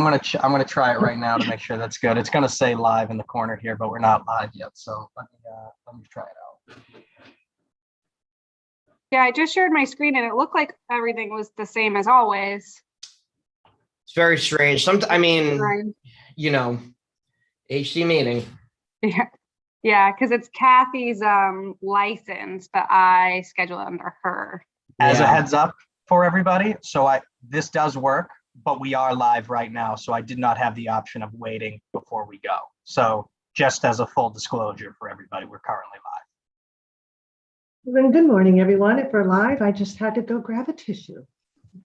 I'm gonna try it right now to make sure that's good. It's gonna say live in the corner here, but we're not live yet. So let me try it out. Yeah, I just shared my screen and it looked like everything was the same as always. It's very strange. I mean, Right. you know, HC meeting. Yeah, yeah, because it's Kathy's license, but I schedule it under her. As a Yeah. heads up for everybody, so this does work, but we are live right now, so I did not have the option of waiting before we go. So just as a full disclosure for everybody, we're currently live. Then good morning, everyone. If we're live, I just had to go grab a tissue.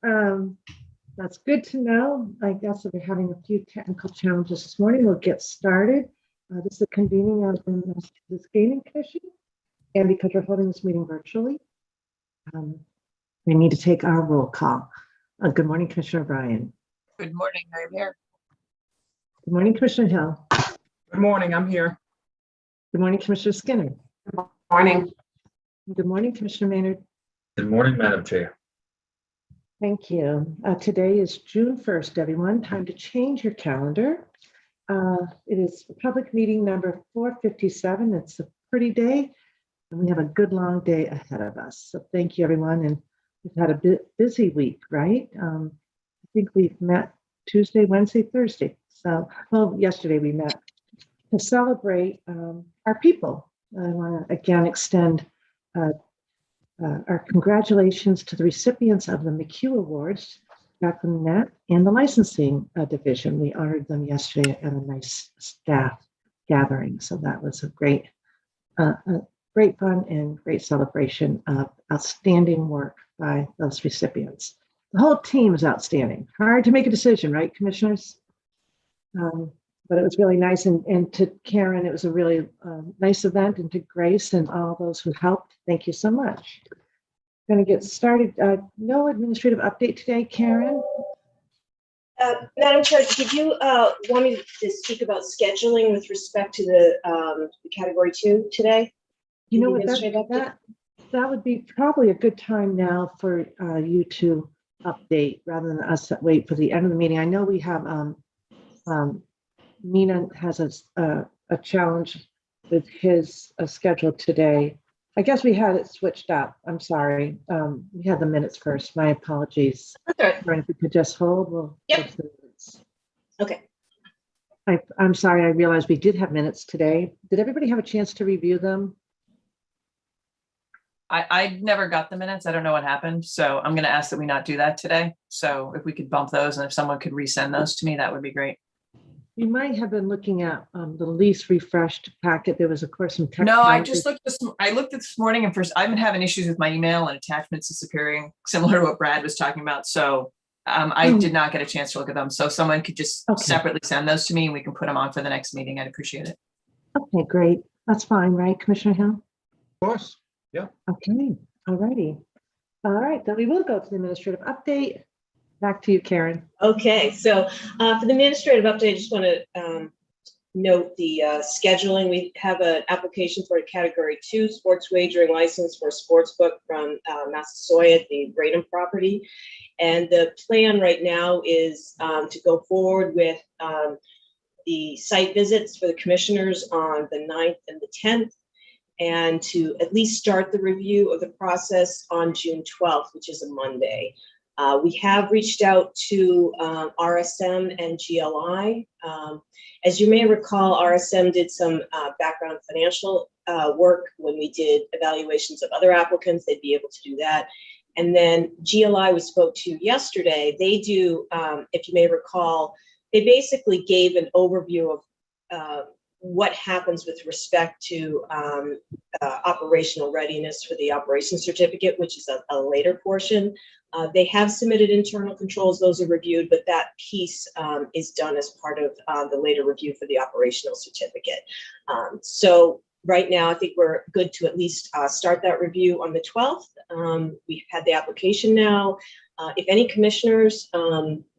That's good to know. I guess that we're having a few technical challenges this morning. We'll get started. This is the convening of this gaming commission. And because we're holding this meeting virtually, we need to take our roll call. Good morning, Commissioner O'Brien. Good morning, I'm here. Good morning, Commissioner Hill. Good morning, I'm here. Good morning, Commissioner Skinner. Morning. Good morning, Commissioner Maynard. Good morning, Madam Chair. Thank you. Today is June 1st, everyone. Time to change your calendar. It is public meeting number 457. It's a pretty day, and we have a good long day ahead of us. So thank you, everyone. And we've had a busy week, right? I think we've met Tuesday, Wednesday, Thursday. So, well, yesterday we met to celebrate our people. I want to again extend our congratulations to the recipients of the McHugh Awards, Jacqueline Nett, and the licensing division. We honored them yesterday at a nice staff gathering. So that was a great fun and great celebration of outstanding work by those recipients. The whole team is outstanding. Hard to make a decision, right, commissioners? But it was really nice. And to Karen, it was a really nice event, and to Grace and all those who helped. Thank you so much. Going to get started. No administrative update today, Karen. Madam Chair, did you want me to speak about scheduling with respect to the category 2 today? You know what, that would be probably a good time now for you to update rather than us wait for the end of the meeting. I know we have Mina has a challenge with his schedule today. I guess we had it switched up. I'm sorry. We had the minutes first. My apologies. That's all right. If we could just hold, we'll Yep. go to the minutes. Okay. I'm sorry. I realized we did have minutes today. Did everybody have a chance to review them? I never got the minutes. I don't know what happened. So I'm going to ask that we not do that today. So if we could bump those and if someone could resend those to me, that would be great. You might have been looking at the least refreshed packet. There was, of course, some text. No, I just looked this morning, and first I've been having issues with my email and attachments disappearing, similar to what Brad was talking about. So I did not get a chance to look at them. So if someone could just separately send those to me and we can put them on for the next meeting, I'd appreciate it. Okay, great. That's fine, right, Commissioner Hill? Of course. Yeah. Okay, all righty. All right, then we will go to the administrative update. Back to you, Karen. Okay, so for the administrative update, I just want to note the scheduling. We have an application for a category 2 sports wagering license for a sports book from Massasoit, the Braden property. And the plan right now is to go forward with the site visits for the commissioners on the 9th and the 10th, and to at least start the review of the process on June 12th, which is a Monday. We have reached out to RSM and GLI. As you may recall, RSM did some background financial work when we did evaluations of other applicants. They'd be able to do that. And then GLI we spoke to yesterday, they do, if you may recall, they basically gave an overview of what happens with respect to operational readiness for the operations certificate, which is a later portion. They have submitted internal controls, those are reviewed, but that piece is done as part of the later review for the operational certificate. So right now, I think we're good to at least start that review on the 12th. We've had the application now. If any commissioners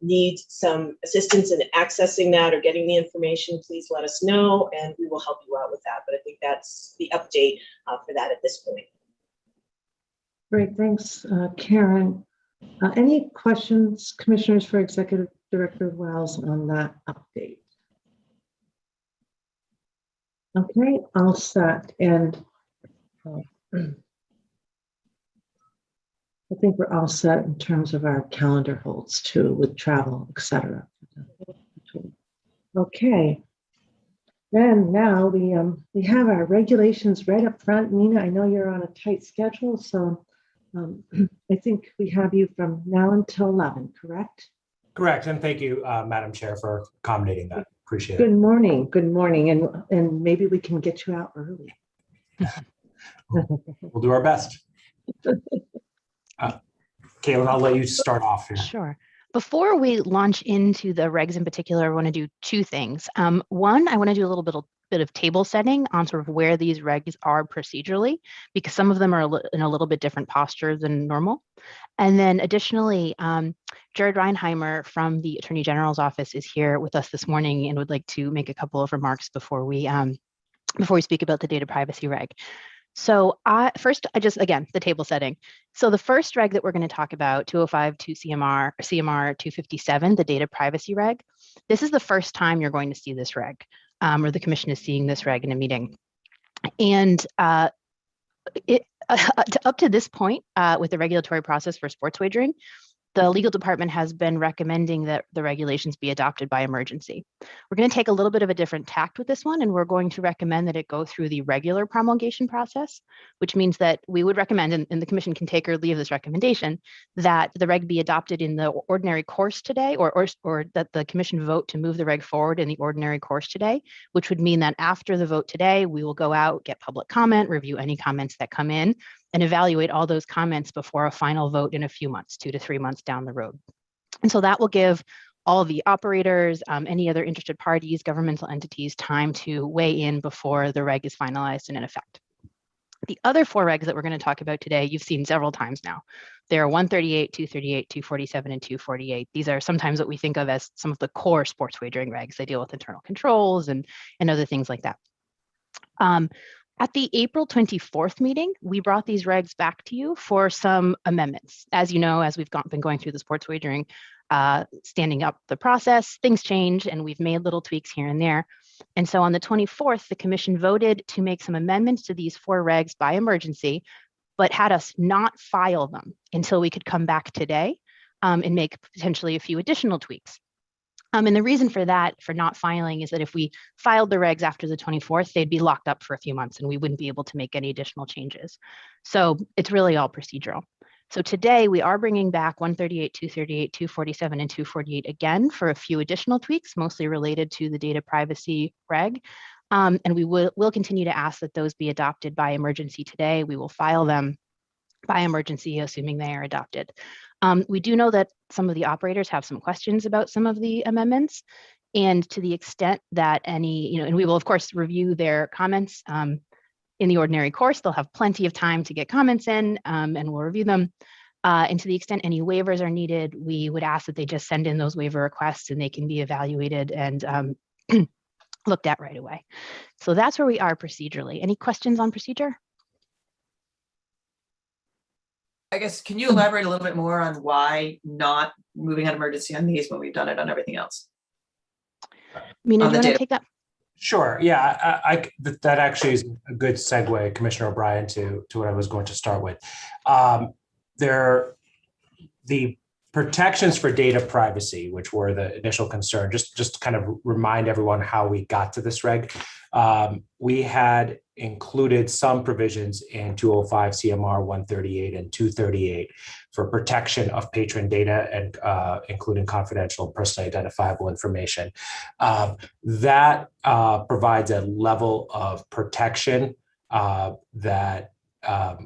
need some assistance in accessing that or getting the information, please let us know and we will help you out with that. But I think that's the update for that at this point. Great, thanks, Karen. Any questions, commissioners, for executive Director Wells on that update. Okay, all set. And I think we're all set in terms of our calendar holds too, with travel, etc. Okay. Then now we have our regulations right up front. Nina, I know you're on a tight schedule, so I think we have you from now until 11, correct? Correct, and thank you, Madam Chair, for accommodating that. Appreciate it. Good morning, and maybe we can get you out early. We'll do our best. Caitlin, I'll let you start off here. Sure. Before we launch into the regs in particular, I want to do two things. One, I want to do a little bit of table setting on sort of where these regs are procedurally, because some of them are in a little bit different posture than normal. And then additionally, Jared Reinheimer from the Attorney General's office is here with us this morning and would like to make a couple of remarks before we speak about the data privacy reg. So again, the table setting. So the first reg that we're going to talk about, 2052 CMR 257, the data privacy reg, this is the first time you're going to see this reg, or the commission is seeing this reg in a meeting. And up to this point, with the regulatory process for sports wagering, the legal department has been recommending that the regulations be adopted by emergency. We're going to take a little bit of a different tact with this one, and we're going to recommend that it go through the regular promulgation process, which means that we would recommend, and the commission can take or leave this recommendation, that the reg be adopted in the ordinary course today, or that the commission vote to move the reg forward in the ordinary course today, which would mean that after the vote today, we will go out, get public comment, review any comments that come in, and evaluate all those comments before a final vote in a few months, 2 to 3 months down the road. And so that will give all the operators, any other interested parties, governmental entities, time to weigh in before the reg is finalized and in effect. The other 4 regs that we're going to talk about today, you've seen several times now. There are 138, 238, 247, and 248. These are sometimes what we think of as some of the core sports wagering regs. They deal with internal controls and other things like that. At the April 24th meeting, we brought these regs back to you for some amendments. As you know, as we've been going through the sports wagering, standing up the process, things change, and we've made little tweaks here and there. And so on the 24th, the commission voted to make some amendments to these 4 regs by emergency, but had us not file them until we could come back today and make potentially a few additional tweaks. And the reason for that, for not filing, is that if we filed the regs after the 24th, they'd be locked up for a few months and we wouldn't be able to make any additional changes. So it's really all procedural. So today we are bringing back 138, 238, 247, and 248 again for a few additional tweaks, mostly related to the data privacy reg. And we will continue to ask that those be adopted by emergency today. We will file them by emergency, assuming they are adopted. We do know that some of the operators have some questions about some of the amendments, and to the extent that any, and we will of course review their comments in the ordinary course. They'll have plenty of time to get comments in, and we'll review them. And to the extent any waivers are needed, we would ask that they just send in those waiver requests and they can be evaluated and looked at right away. So that's where we are procedurally. Any questions on procedure? I guess, can you elaborate a little bit more on why not moving on emergency on these when we've done it on everything else? Mina, do you want to data. take that? Sure. Yeah, that actually is a good segue, Commissioner O'Brien, to what I was going to start with. The protections for data privacy, which were the initial concern, just to kind of remind everyone how we got to this reg. We had included some provisions in 205 CMR 138 and 238 for protection of patron data and including confidential and personally identifiable information. That provides a level of protection that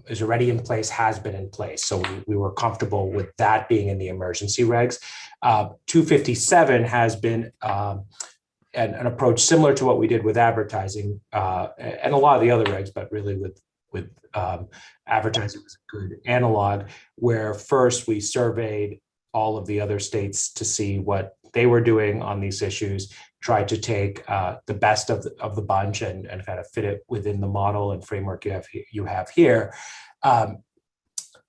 is already in place, has been in place. So we were comfortable with that being in the emergency regs. 257 has been an approach similar to what we did with advertising and a lot of the other regs, but really with advertising was a good analog, where first we surveyed all of the other states to see what they were doing on these issues, tried to take the best of the bunch and kind of fit it within the model and framework you have here.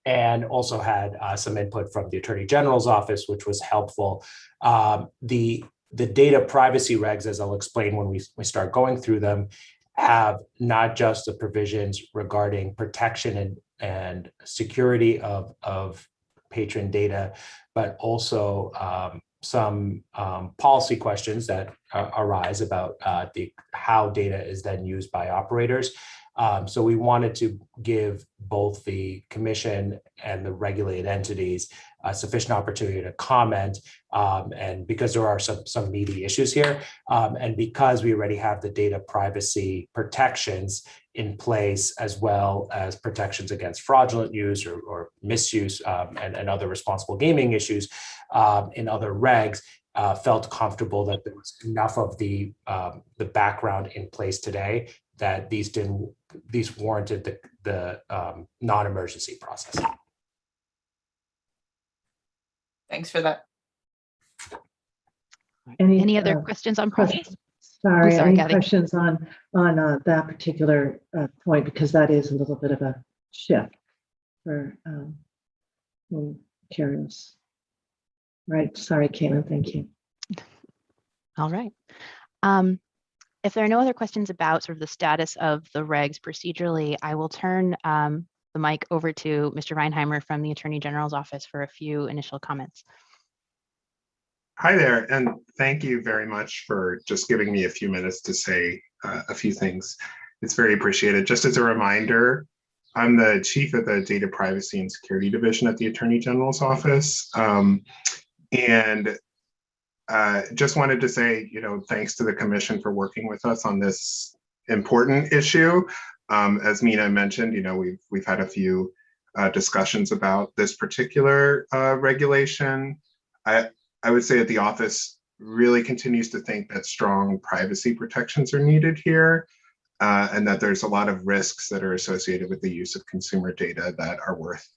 and also had some input from the Attorney General's office, which was helpful. The data privacy regs, as I'll explain when we start going through them, have not just the provisions regarding protection and security of patron data, but also some policy questions that arise about how data is then used by operators. So we wanted to give both the commission and the regulated entities sufficient opportunity to comment, and because there are some meaty issues here, and because we already have the data privacy protections in place, as well as protections against fraudulent use or misuse, and other responsible gaming issues in other regs, felt comfortable that there was enough of the background in place today that these warranted the non-emergency process. Thanks for that. Any other questions on process? Sorry, sorry, any Kathy. questions on that particular point, because that is a little bit of a shift for curious. Right. Sorry, Caitlin. Thank you. All right. If there are no other questions about sort of the status of the regs procedurally, I will turn the mic over to Mr. Reinheimer from the Attorney General's office for a few initial comments. Hi there, and thank you very much for just giving me a few minutes to say a few things. It's very appreciated. Just as a reminder, I'm the chief of the Data Privacy and Security Division at the Attorney General's office. And just wanted to say, thanks to the commission for working with us on this important issue. As Mina mentioned, we've had a few discussions about this particular regulation. I would say that the office really continues to think that strong privacy protections are needed here, and that there's a lot of risks that are associated with the use of consumer data that are worth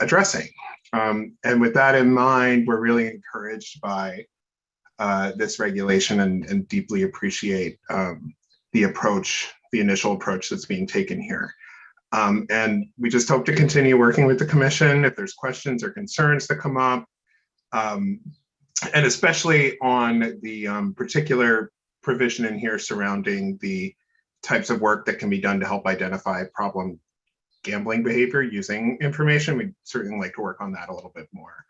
addressing. And with that in mind, we're really encouraged by this regulation and deeply appreciate the initial approach that's being taken here. And we just hope to continue working with the commission if there's questions or concerns that come up. And especially on the particular provision in here surrounding the types of work that can be done to help identify problem gambling behavior using information. We'd certainly like to work on that a little bit more.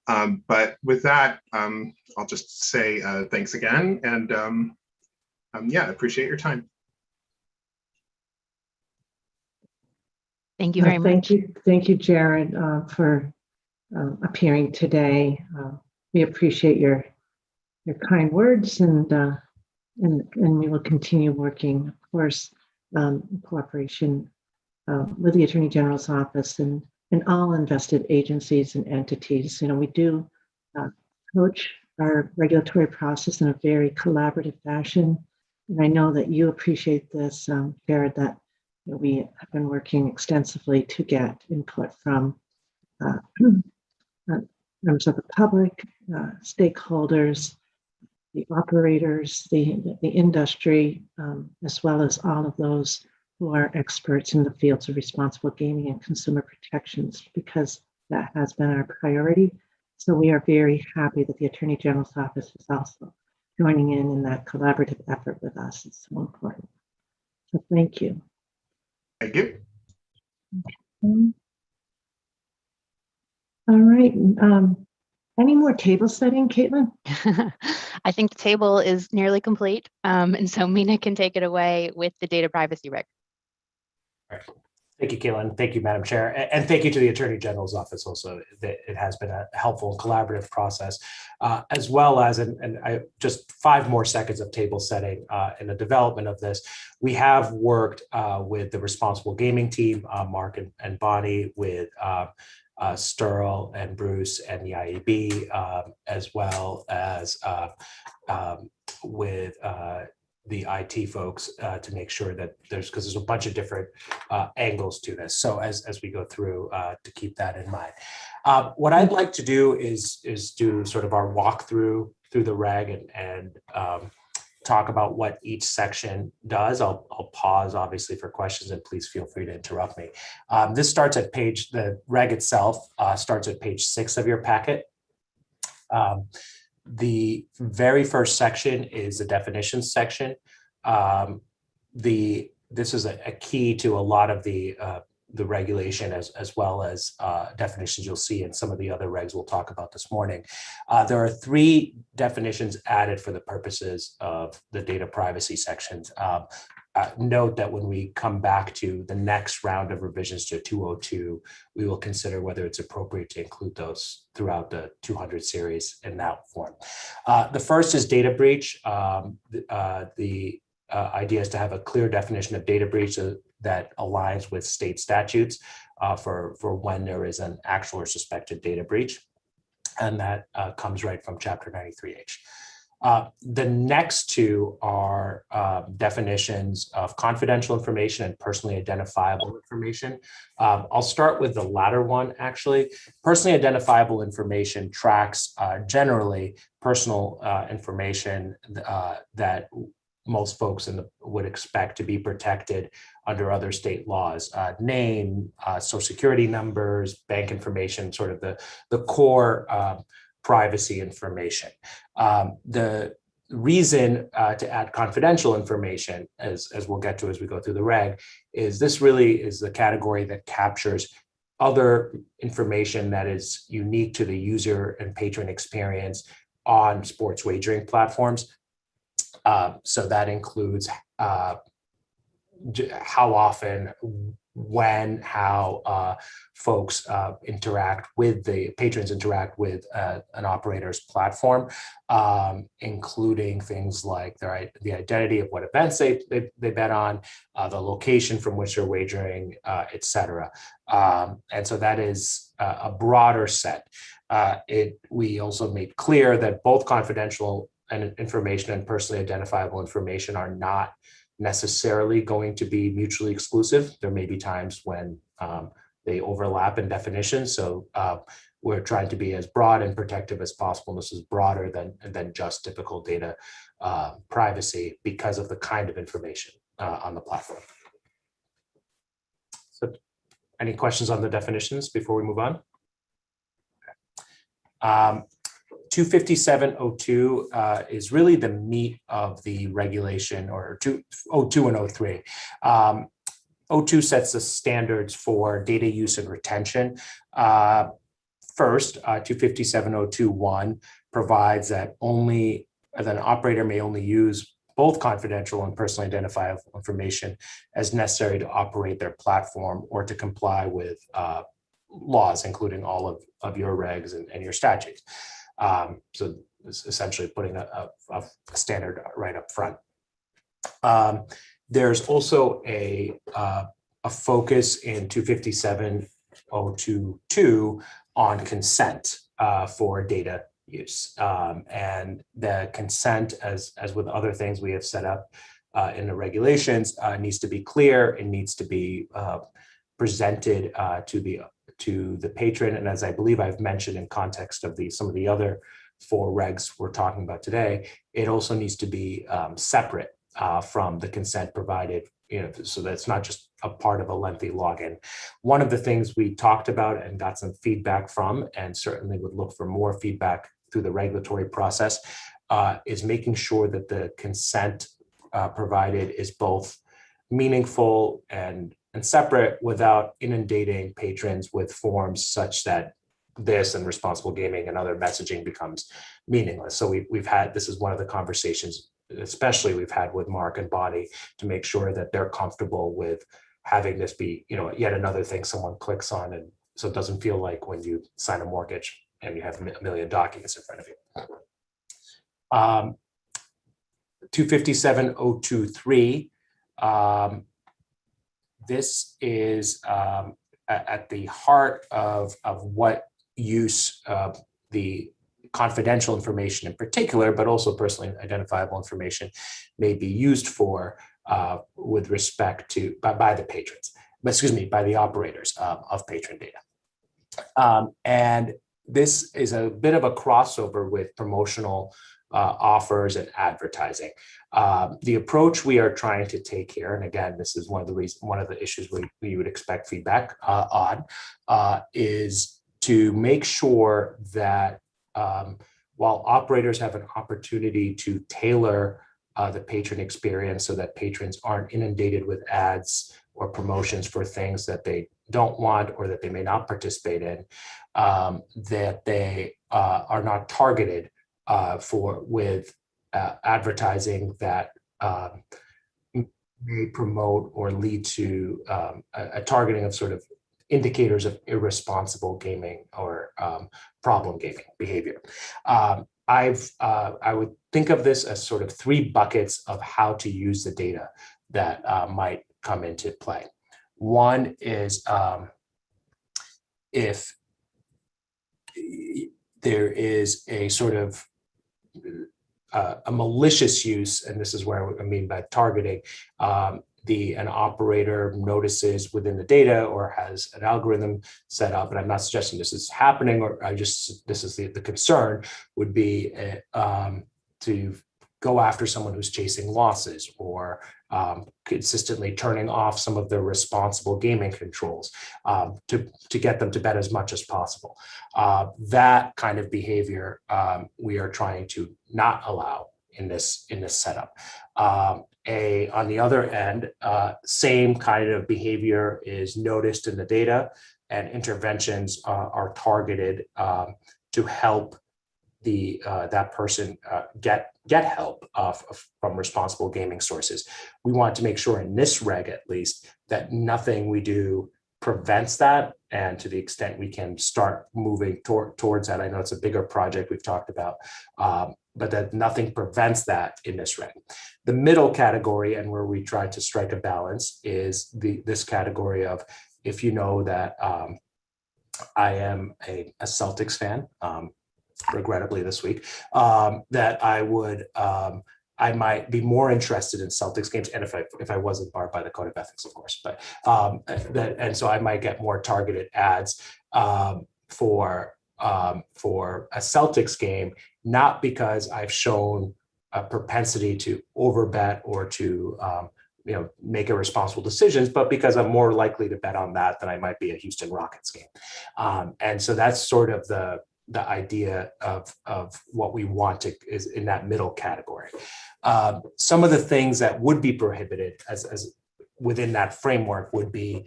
But with that, I'll just say thanks again, and yeah, appreciate your time. Thank you very much. Thank you, Jared, for appearing today. We appreciate your kind words, and we will continue working, of course, in cooperation with the Attorney General's office and all invested agencies and entities. We do approach our regulatory process in a very collaborative fashion, and I know that you appreciate this, Jared, that we have been working extensively to get input from members of the public, stakeholders, the operators, the industry, as well as all of those who are experts in the fields of responsible gaming and consumer protections, because that has been our priority. So we are very happy that the Attorney General's office is also joining in that collaborative effort with us. It's so important. So thank you. Thank you. Okay. All right. Any more table setting, Caitlin? I think the table is nearly complete. And so Mina can take it away with the data privacy reg. All right. Thank you, Caitlin. Thank you, Madam Chair. And thank you to the Attorney General's office also. It has been a helpful and collaborative process, as well as, and I just 5 more seconds of table setting in the development of this. We have worked with the responsible gaming team, Mark and Bonnie, with Sterl and Bruce and the IAB, as well as with the IT folks to make sure that because there's a bunch of different angles to this. So as we go through, to keep that in mind. What I'd like to do is do sort of our walkthrough through the reg and talk about what each section does. I'll pause obviously for questions, and please feel free to interrupt me. This starts at the reg itself starts at page 6 of your packet. The very first section is the definitions section. This is a key to a lot of the regulation as well as definitions you'll see in some of the other regs we'll talk about this morning. There are 3 definitions added for the purposes of the data privacy sections. Note that when we come back to the next round of revisions to 202, we will consider whether it's appropriate to include those throughout the 200 series in that form. The first is data breach. The idea is to have a clear definition of data breach that aligns with state statutes for when there is an actual or suspected data breach. And that comes right from Chapter 93H. The next 2 are definitions of confidential information and personally identifiable information. I'll start with the latter one, actually. Personally identifiable information tracks generally personal information that most folks would expect to be protected under other state laws. Name, social security numbers, bank information, sort of the core privacy information. The reason to add confidential information, as we'll get to as we go through the reg, is this really is the category that captures other information that is unique to the user and patron experience on sports wagering platforms. So that includes how often, when, how folks interact with patrons interact with an operator's platform, including things like the identity of what events they bet on, the location from which they're wagering, et cetera. And so that is a broader set. We also made clear that both confidential information and personally identifiable information are not necessarily going to be mutually exclusive. There may be times when they overlap in definition. So we're trying to be as broad and protective as possible. This is broader than just typical data privacy because of the kind of information on the platform. So any questions on the definitions before we move on? Okay. 25702 is really the meat of the regulation, or 02 and 03. 02 sets the standards for data use and retention. First, 257.02.1 provides that an operator may only use both confidential and personally identifiable information as necessary to operate their platform or to comply with laws, including all of your regs and your statutes. So it's essentially putting a standard right up front. There's also a focus in 257.022 on consent for data use. And the consent, as with other things we have set up in the regulations, needs to be clear. It needs to be presented to the patron. And as I believe I've mentioned in context of some of the other 4 regs we're talking about today, it also needs to be separate from the consent provided, so that's not just a part of a lengthy login. One of the things we talked about and got some feedback from, and certainly would look for more feedback through the regulatory process, is making sure that the consent provided is both meaningful and separate without inundating patrons with forms such that this and responsible gaming and other messaging becomes meaningless. So this is one of the conversations, especially we've had with Mark and Bonnie, to make sure that they're comfortable with having this be, yet another thing someone clicks on, and so it doesn't feel like when you sign a mortgage and you have a million documents in front of you. 257.023. This is at the heart of what use the confidential information in particular, but also personally identifiable information may be used for with respect to by the patrons, by the operators of patron data. And this is a bit of a crossover with promotional offers and advertising. The approach we are trying to take here, and again, this is one of the issues we would expect feedback on, is to make sure that while operators have an opportunity to tailor the patron experience so that patrons aren't inundated with ads or promotions for things that they don't want or that they may not participate in, that they are not targeted with advertising that may promote or lead to a targeting of sort of indicators of irresponsible gaming or problem gaming behavior. I would think of this as sort of 3 buckets of how to use the data that might come into play. One is if there is a sort of a malicious use, and this is where I mean by targeting, an operator notices within the data or has an algorithm set up, and I'm not suggesting this is happening, or this is the concern would be to go after someone who's chasing losses or consistently turning off some of their responsible gaming controls to get them to bet as much as possible. That kind of behavior we are trying to not allow in this setup. On the other end, same kind of behavior is noticed in the data, and interventions are targeted to help that person get help from responsible gaming sources. We want to make sure in this reg, at least, that nothing we do prevents that, and to the extent we can start moving towards that. I know it's a bigger project we've talked about, but that nothing prevents that in this reg. The middle category, and where we try to strike a balance, is this category of, if you know that I am a Celtics fan, regrettably this week, that I might be more interested in Celtics games, and if I wasn't barred by the code of ethics, of course, but and so I might get more targeted ads for a Celtics game, not because I've shown a propensity to overbet or to make irresponsible decisions, but because I'm more likely to bet on that than I might be a Houston Rockets game. And so that's sort of the idea of what we want is in that middle category. Some of the things that would be prohibited as within that framework would be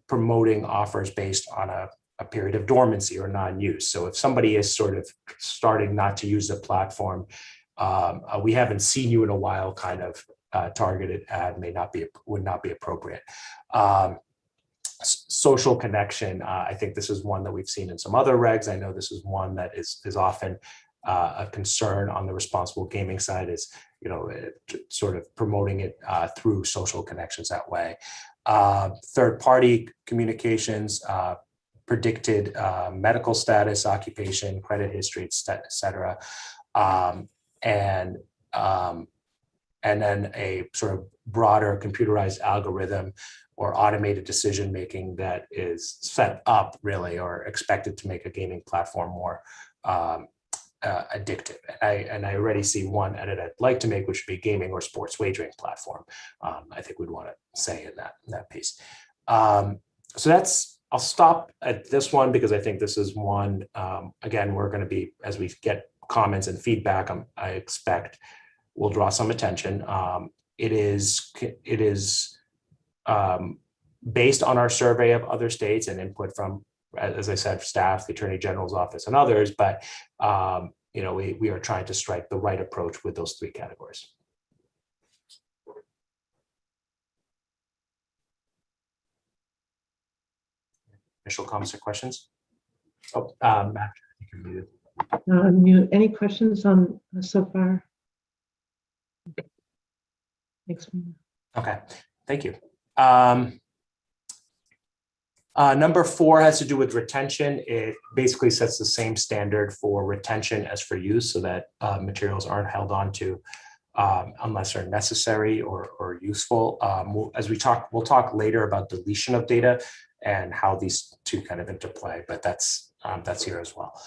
promoting offers based on a period of dormancy or non-use. So if somebody is sort of starting not to use the platform, we haven't seen you in a while kind of targeted ad would not be appropriate. Social connection, I think this is one that we've seen in some other regs. I know this is one that is often a concern on the responsible gaming side, is sort of promoting it through social connections that way. Third-party communications, predicted medical status, occupation, credit history, et cetera, and then a sort of broader computerized algorithm or automated decision making that is set up really or expected to make a gaming platform more addictive. And I already see one edit I'd like to make, which would be gaming or sports wagering platform. I think we'd want to say in that piece. So I'll stop at this one because I think this is one, again, we're going to be, as we get comments and feedback, I expect will draw some attention. It is based on our survey of other states and input from, as I said, staff, the Attorney General's office, and others. But we are trying to strike the right approach with those 3 categories. Initial comments or questions? Oh, Matt, you can mute. Any questions on so far? Thanks. Okay, thank you. Number 4 has to do with retention. It basically sets the same standard for retention as for use, so that materials aren't held on to unless they're necessary or useful. We'll talk later about deletion of data and how these 2 kind of interplay, but that's here as well.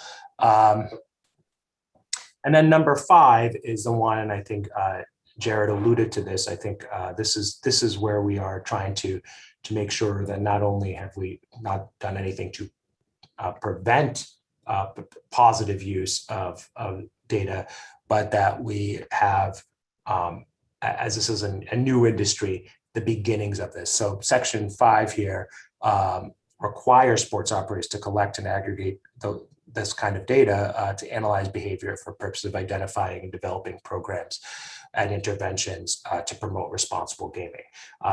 And then number 5 is the one, and I think Jared alluded to this. I think this is where we are trying to make sure that not only have we not done anything to prevent positive use of data, but that we have, as this is a new industry, the beginnings of this. So section 5 here requires sports operators to collect and aggregate this kind of data to analyze behavior for purposes of identifying and developing programs and interventions to promote responsible gaming.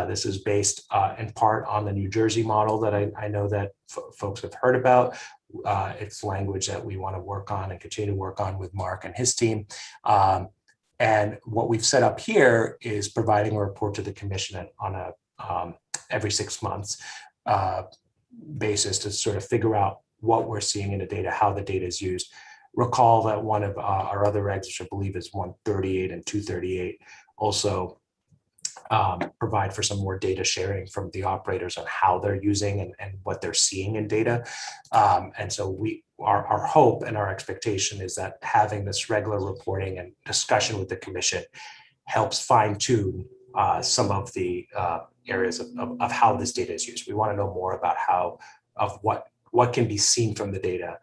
This is based in part on the New Jersey model that I know that folks have heard about. It's language that we want to work on and continue to work on with Mark and his team. And what we've set up here is providing a report to the commission on a every 6 months basis to sort of figure out what we're seeing in the data, how the data is used. Recall that one of our other regs, which I believe is 138 and 238, also provide for some more data sharing from the operators on how they're using and what they're seeing in data. And so our hope and our expectation is that having this regular reporting and discussion with the commission helps fine tune some of the areas of how this data is used. We want to know more about what can be seen from the data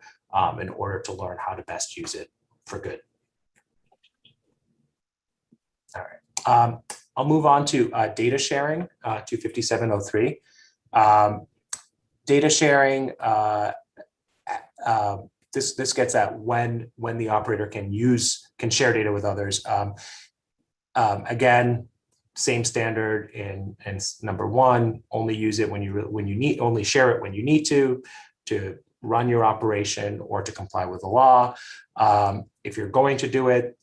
in order to learn how to best use it for good. All right. I'll move on to data sharing, 25703. Data sharing, this gets at when the operator can share data with others. Again, same standard in number 1, only use it when you need, only share it when you need to run your operation or to comply with the law. If you're going to do it,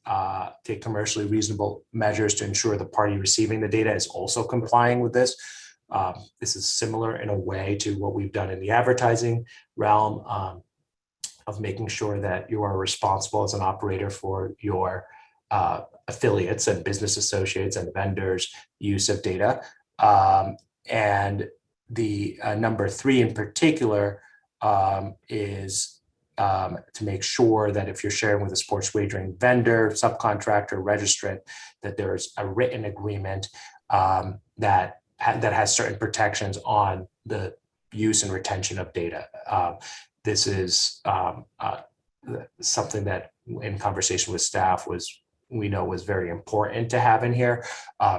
take commercially reasonable measures to ensure the party receiving the data is also complying with this. This is similar in a way to what we've done in the advertising realm of making sure that you are responsible as an operator for your affiliates and business associates and vendors' use of data. And the number 3 in particular is to make sure that if you're sharing with a sports wagering vendor, subcontractor, registrant, that there's a written agreement that has certain protections on the use and retention of data. This is something that in conversation with staff we know was very important to have in here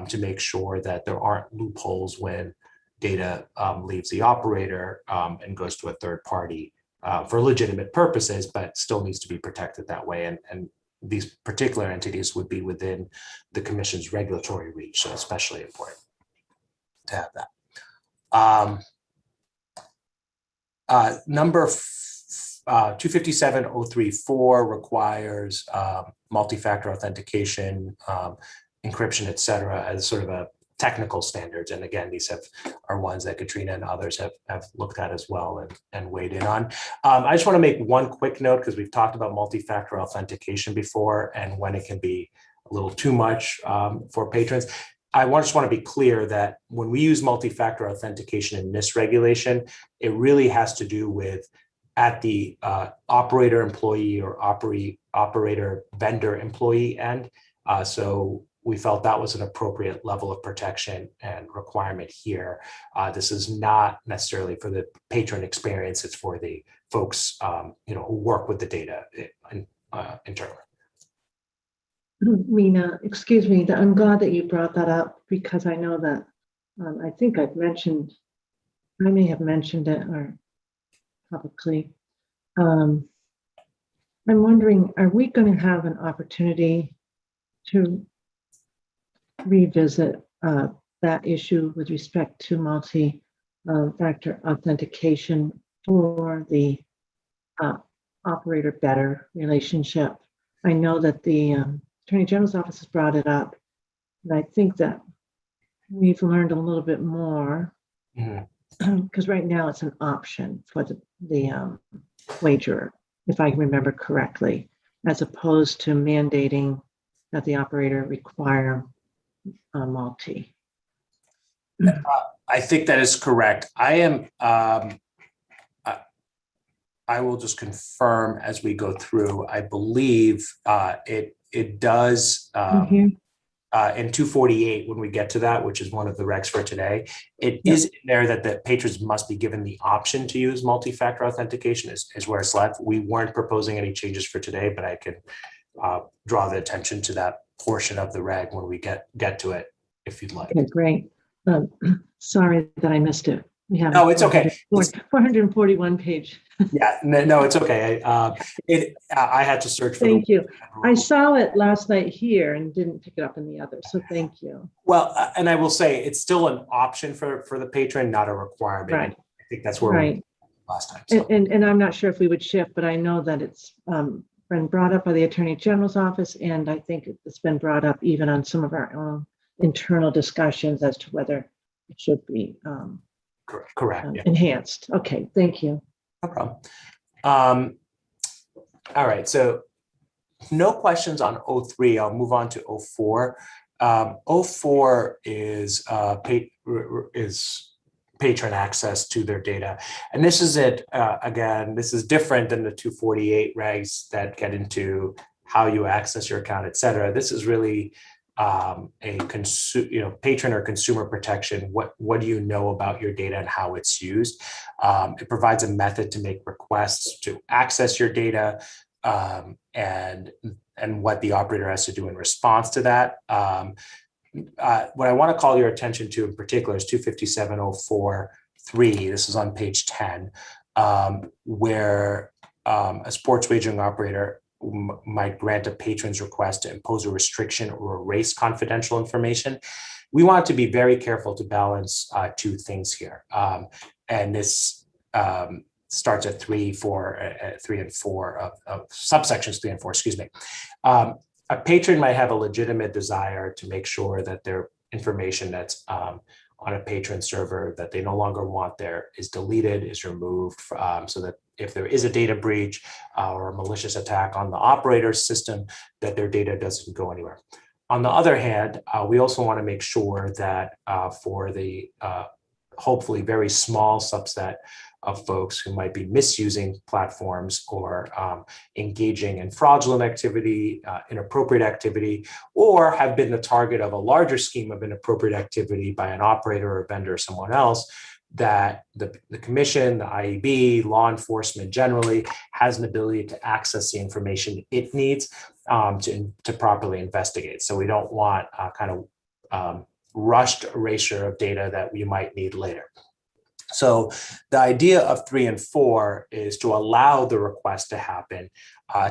to make sure that there aren't loopholes when data leaves the operator and goes to a third party for legitimate purposes, but still needs to be protected that way. And these particular entities would be within the commission's regulatory reach, so especially important to have that. Number 257.034 requires multi-factor authentication, encryption, et cetera, as sort of a technical standards. And again, these are ones that Katrina and others have looked at as well and weighed in on. I just want to make one quick note because we've talked about multi-factor authentication before and when it can be a little too much for patrons. I just want to be clear that when we use multi-factor authentication in this regulation, it really has to do with at the operator employee or operator vendor employee end. So we felt that was an appropriate level of protection and requirement here. This is not necessarily for the patron experience, it's for the folks who work with the data internally. Mina, excuse me, I'm glad that you brought that up because I know that I think I may have mentioned it or publicly. I'm wondering, are we going to have an opportunity to revisit that issue with respect to multi-factor authentication for the operator better relationship? I know that the Attorney General's office has brought it up, and I think that we've learned a little bit more because right now it's an option for the wagerer, if I remember correctly, as opposed to mandating that the operator require a multi. I think that is correct. I am I will just confirm as we go through. I believe it does in 248 when we get to that, which is one of the regs for today. It is in there that the patrons must be given the option to use multi-factor authentication is where it's left. We weren't proposing any changes for today, but I can draw the attention to that portion of the reg when we get to it, if you'd like. Okay, great. Sorry that I missed it. We have No, it's okay. 441 page. Yeah, no, it's okay. I had to search for. Thank you. I saw it last night here and didn't pick it up in the other, so thank you. Well, and I will say it's still an option for the patron, not a requirement. Right. I think that's where Right. we last time. So. And I'm not sure if we would shift, but I know that it's been brought up by the Attorney General's office, and I think it's been brought up even on some of our own internal discussions as to whether it should be Correct. Yeah. enhanced. Okay, thank you. No problem. All right, so no questions on 03. I'll move on to 04. 04 is patron access to their data. And this is it, again, this is different than the 248 regs that get into how you access your account, et cetera. This is really patron or consumer protection. What do you know about your data and how it's used? It provides a method to make requests to access your data, and what the operator has to do in response to that. What I want to call your attention to in particular is 257.04.3. This is on page 10, where a sports wagering operator might grant a patron's request to impose a restriction or erase confidential information. We want to be very careful to balance two things here. And this starts at 3 and 4 of subsections 3 and 4, excuse me. A patron might have a legitimate desire to make sure that their information that's on a patron server that they no longer want there is deleted, is removed, so that if there is a data breach or a malicious attack on the operator's system, that their data doesn't go anywhere. On the other hand, we also want to make sure that for the hopefully very small subset of folks who might be misusing platforms or engaging in fraudulent activity, inappropriate activity, or have been the target of a larger scheme of inappropriate activity by an operator or vendor or someone else, that the commission, the IEB, law enforcement generally has an ability to access the information it needs to properly investigate. So we don't want rushed erasure of data that we might need later. So the idea of 3 and 4 is to allow the request to happen,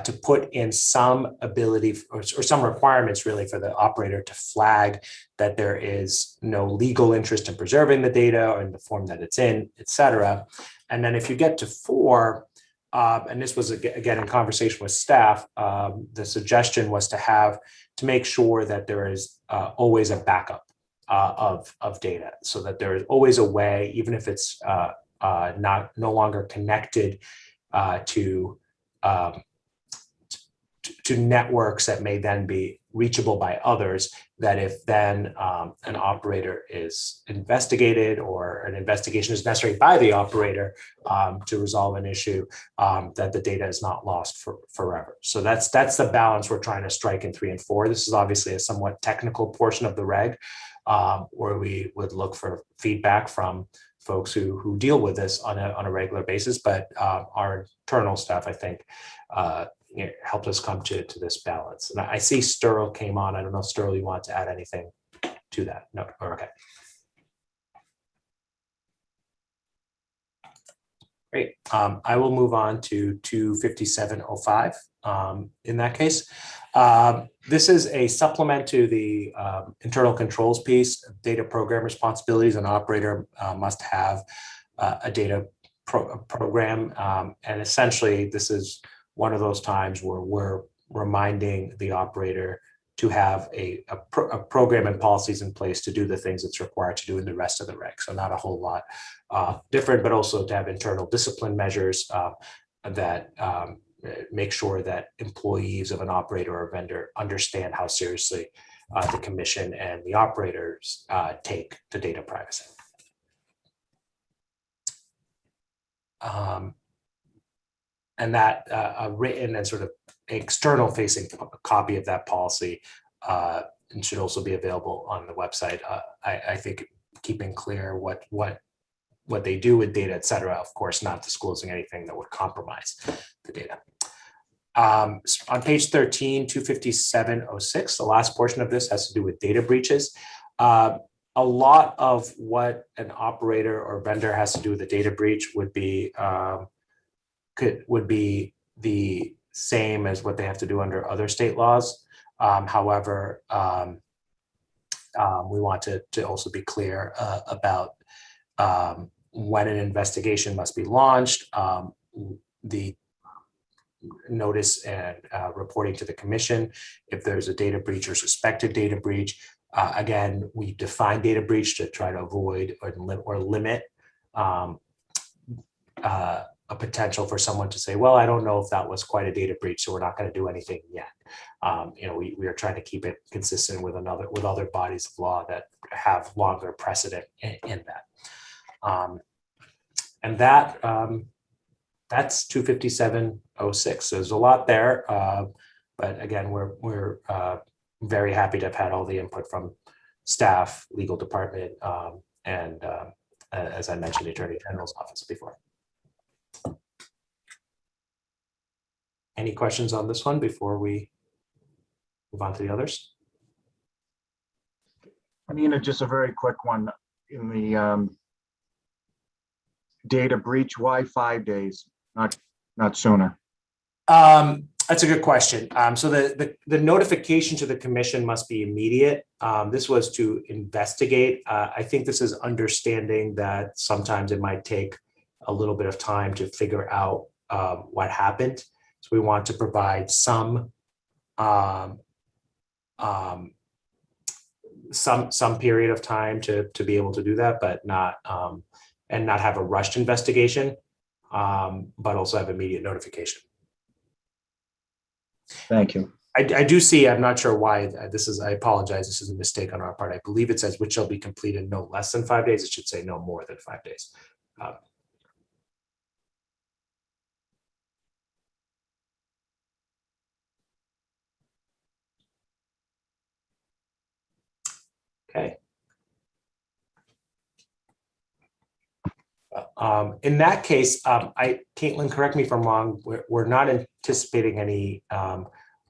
to put in some ability or some requirements really for the operator to flag that there is no legal interest in preserving the data or in the form that it's in, et cetera. And then if you get to 4, and this was again in conversation with staff, the suggestion was to make sure that there is always a backup of data, so that there is always a way, even if it's no longer connected to networks that may then be reachable by others, that if then an operator is investigated or an investigation is necessary by the operator to resolve an issue, that the data is not lost forever. So that's the balance we're trying to strike in 3 and 4. This is obviously a somewhat technical portion of the reg, where we would look for feedback from folks who deal with this on a regular basis, but our internal staff, I think, helped us come to this balance. And I see Sterl came on. I don't know, Sterl, you want to add anything to that? No, or okay. Great. I will move on to 257.05 in that case. This is a supplement to the internal controls piece. Data program responsibilities. An operator must have a data program. And essentially, this is one of those times where we're reminding the operator to have a program and policies in place to do the things it's required to do in the rest of the reg. So not a whole lot different, but also to have internal discipline measures that make sure that employees of an operator or vendor understand how seriously the commission and the operators take the data privacy. that a written and sort of external facing copy of that policy and should also be available on the website. I think keeping clear what they do with data, et cetera, of course, not disclosing anything that would compromise the data. On page 13, 25706, the last portion of this has to do with data breaches. A lot of what an operator or vendor has to do with a data breach would be the same as what they have to do under other state laws. However, we want to also be clear about when an investigation must be launched, the notice and reporting to the commission if there's a data breach or suspected data breach. Again, we define data breach to try to avoid or limit a potential for someone to say, well, I don't know if that was quite a data breach, so we're not going to do anything yet. We are trying to keep it consistent with other bodies of law that have longer precedent in that. And that's 25706. So there's a lot there, but again, we're very happy to have had all the input from staff, legal department, and as I mentioned, the Attorney General's office before. Any questions on this one before we move on to the others? Nina, just a very quick one. In the data breach, why 5 days, not sooner? That's a good question. So the notification to the commission must be immediate. This was to investigate. I think this is understanding that sometimes it might take a little bit of time to figure out what happened. So we want to provide some period of time to be able to do that, but not have a rushed investigation, but also have immediate notification. Thank you. I do see, I'm not sure why this is, I apologize, this is a mistake on our part. I believe it says which shall be completed no less than 5 days. It should say no more than 5 days. Okay. In that case, Caitlin, correct me if I'm wrong, we're not anticipating any,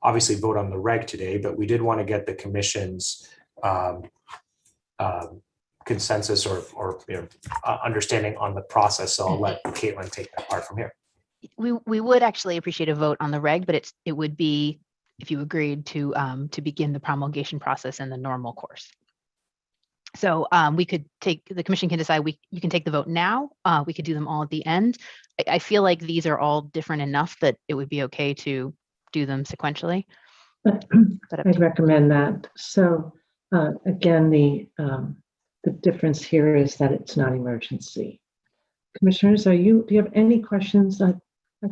obviously vote on the reg today, but we did want to get the commission's consensus or understanding on the process. So I'll let Caitlin take that part from here. We would actually appreciate a vote on the reg, but it would be if you agreed to begin the promulgation process in the normal course. So we could the commission can decide you can take the vote now. We could do them all at the end. I feel like these are all different enough that it would be okay to do them sequentially. I'd recommend that. So again, the difference here is that it's not emergency. Commissioners, do you have any questions? I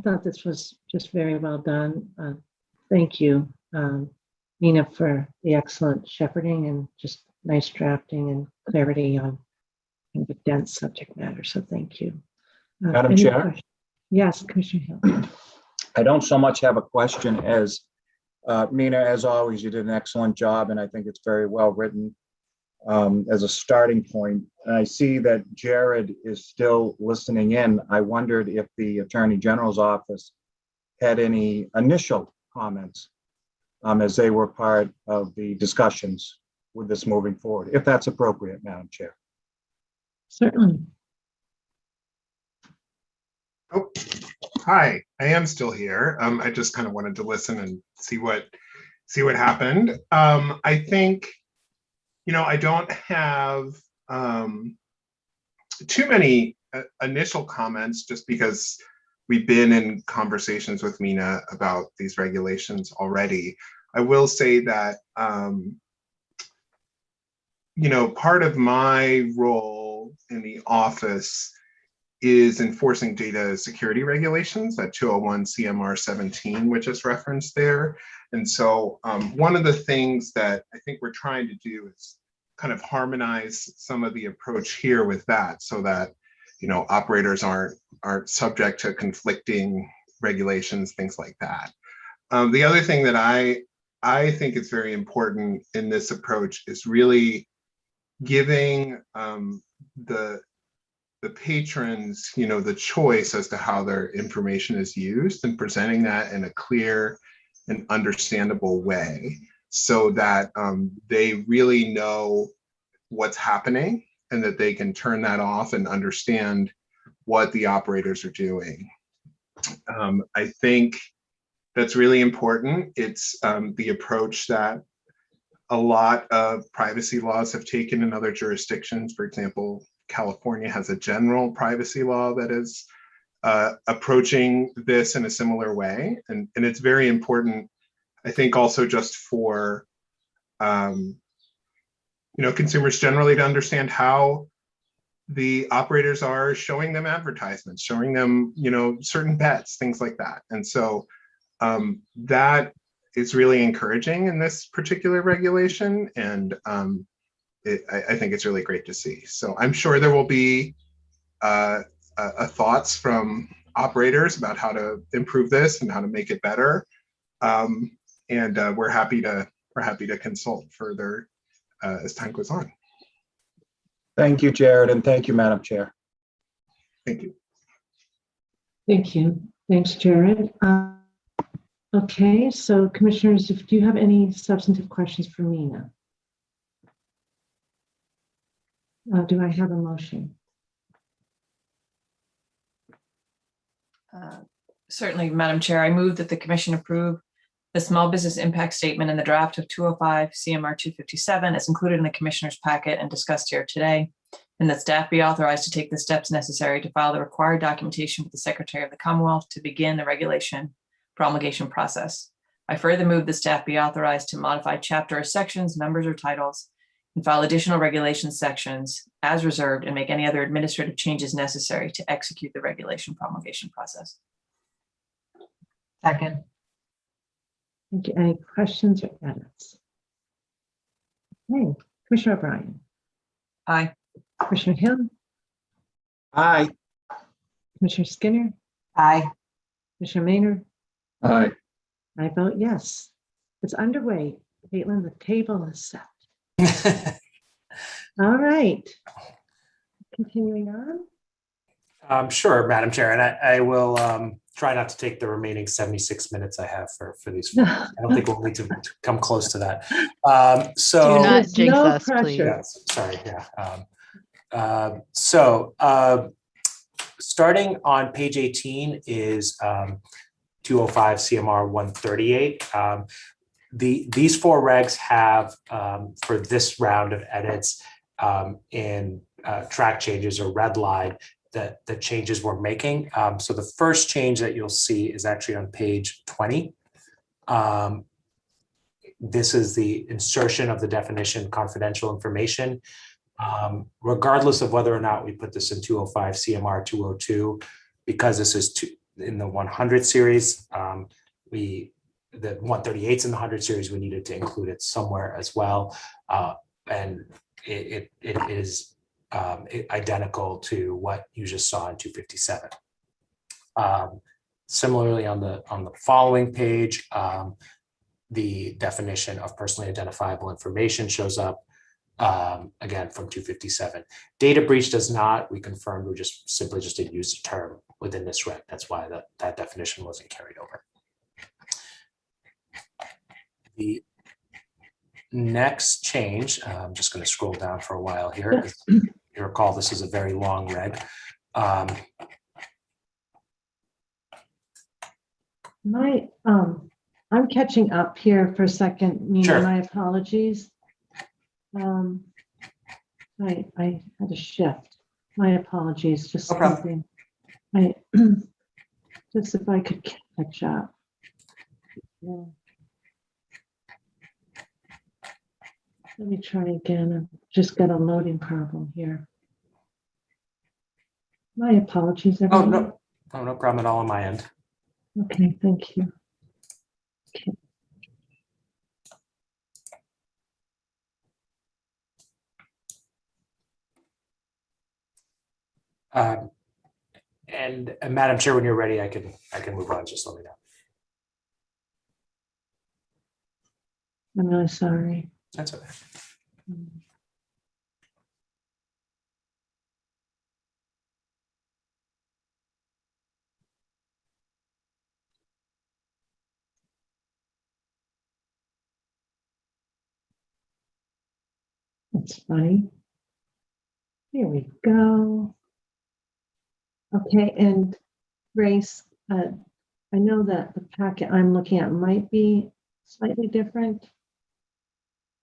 thought this was just very well done. Thank you, Nina, for the excellent shepherding and just nice drafting and clarity on kind of a dense subject matter. So thank you. Madam Chair? Questions? Yes, Commissioner Hill. I don't so much have a question as Nina, as always, you did an excellent job, and I think it's very well written as a starting point. And I see that Jared is still listening in. I wondered if the Attorney General's office had any initial comments as they were part of the discussions with this moving forward, if that's appropriate, Madam Chair. Certainly. Oh, hi, I am still here. I just kind of wanted to listen and see what happened. I think, I don't have too many initial comments just because we've been in conversations with Mina about these regulations already. I will say that, part of my role in the office is enforcing data security regulations at 201 CMR 17, which is referenced there. And so one of the things that I think we're trying to do is kind of harmonize some of the approach here with that so that, operators aren't subject to conflicting regulations, things like that. The other thing that I think is very important in this approach is really giving the patrons, the choice as to how their information is used and presenting that in a clear and understandable way so that they really know what's happening and that they can turn that off and understand what the operators are doing. I think that's really important. It's the approach that a lot of privacy laws have taken in other jurisdictions. For example, California has a general privacy law that is approaching this in a similar way. And it's very important, I think, also just for consumers generally to understand how the operators are showing them advertisements, showing them, certain bets, things like that. And so that is really encouraging in this particular regulation. And I think it's really great to see. So I'm sure there will be thoughts from operators about how to improve this and how to make it better. And we're happy to consult further as time goes on. Thank you, Jared, and thank you, Madam Chair. Thank you. Thank you. Thanks, Jared. Okay, so commissioners, do you have any substantive questions for Mina? Do I have a motion? Certainly, Madam Chair, I move that the commission approve the small business impact statement in the draft of 205 CMR 257 as included in the commissioner's packet and discussed here today, and that staff be authorized to take the steps necessary to file the required documentation with the Secretary of the Commonwealth to begin the regulation promulgation process. I further move the staff be authorized to modify chapter or sections, numbers or titles, and file additional regulation sections as reserved and make any other administrative changes necessary to execute the regulation promulgation process. Second. Thank you. Any questions or edits? Okay, Commissioner O'Brien. Aye. Commissioner Hill. Aye. Commissioner Skinner. Aye. Commissioner Maynard. Aye. I vote yes. It's underway. Caitlin, the table is set. All right. Continuing on. Sure, Madam Chair, and I will try not to take the remaining 76 minutes I have for these. I don't think we'll need to come close to that. So Do not There's jinx no us, pressure. please. yeah, sorry, yeah. Starting on page 18 is 205 CMR 138. These four regs have, for this round of edits in track changes or red line, that the changes we're making. So the first change that you'll see is actually on page 20. This is the insertion of the definition confidential information. Regardless of whether or not we put this in 205 CMR 202, because this is in the 100 series, the 138's in the 100 series, we needed to include it somewhere as well. And it is identical to what you just saw in 257. Similarly, on the following page, the definition of personally identifiable information shows up again from 257. Data breach does not. We confirmed we simply didn't use the term within this reg. That's why that definition wasn't carried over. The next change, I'm just going to scroll down for a while here. You recall this is a very long reg. I'm catching up here for a second. Nina, Sure. My apologies. I had a shift. My apologies. Just No problem. something. Just if I could catch up. Yeah. Let me try again. I've just got a loading problem here. My apologies, Oh, everyone. no problem at all on my end. Okay, thank you. Okay. And Madam Chair, when you're ready, I can move on. Just let me know. I'm really sorry. That's okay. That's funny. Here we go. Okay, and Grace, I know that the packet I'm looking at might be slightly different.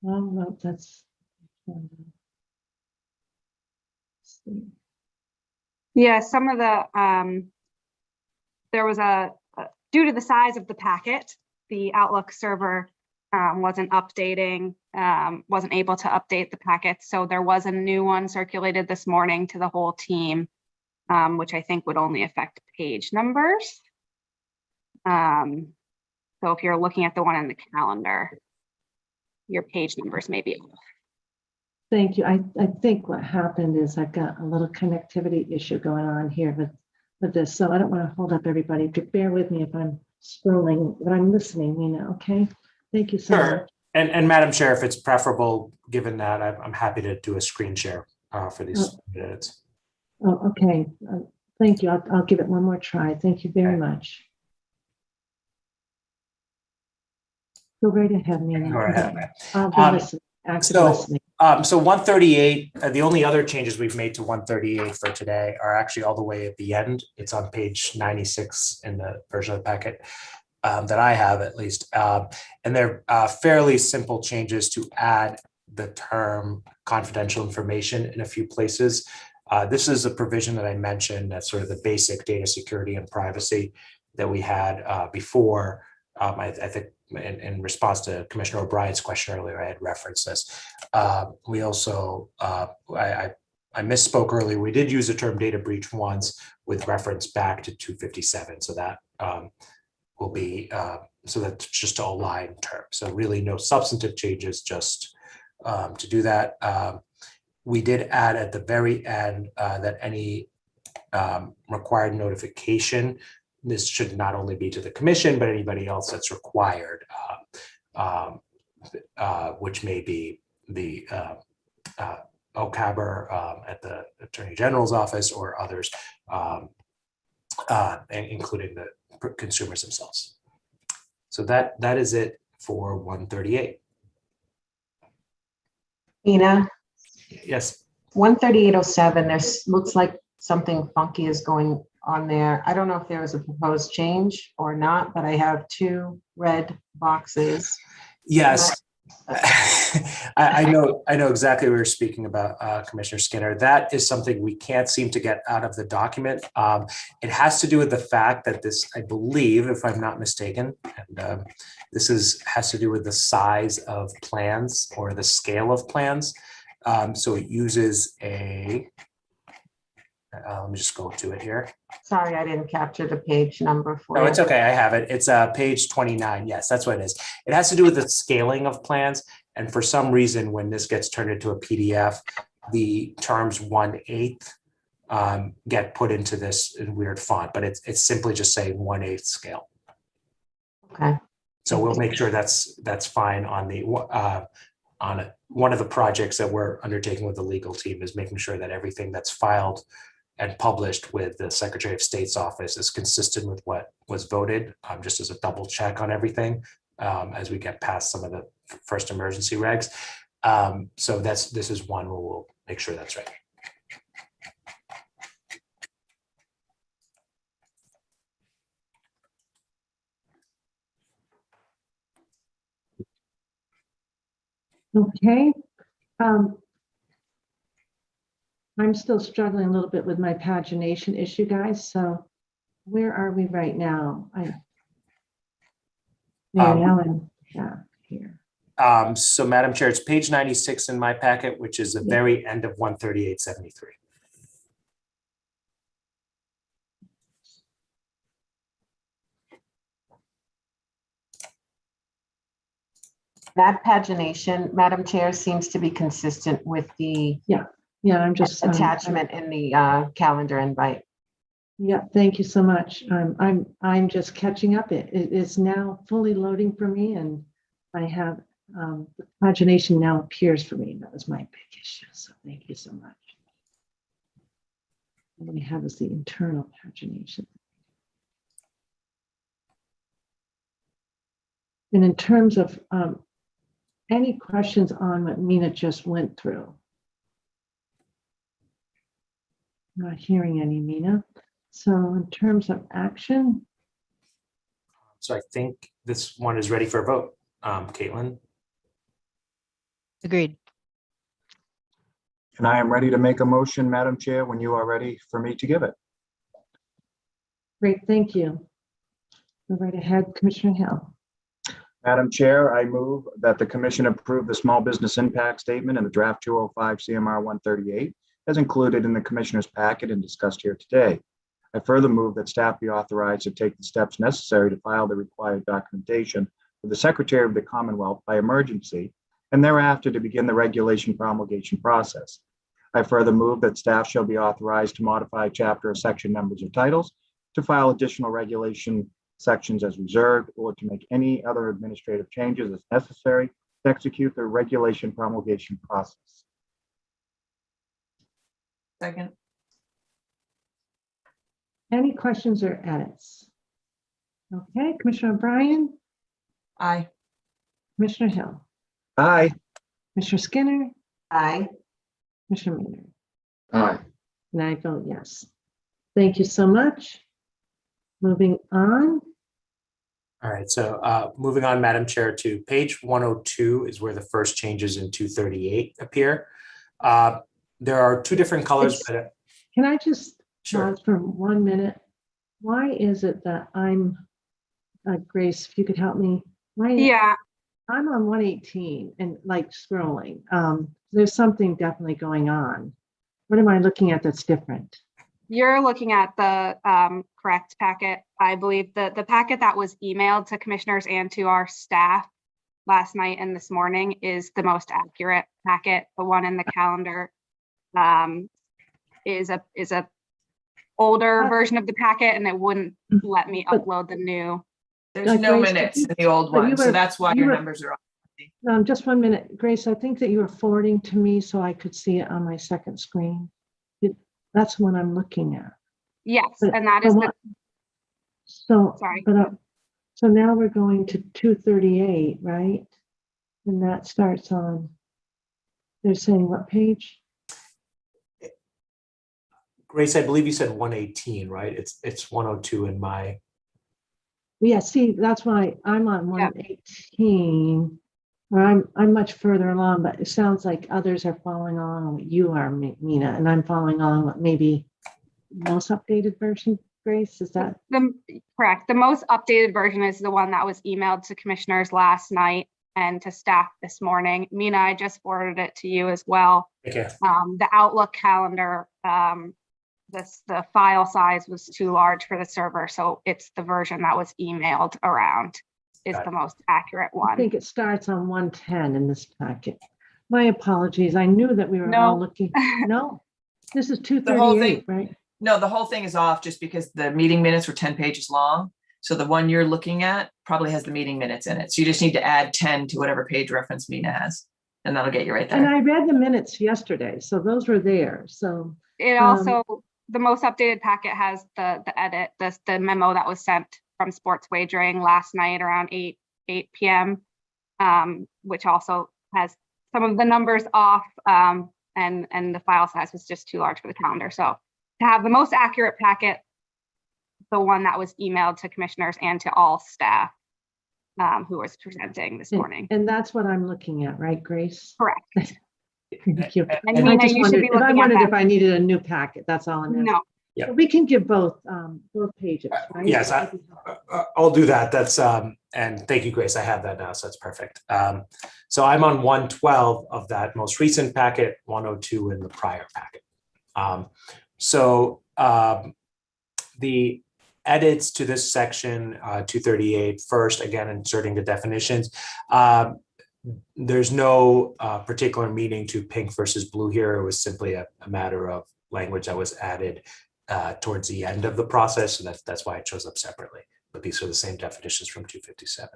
Oh, no, that's. Let's see. Yeah, some of the, there was due to the size of the packet, the Outlook server wasn't updating, wasn't able to update the packet. So there was a new one circulated this morning to the whole team, which I think would only affect page numbers. So if you're looking at the one in the calendar, your page numbers may be off. Thank you. I think what happened is I've got a little connectivity issue going on here with this. So I don't want to hold up everybody. Bear with me if I'm scrolling, but I'm listening, okay? Thank you so much. Sure. And Madam Chair, if it's preferable, given that, I'm happy to do a screen share for these minutes. Oh, okay. Thank you. I'll give it one more try. Thank you very much. Go right ahead, Nina. Go right ahead. I'll be listening. Listening. So 138, the only other changes we've made to 138 for today are actually all the way at the end. It's on page 96 in the version of the packet that I have, at least. And they're fairly simple changes to add the term confidential information in a few places. This is a provision that I mentioned, that's sort of the basic data security and privacy that we had before. I think in response to Commissioner O'Brien's question earlier, I had referenced this. We also, I misspoke earlier. We did use the term data breach once with reference back to 257. So that will be, so that's just to align terms. So really no substantive changes, just to do that. We did add at the very end that any required notification, this should not only be to the commission, but anybody else that's required, which may be the OCABR at the Attorney General's office or others, including the consumers themselves. So that is it for 138. Nina, Yes. 13807, there looks like something funky is going on there. I don't know if there was a proposed change or not, but I have two red boxes. Yes. I know exactly what you're speaking about, Commissioner Skinner. That is something we can't seem to get out of the document. It has to do with the fact that this, I believe, if I'm not mistaken, and this has to do with the size of plans or the scale of plans. So it uses a, let me just go to it here. Sorry, I didn't capture the page number for No, you. it's okay. I have it. It's page 29. Yes, that's what it is. It has to do with the scaling of plans. And for some reason, when this gets turned into a PDF, the terms 1/8 get put into this weird font, but it's simply just saying 1/8 scale. Okay. So we'll make sure that's fine on the one of the projects that we're undertaking with the legal team is making sure that everything that's filed and published with the Secretary of State's office is consistent with what was voted, just as a double check on everything as we get past some of the first emergency regs. So this is one where we'll make sure that's right. Okay. I'm still struggling a little bit with my pagination issue, guys. So where are we right now? Mary Ellen, yeah, here. So Madam Chair, it's page 96 in my packet, which is the very end of 138.73. That pagination, Madam Chair, seems to be consistent with the Yeah, I'm just attachment in the calendar invite. Yeah, thank you so much. I'm just catching up. It is now fully loading for me, and I have the pagination now appears for me. That was my big issue. So thank you so much. What we have is the internal pagination. And in terms of any questions on what Mina just went through? Not hearing any, Mina. So in terms of action, So I think this one is ready for a vote. Caitlin, Agreed. And I am ready to make a motion, Madam Chair, when you are ready for me to give it. great, thank you. Go right ahead, Commissioner Hill. Madam Chair, I move that the commission approve the small business impact statement in the draft 205 CMR 138 as included in the commissioner's packet and discussed here today. I further move that staff be authorized to take the steps necessary to file the required documentation with the Secretary of the Commonwealth by emergency and thereafter to begin the regulation promulgation process. I further move that staff shall be authorized to modify chapter or section numbers or titles, to file additional regulation sections as reserved, or to make any other administrative changes as necessary to execute the regulation promulgation process. Second. Any questions or edits? Okay, Commissioner O'Brien, Aye. Commissioner Hill, Aye. Commissioner Skinner, Aye. Commissioner Maynard, Aye. and I vote yes. Thank you so much. Moving on. all right, so moving on, Madam Chair, to page 102 is where the first changes in 238 appear. There are two different colors, but Can I just sure. pause for 1 minute? Why is it that I'm, Grace, if you could help me, why Yeah, I'm on 118 and like scrolling. There's something definitely going on. What am I looking at that's different? you're looking at the correct packet. I believe the packet that was emailed to commissioners and to our staff last night and this morning is the most accurate packet. The one in the calendar is a older version of the packet, and it wouldn't let me But- upload the new. There's Like no Grace, minutes you- in the old but you one, so were- that's why you your were- numbers are off. Just 1 minute, Grace, I think that you were forwarding to me so I could see it on my second screen. That's what I'm looking at. Yes, But- and that but is the, what- So, sorry. but, so now we're going to 238, right? And that starts on, they're saying what page? Grace, I believe you said 118, right? It's 102 in my. Yeah, see, that's why I'm on 118. Or I'm much further along, but it sounds like others are following along what you are, Mina, and I'm following along what maybe most updated version, Grace, is that? Correct. The most updated version is the one that was emailed to commissioners last night and to staff this morning. Mina, I just forwarded it to you as well. Okay. The Outlook calendar, the file size was too large for the server, so it's the version that was emailed around is Got it. the most accurate I one. think it starts on 110 in this packet. My apologies. I knew that we were all No. looking. No, this is whole 238, thing- right? No, the whole thing is off just because the meeting minutes were 10 pages long. So the one you're looking at probably has the meeting minutes in it. So you just need to add 10 to whatever page reference Mina has, and that'll get you right And there. I read the minutes yesterday, so those were there. So It also, the most updated packet has the edit, the memo that was sent from sports wagering last night around 8 p.m. Which also has some of the numbers off, and the file size was just too large for the calendar. So to have the most accurate packet, the one that was emailed to commissioners and to all staff who was presenting this morning. and that's what I'm looking at, right, Grace? Correct. Thank you. And I Mina, just you should wondered be if I looking at wondered if that. I needed a new packet. That's all I'm asking. No, Yeah. So we can give both pages, right? Yes, I'll do that. That's and thank you, Grace. I have that now, so that's perfect. So I'm on 112 of that most recent packet, 102 in the prior packet. The edits to this section 238, first, again, inserting the definitions. There's no particular meaning to pink versus blue here. It was simply a matter of language that was added towards the end of the process, so that's why it shows up separately. But these are the same definitions from 257.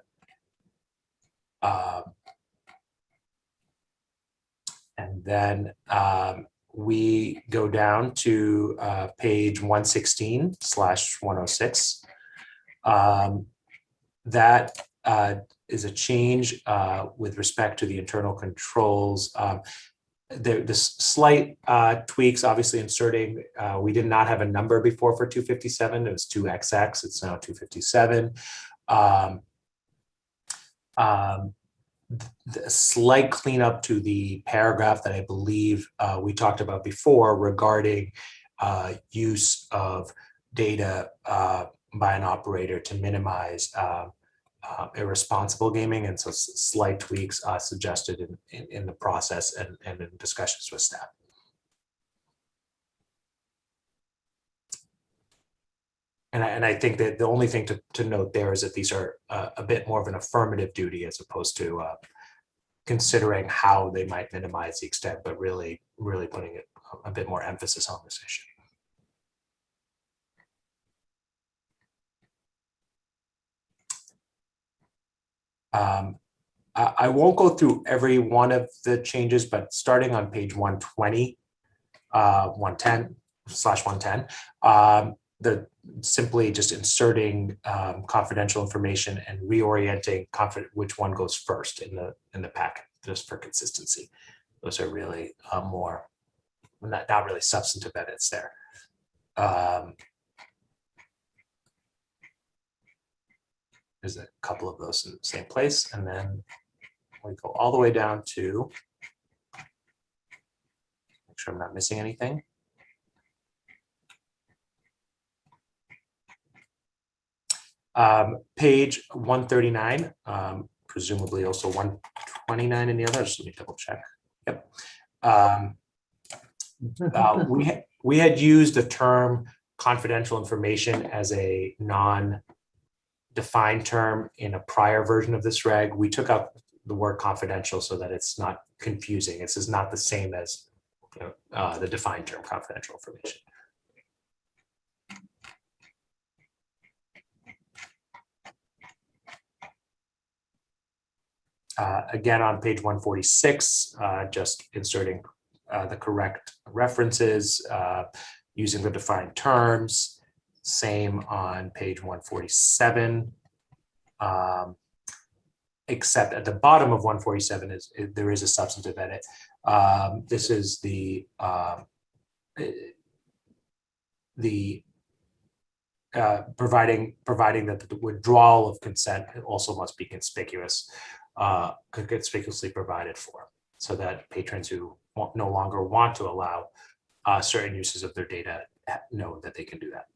And then we go down to page 116/106. That is a change with respect to the internal controls. The slight tweaks, obviously inserting, we did not have a number before for 257. It was 2XX, it's now 257. The slight cleanup to the paragraph that I believe we talked about before regarding use of data by an operator to minimize irresponsible gaming, and so slight tweaks suggested in the process and in discussions with staff. And I think that the only thing to note there is that these are a bit more of an affirmative duty as opposed to considering how they might minimize the extent, but really putting a bit more emphasis on this issue. I won't go through every one of the changes, but starting on page 120, 110/110, simply just inserting confidential information and reorienting which one goes first in the packet, just for consistency. Those are really more not really substantive edits there. There's a couple of those in the same place, and then we go all the way down to make sure I'm not missing anything. Page 139, presumably also 129 in the others. Let me double check. Yep. We had used the term confidential information as a non-defined term in a prior version of this reg. We took out the word confidential so that it's not confusing. This is not the same as the defined term confidential information. Again, on page 146, just inserting the correct references, using the defined terms. Same on page 147, except at the bottom of 147 there is a substantive edit. This is the providing that the withdrawal of consent also must be conspicuously provided for, so that patrons who no longer want to allow certain uses of their data know that they can do that.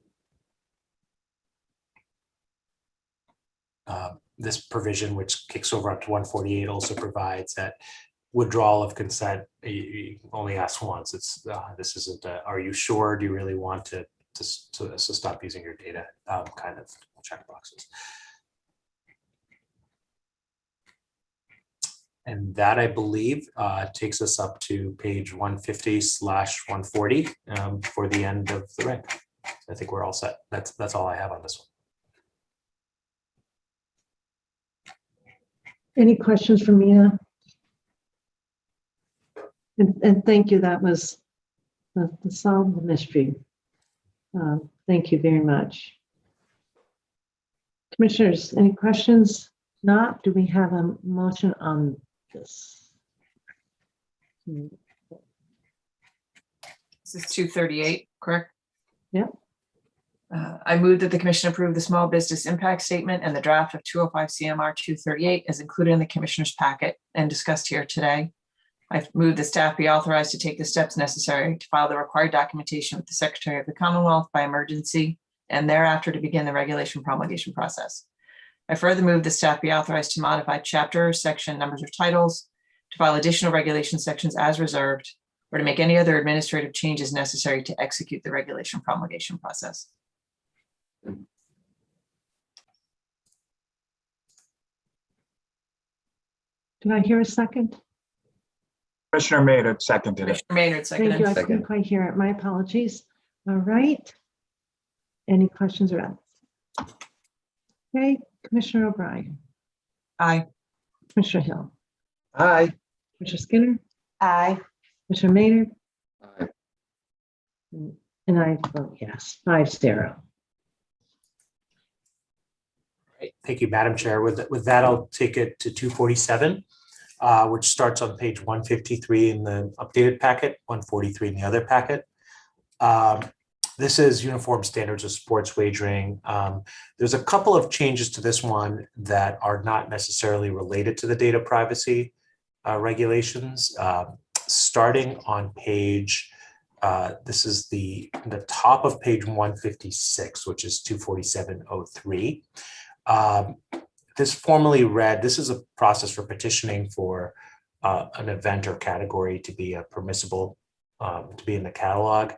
This provision, which kicks over up to 148, also provides that withdrawal of consent, you only ask once. It's this isn't are you sure? Do you really want to stop using your data kind of checkboxes. And that, I believe, takes us up to page 150/140 for the end of the reg. I think we're all set. That's all I have on this one. Any questions from Mina? And thank you. That was the solve the mystery. Thank you very much. Commissioners, any questions? Not, do we have a motion on this? This is 238, correct? Yep. I move that the commission approve the small business impact statement and the draft of 205 CMR 238 as included in the commissioner's packet and discussed here today. I've moved the staff be authorized to take the steps necessary to file the required documentation with the Secretary of the Commonwealth by emergency and thereafter to begin the regulation promulgation process. I further move the staff be authorized to modify chapter, section, numbers, or titles, to file additional regulation sections as reserved, or to make any other administrative changes necessary to execute the regulation promulgation process. Did I hear a second? Commissioner Maynard seconded it. Commissioner Maynard Thank you. seconded. I couldn't quite hear it. My apologies. All right. Any questions or edits? Okay, Commissioner O'Brien, Aye. Commissioner Hill, Aye. Commissioner Skinner, Aye. Commissioner Maynard, Aye. and I vote yes, 5-0. Right. Thank you, Madam Chair. With that, I'll take it to 247, which starts on page 153 in the updated packet, 143 in the other packet. This is uniform standards of sports wagering. There's a couple of changes to this one that are not necessarily related to the data privacy regulations. Starting on page, this is the top of page 156, which is 247.03. This formally read, this is a process for petitioning for an event or category to be a permissible, to be in the catalog.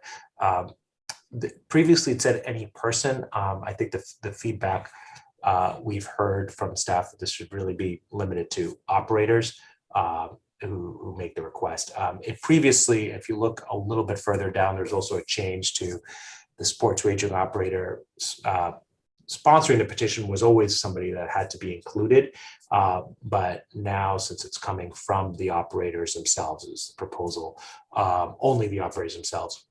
Previously it said any person. I think the feedback we've heard from staff that this should really be limited to operators who make the request. Previously, if you look a little bit further down, there's also a change to the sports wagering operator sponsoring the petition was always somebody that had to be included. But now, since it's coming from the operators themselves, is the proposal, only the operators themselves,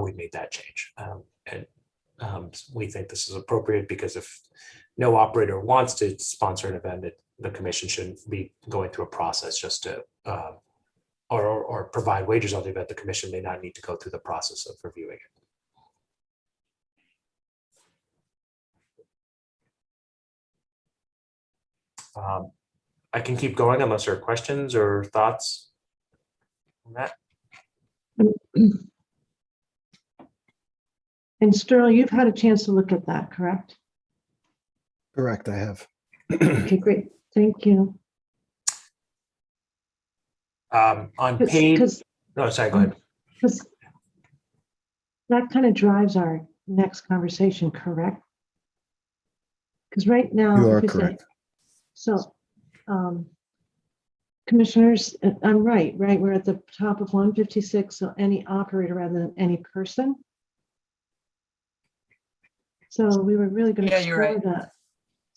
we made that change. We think this is appropriate because if no operator wants to sponsor an event, the commission shouldn't be going through a process just to, or provide wagers on the event. The commission may not need to go through the process of reviewing it. I can keep going unless there are questions or thoughts on that. And Sterling, you've had a chance to look at that, correct? Correct, I have. Okay, great. Thank you. On page, no, sorry, go ahead. Because that kind of drives our next conversation, correct? Because right now, You are if say- correct. So, commissioners, I'm right? We're at the top of 156, so any operator rather than any person. So we were really going to Yeah, you're explore right. that.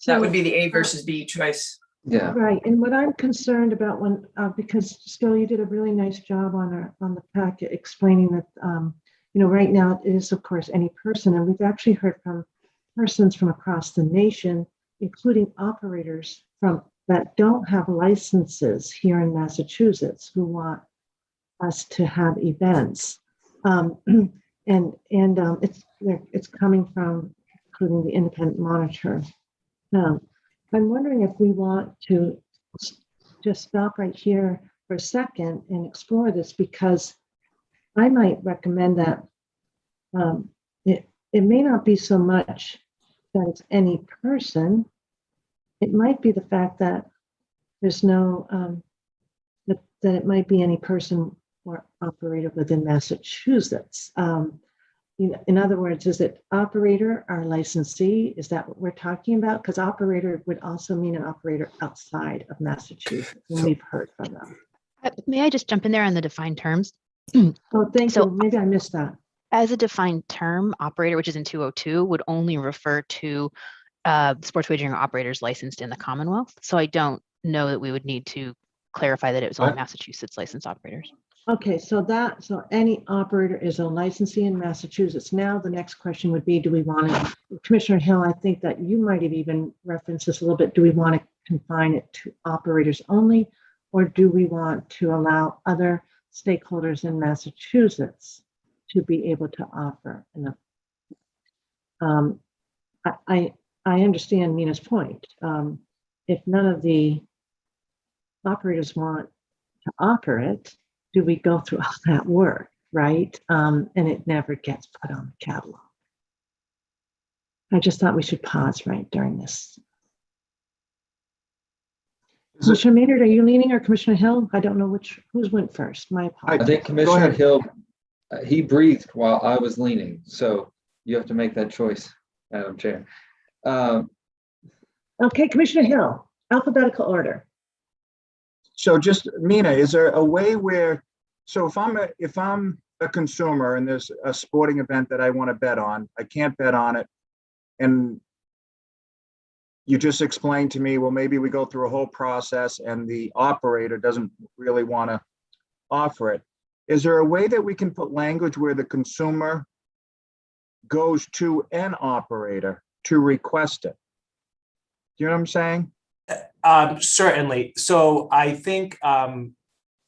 That would be the A versus B choice. Yeah. Right, and what I'm concerned about when, because Skill, you did a really nice job on the packet explaining that, right now it is of course any person, and we've actually heard from persons from across the nation, including operators that don't have licenses here in Massachusetts who want us to have events, it's coming from, including the Independent Monitor. I'm wondering if we want to just stop right here for a second and explore this, because I might recommend that it may not be so much that it's any person. It might be the fact that there's no, that it might be any person or operator within Massachusetts. In other words, is it operator or licensee? Is that what we're talking about? Because operator would also mean an operator outside of Massachusetts, and we've heard from them. May I just jump in there on the defined terms? Oh, thank you. Maybe I missed that. As a defined term, operator, which is in 202, would only refer to sports wagering operators licensed in the Commonwealth. So I don't know that we would need to clarify that it was only Massachusetts licensed operators. Okay, so any operator is a licensee in Massachusetts. Now the next question would be, do we want to, Commissioner Hill, I think that you might have even referenced this a little bit. Do we want to confine it to operators only, or do we want to allow other stakeholders in Massachusetts to be able to offer? I understand Nina's point. If none of the operators want to offer it, do we go through all that work, right? And it never gets put on the catalog. I just thought we should pause right during this. Commissioner Maynard, are you leaning, or Commissioner Hill? I don't know who's went first. My apologies. I think Commissioner Hill, he breathed while I was leaning, so you have to make that choice, Madam Chair. Okay, Commissioner Hill, alphabetical order. So just, Mina, is there a way where, so if I'm a consumer and there's a sporting event that I want to bet on, I can't bet on it. And you just explained to me, well, maybe we go through a whole process and the operator doesn't really want to offer it. Is there a way that we can put language where the consumer goes to an operator to request it? Do you know what I'm saying? Certainly. So I think Because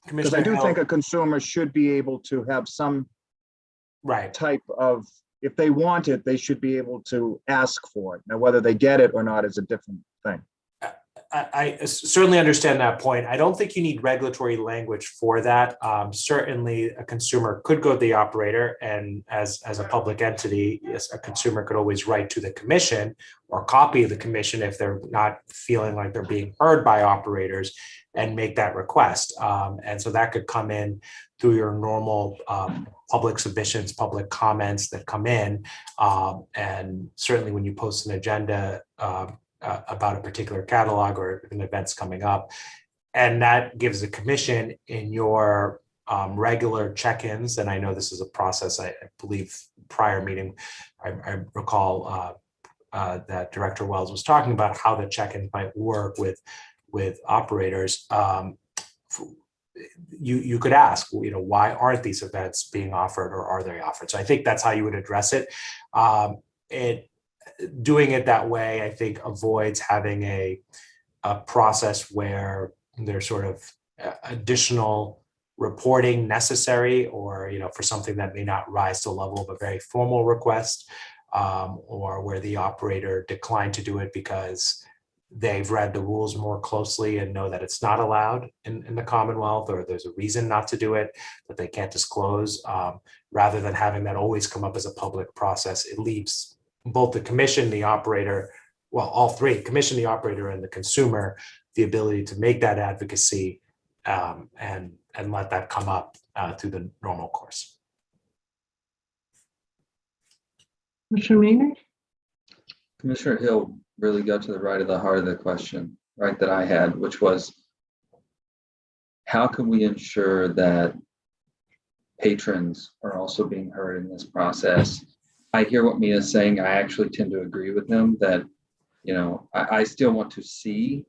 Commissioner I do Hill, think a consumer should be able to have some right. type of, if they want it, they should be able to ask for it. Now, whether they get it or not is a different thing. I certainly understand that point. I don't think you need regulatory language for that. Certainly, a consumer could go to the operator, and as a public entity, yes, a consumer could always write to the commission or copy of the commission if they're not feeling like they're being heard by operators, and make that request. And so that could come in through your normal public submissions, public comments that come in, and certainly when you post an agenda about a particular catalog or an event's coming up. And that gives the commission in your regular check-ins, and I know this is a process, I believe prior meeting, I recall that Director Wells was talking about how the check-ins might work with operators. You could ask, why aren't these events being offered, or are they offered? So I think that's how you would address it. Doing it that way, I think, avoids having a process where there's sort of additional reporting necessary, or for something that may not rise to the level of a very formal request, or where the operator declined to do it because they've read the rules more closely and know that it's not allowed in the Commonwealth, or there's a reason not to do it that they can't disclose. Rather than having that always come up as a public process, it leaves both the commission, the operator, well, all three, commission, the operator, and the consumer, the ability to make that advocacy and let that come up through the normal course. Commissioner Maynard? Commissioner Hill really got to the right of the heart of the question, right, that I had, which was, how can we ensure that patrons are also being heard in this process? I hear what Mia's saying. I actually tend to agree with him that, I still want to see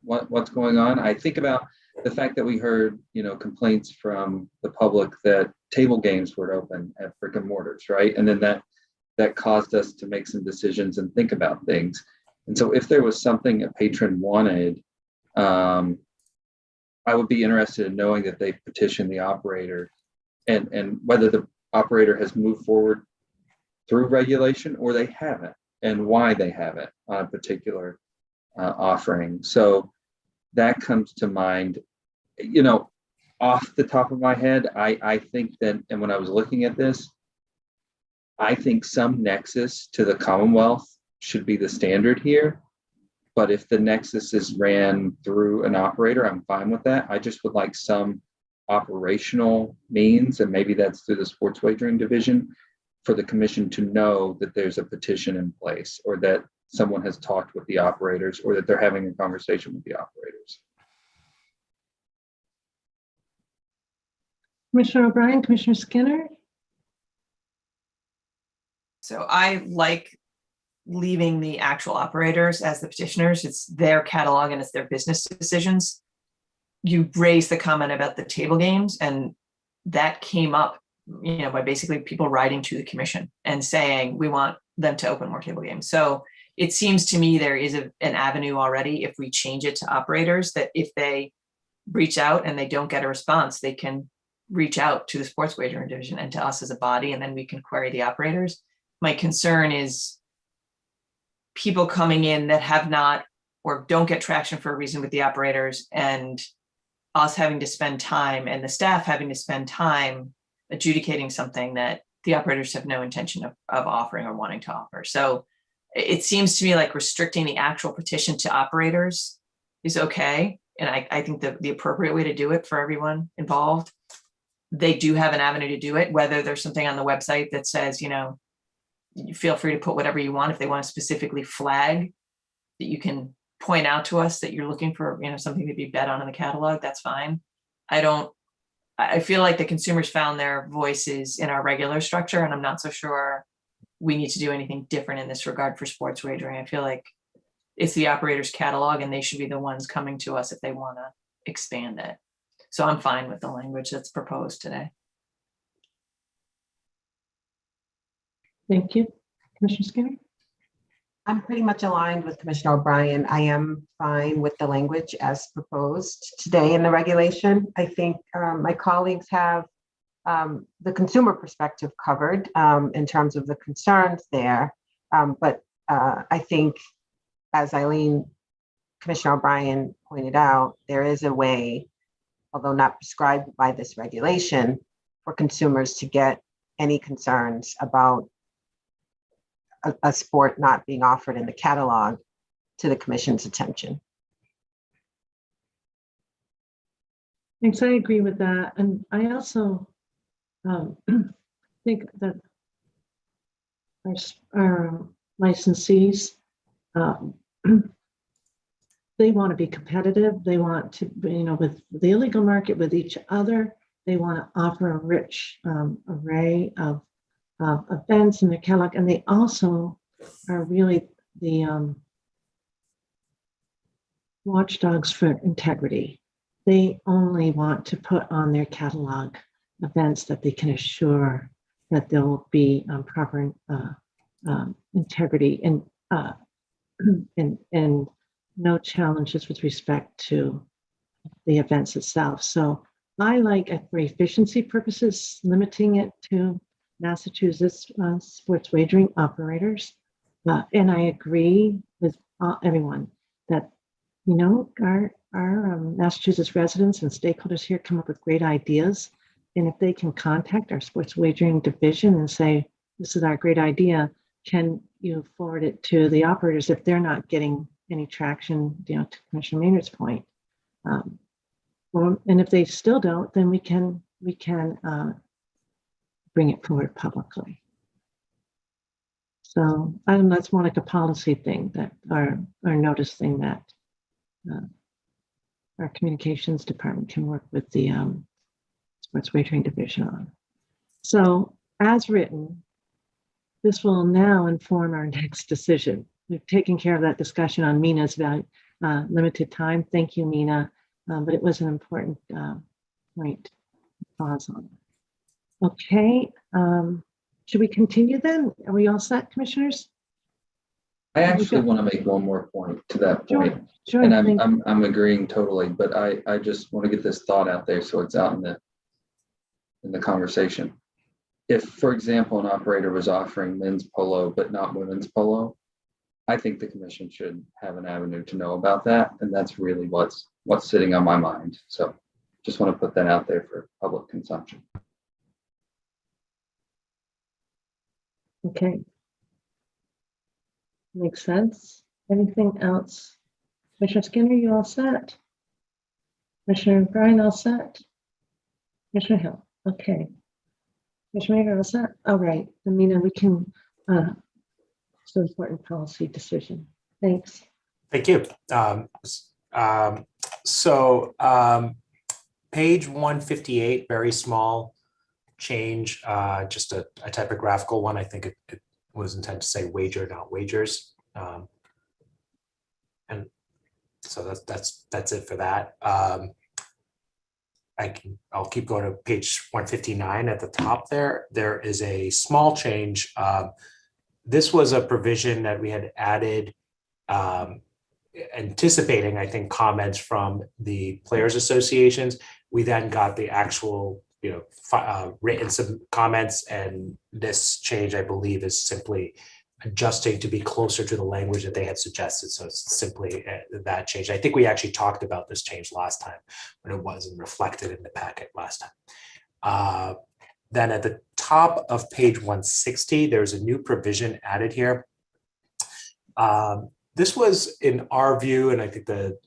what's going on. I think about the fact that we heard, complaints from the public that table games were open at brick and mortars, right? And then that caused us to make some decisions and think about things. And so if there was something a patron wanted, I would be interested in knowing that they petitioned the operator and whether the operator has moved forward through regulation or they haven't, and why they haven't on a particular offering. So that comes to mind. Off the top of my head, I think that, and when I was looking at this, I think some nexus to the Commonwealth should be the standard here. But if the nexus is ran through an operator, I'm fine with that. I just would like some operational means, and maybe that's through the sports wagering division, for the commission to know that there's a petition in place, or that someone has talked with the operators, or that they're having a conversation with the operators. Commissioner O'Brien, Commissioner Skinner? So I like leaving the actual operators as the petitioners. It's their catalog and it's their business decisions. You raised the comment about the table games, and that came up, by basically people writing to the commission and saying, we want them to open more table games. So it seems to me there is an avenue already, if we change it to operators, that if they reach out and they don't get a response, they can reach out to the sports wagering division and to us as a body, and then we can query the operators. My concern is people coming in that have not, or don't get traction for a reason with the operators, and us having to spend time, and the staff having to spend time adjudicating something that the operators have no intention of offering or wanting to offer. So it seems to me like restricting the actual petition to operators is okay. And I think the appropriate way to do it for everyone involved. They do have an avenue to do it, whether there's something on the website that says, you feel free to put whatever you want. If they want to specifically flag that, you can point out to us that you're looking for, something to be bet on in the catalog, that's fine. I I feel like the consumers found their voices in our regular structure, and I'm not so sure we need to do anything different in this regard for sports wagering. I feel like it's the operator's catalog and they should be the ones coming to us if they want to expand it. So I'm fine with the language that's proposed today. Thank you. Commissioner Skinner? I'm pretty much aligned with Commissioner O'Brien. I am fine with the language as proposed today in the regulation. I think my colleagues have the consumer perspective covered in terms of the concerns there. But I think, as Commissioner O'Brien pointed out, there is a way, although not prescribed by this regulation, for consumers to get any concerns about a sport not being offered in the catalog to the commission's attention. Thanks, I agree with that. And I also think that our licensees, they want to be competitive. They want to, with the illegal market, with each other, they want to offer a rich array of events in their catalog, and they also are really the watchdogs for integrity. They only want to put on their catalog events that they can assure that there will be proper integrity and no challenges with respect to the events itself. So I like, for efficiency purposes, limiting it to Massachusetts sports wagering operators. And I agree with everyone that, our Massachusetts residents and stakeholders here come up with great ideas. And if they can contact our sports wagering division and say, this is our great idea, can you forward it to the operators if they're not getting any traction, to Commissioner Maynard's point. And if they still don't, then we can bring it forward publicly. So that's more like a policy thing, that our notice thing that our communications department can work with the sports wagering division on. So as written, this will now inform our next decision. We've taken care of that discussion on Mina's limited time. Thank you, Mina. But it was an important point to pause on. Okay, should we continue then? Are we all set, commissioners? I actually want to make one more point to that point. Sure. And I'm agreeing totally, but I just want to get this thought out there so it's out in the conversation. If, for example, an operator was offering men's polo but not women's polo, I think the commission should have an avenue to know about that, and that's really what's sitting on my mind. So just want to put that out there for public consumption. Okay. Makes sense. Anything else? Commissioner Skinner, you all set? Commissioner O'Brien, all set? Commissioner Hill, okay. Commissioner Maynard, all set? All right, Amina, we can, it's an important policy decision. Thanks. Thank you. Page 158, very small change, just a typographical one. I think it was intended to say wager, not wagers. And so that's it for that. I'll keep going to page 159 at the top there. There is a small change. This was a provision that we had added, anticipating, I think, comments from the players associations. We then got the actual, written some comments, and this change, I believe, is simply adjusting to be closer to the language that they had suggested. So it's simply that change. I think we actually talked about this change last time, but it wasn't reflected in the packet last time. Then at the top of page 160, there's a new provision added here. This was, in our view, and I think the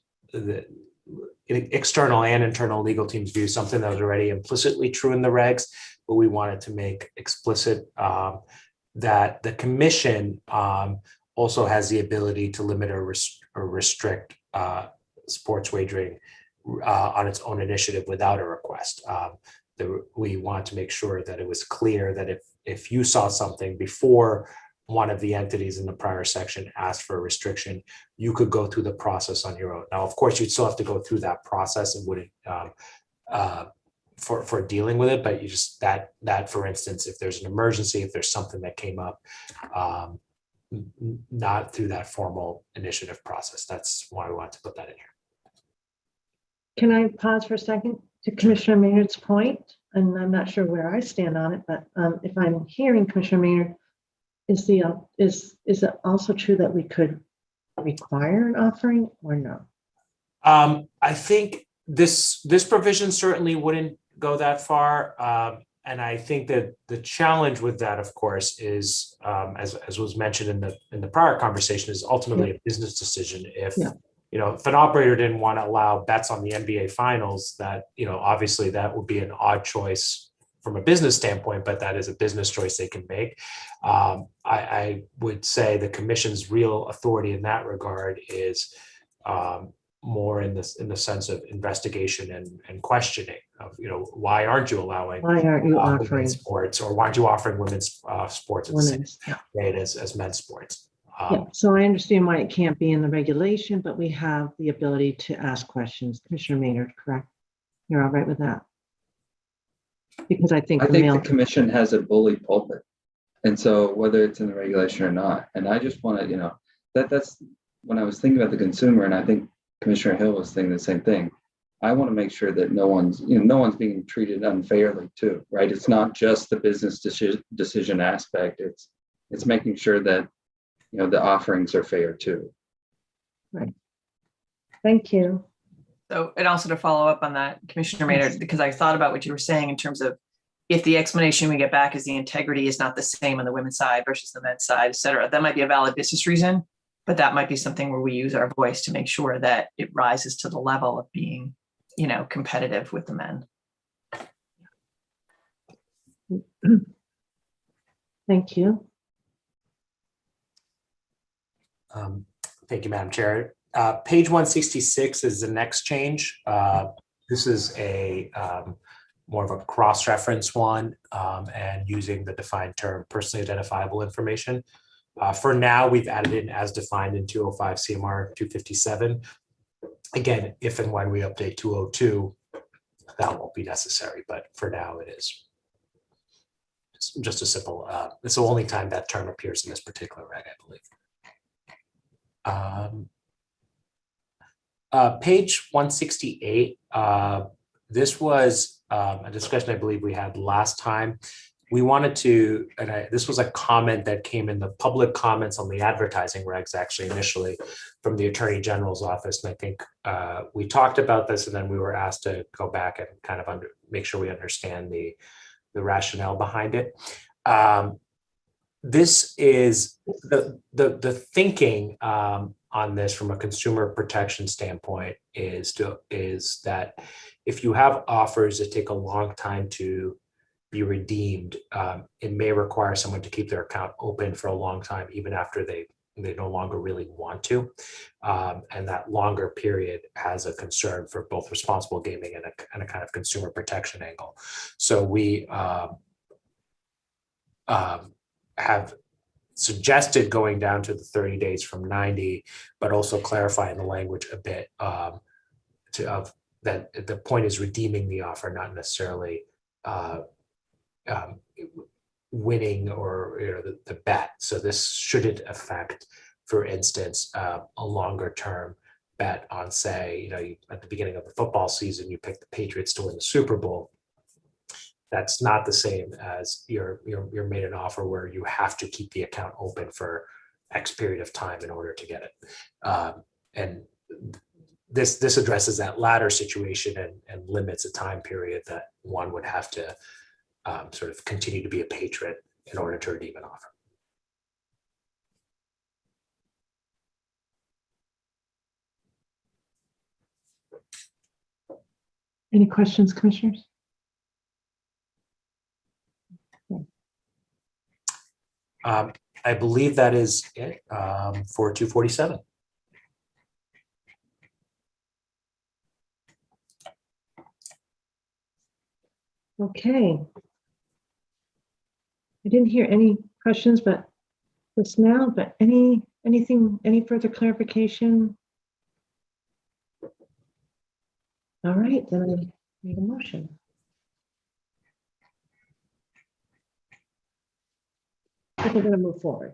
external and internal legal team's view, something that was already implicitly true in the regs, but we wanted to make explicit that the commission also has the ability to limit or restrict sports wagering on its own initiative without a request. we want to make sure that it was clear that if you saw something before one of the entities in the prior section asked for a restriction, you could go through the process on your own. Now, of course, you'd still have to go through that process and wouldn't for dealing with it, but you just that for instance, if there's an emergency, if there's something that came up, not through that formal initiative process. That's why we want to put that in here. Can I pause for a second to Commissioner Maynard's point? And I'm not sure where I stand on it, but if I'm hearing Commissioner Maynard, is it also true that we could require an offering or no? I think this provision certainly wouldn't go that far. And I think that the challenge with that, of course, is as was mentioned in the prior conversation, is ultimately a business decision. If if an operator didn't want to allow bets on the NBA finals, that obviously that would be an odd choice from a business standpoint, but that is a business choice they can make. I would say the commission's real authority in that regard is more in the sense of investigation and questioning of why aren't you allowing women's sports, or why aren't you offering women's sports at the same rate as men's sports? So I understand why it can't be in the regulation, but we have the ability to ask questions. Commissioner Maynard, correct? You're all right with that? Because I think the commission has a bully pulpit, and so whether it's in the regulation or not, and I just want to that's when I was thinking about the consumer, and I think Commissioner Hill was thinking the same thing. I want to make sure that no one's being treated unfairly too, right? It's not just the business decision aspect. It's making sure that the offerings are fair too. Right. Thank you. So, and also to follow up on that, Commissioner Maynard, because I thought about what you were saying in terms of if the explanation we get back is the integrity is not the same on the women's side versus the men's side, et cetera, that might be a valid business reason. But that might be something where we use our voice to make sure that it rises to the level of being, competitive with the men. Thank you. Thank you, Madam Chair. Page 166 is the next change. This is a more of a cross-reference one and using the defined term personally identifiable information. For now, we've added in as defined in 205 CMR 257. Again, if and when we update 202, that won't be necessary, but for now it is. It's just a simple, it's the only time that term appears in this particular reg, I believe. Page 168, this was a discussion I believe we had last time. We wanted to, this was a comment that came in the public comments on the advertising regs actually initially from the Attorney General's office. And I think we talked about this and then we were asked to go back and kind of make sure we understand the rationale behind it. This is the thinking on this from a consumer protection standpoint is that if you have offers that take a long time to be redeemed, it may require someone to keep their account open for a long time, even after they no longer really want to. And that longer period has a concern for both responsible gaming and a kind of consumer protection angle. So we have suggested going down to the 30 days from 90, but also clarifying the language a bit that the point is redeeming the offer, not necessarily winning or the bet. So this shouldn't affect, for instance, a longer term bet on, say, at the beginning of the football season, you pick the Patriots to win the Super Bowl. That's not the same as you're made an offer where you have to keep the account open for X period of time in order to get it. And this addresses that latter situation and limits a time period that one would have to sort of continue to be a patron in order to redeem an offer. Any questions, commissioners? I believe that is it for 247. Okay. I didn't hear any questions, but just now, but anything, any further clarification? All right, then I need a motion. If we're going to move forward.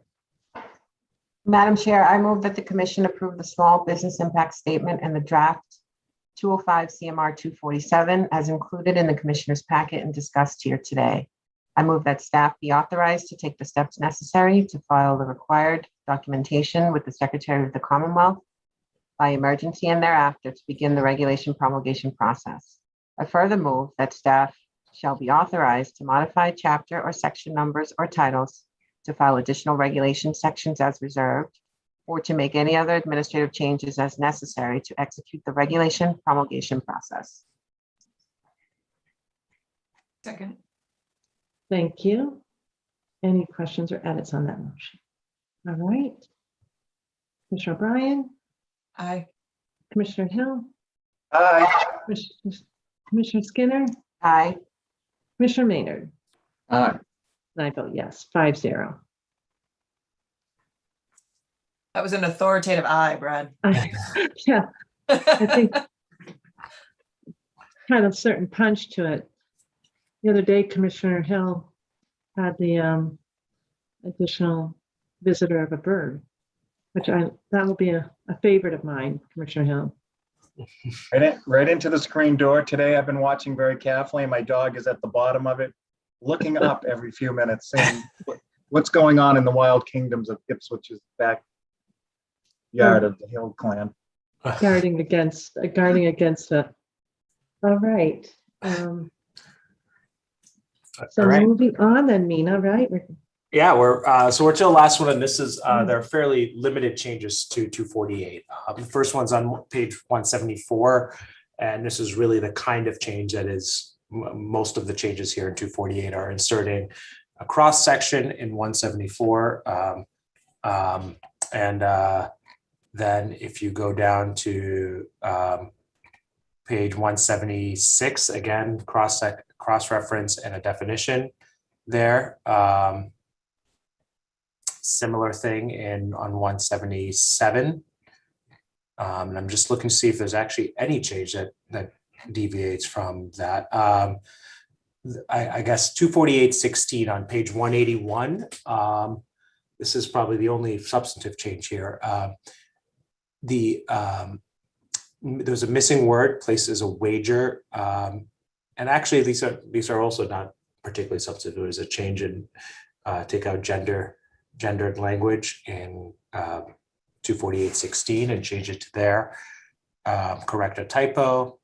Madam Chair, I move that the commission approve the small business impact statement and the draft 205 CMR 247 as included in the commissioner's packet and discussed here today. I move that staff be authorized to take the steps necessary to file the required documentation with the Secretary of the Commonwealth by emergency and thereafter to begin the regulation promulgation process. I further move that staff shall be authorized to modify chapter or section numbers or titles to file additional regulation sections as reserved, or to make any other administrative changes as necessary to execute the regulation promulgation process. Second. Thank you. Any questions or edits on that motion? All right. Commissioner O'Brien, Aye. Commissioner Hill, Aye. Commissioner Skinner, Aye. Commissioner Maynard. Aye. And I vote yes, 5-0. That was an authoritative aye, Brad. Yeah, I think kind of certain punch to it. The other day, Commissioner Hill had the additional visitor of a bird, which that will be a favorite of mine, Commissioner Hill. Right into the screen door today. I've been watching very carefully. My dog is at the bottom of it, looking up every few minutes, saying what's going on in the wild kingdoms of Ipswich's backyard of the Hill clan. Guarding against it. All right. So All right. moving on then, Mina, right? Yeah, we're to the last one, and this is there are fairly limited changes to 248. The first one's on page 174, and this is really the kind of change that is most of the changes here in 248 are inserting a cross section in 174, then if you go down to page 176, again cross reference and a definition there. Similar thing on 177. And I'm just looking to see if there's actually any change that deviates from that. I guess 248.16 on page 181. This is probably the only substantive change here. There's a missing word placed as a wager. And actually these are also not particularly substantive. There's a change in take out gendered language in 248.16 and change it to there. Correct a typo.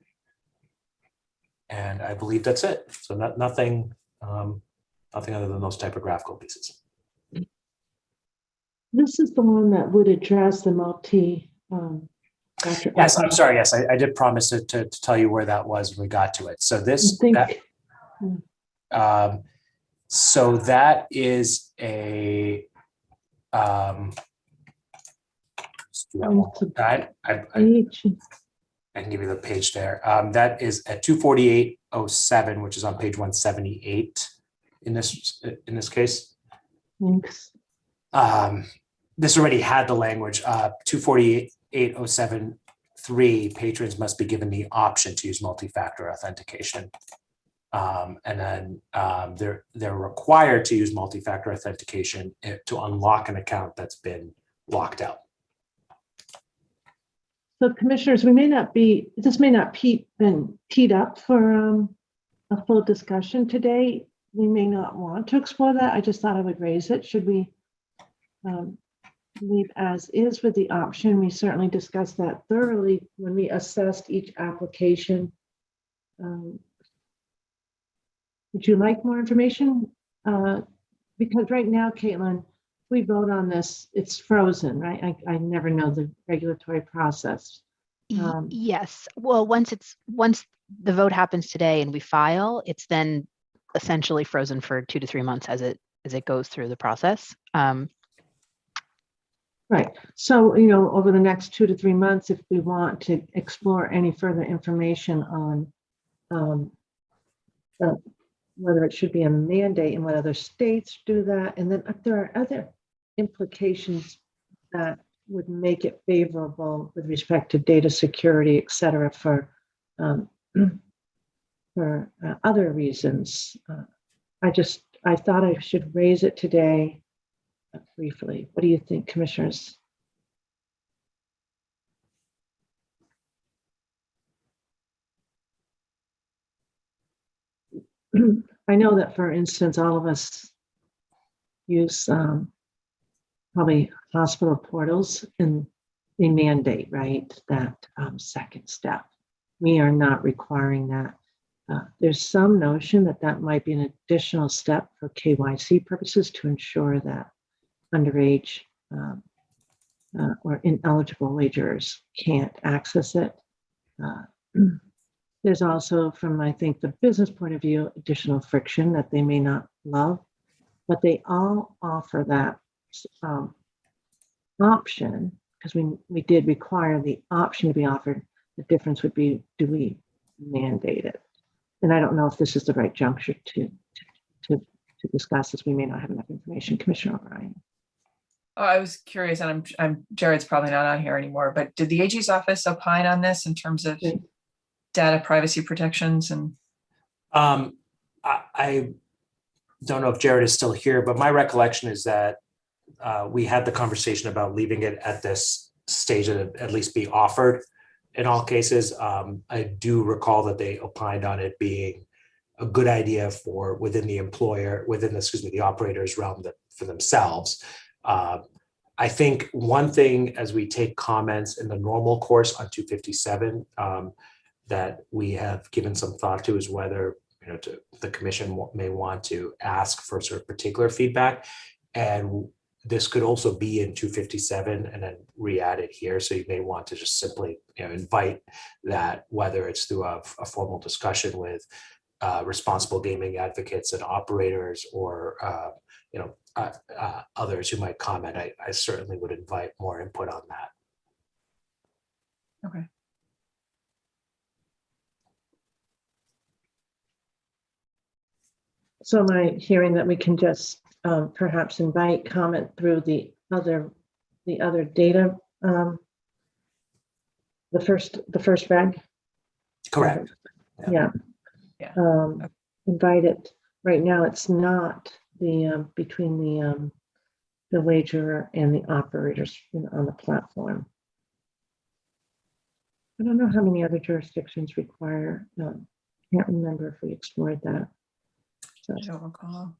And I believe that's it. So nothing other than those typographical pieces. This is the one that would address the multi. Yes, I'm sorry. Yes, I did promise to tell you where that was when we got to it. So so that is a I can give you the page there. That is at 248.07, which is on page 178 in this case. Thanks. This already had the language 248.07.3. Patrons must be given the option to use multi-factor authentication. And then they're required to use multi-factor authentication to unlock an account that's been locked out. So commissioners, this may not been teed up for a full discussion today. We may not want to explore that. I just thought I would raise it. Should we leave as is with the option? We certainly discussed that thoroughly when we assessed each application. Would you like more information? Because right now, Caitlin, we vote on this, it's frozen, right? I never know the regulatory process. Yes. Well, once the vote happens today and we file, it's then essentially frozen for 2 to 3 months as it goes through the process. Right. So, over the next 2 to 3 months, if we want to explore any further information on whether it should be a mandate and what other states do that. And then if there are other implications that would make it favorable with respect to data security, et cetera, for other reasons. I thought I should raise it today briefly. What do you think, commissioners? I know that, for instance, all of us use probably hospital portals, and they mandate, right, that second step. We are not requiring that. There's some notion that that might be an additional step for KYC purposes to ensure that underage or ineligible wagers can't access it. There's also, from I think the business point of view, additional friction that they may not love, but they all offer that option, because we did require the option to be offered. The difference would be, do we mandate it? And I don't know if this is the right juncture to discuss this. We may not have enough information. Commissioner O'Brien. Oh, I was curious, and I'm Jared's probably not on here anymore, but did the AG's office opine on this in terms of data privacy protections? And I don't know if Jared is still here, but my recollection is that we had the conversation about leaving it at this stage and at least be offered in all cases. I do recall that they opined on it being a good idea for within the operator's realm for themselves. I think one thing, as we take comments in the normal course on 257, that we have given some thought to is whether the commission may want to ask for sort of particular feedback, and this could also be in 257 and then re-add it here. So you may want to just simply invite that, whether it's through a formal discussion with responsible gaming advocates and operators, or others who might comment. I certainly would invite more input on that. Okay. So am I hearing that we can just perhaps invite comment through the other data, the first reg? Correct. Yeah. Invite it. Right now, it's not the between the wagerer and the operators on the platform. I don't know how many other jurisdictions require. Can't remember if we explored that. So, I don't recall.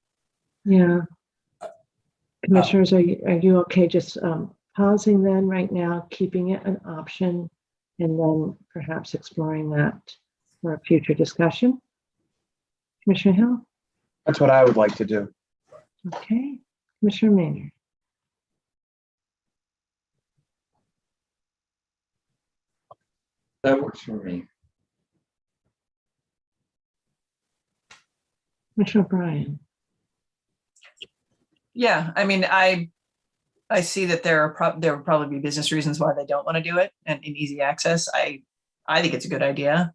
yeah. Commissioners, are you okay just pausing then right now, keeping it an option, and then perhaps exploring that for a future discussion? Commissioner Hill? That's what I would like to do. Okay. Commissioner Maynard? That works for me. Commissioner O'Brien? Yeah, I mean, I see that there will probably be business reasons why they don't want to do it, and in easy access, I think it's a good idea.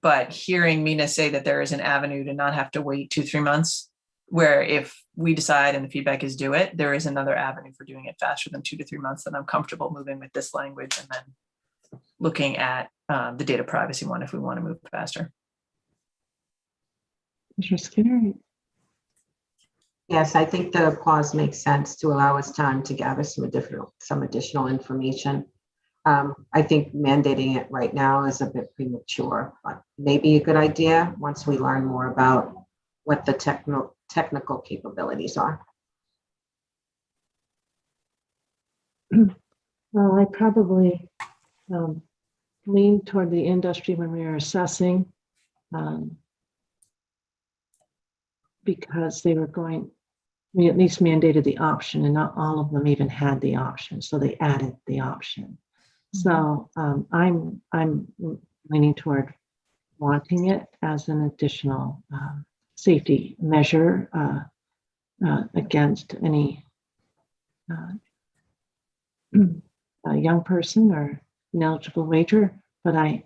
But hearing Mina say that there is an avenue to not have to wait 2-3 months, where if we decide and the feedback is do it, there is another avenue for doing it faster than 2 to 3 months, then I'm comfortable moving with this language and then looking at the data privacy one if we want to move faster. Commissioner Skinner? Yes, I think the pause makes sense to allow us time to gather some additional information. I think mandating it right now is a bit premature, but maybe a good idea once we learn more about what the technical capabilities are. Well, I probably lean toward the industry when we are assessing, because we at least mandated the option, and not all of them even had the option, so they added the option. So I'm leaning toward wanting it as an additional safety measure against any young person or ineligible wager. But I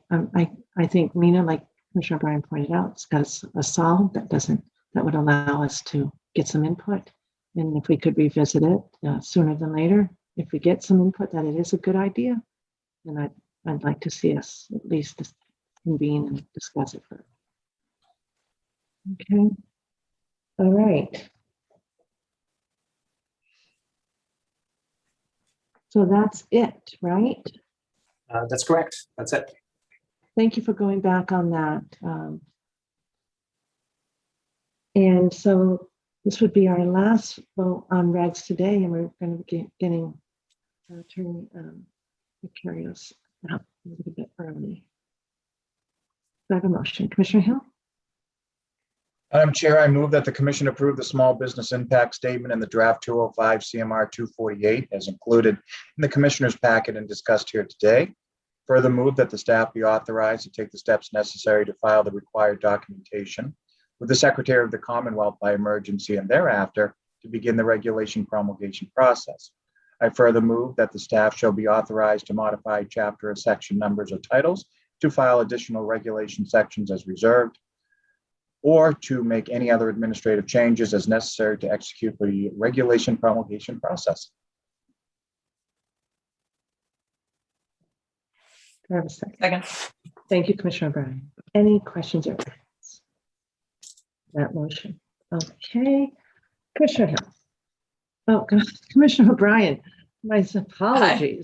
think Mina, like Commissioner O'Brien pointed out, it's got a solve that doesn't that would allow us to get some input. And if we could revisit it sooner than later, if we get some input that it is a good idea, then I'd like to see us at least convene and discuss it further. Okay. All right. So that's it, right? That's correct. That's it. Thank you for going back on that. And so this would be our last vote on regs today, and we're going to be getting Attorney Vicarious out a little bit early. Do I have a motion? Commissioner Hill? Madam Chair, I move that the commission approve the small business impact statement in the draft 205 CMR 248 as included in the commissioner's packet and discussed here today. Further move that the staff be authorized to take the steps necessary to file the required documentation with the Secretary of the Commonwealth by emergency and thereafter to begin the regulation promulgation process. I further move that the staff shall be authorized to modify chapter or section numbers or titles to file additional regulation sections as reserved, or to make any other administrative changes as necessary to execute the regulation promulgation process. Do I have a second? Second. Thank you, Commissioner O'Brien. Any questions or comments? That motion. Okay. Commissioner Hill. Oh, Commissioner O'Brien, my apologies.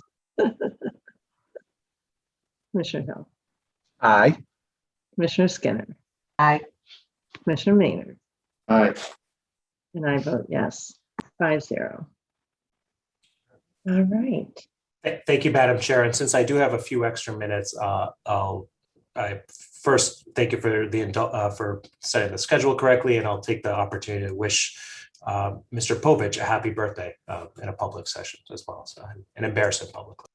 Commissioner Hill. Aye. Commissioner Skinner. Aye. Commissioner Maynard. Aye. And I vote yes, 5-0. All right. Thank you, Madam Chair. And since I do have a few extra minutes, I first thank you for setting the schedule correctly, and I'll take the opportunity to wish Mr. Povich a happy birthday in a public session as well, so and embarrass him publicly.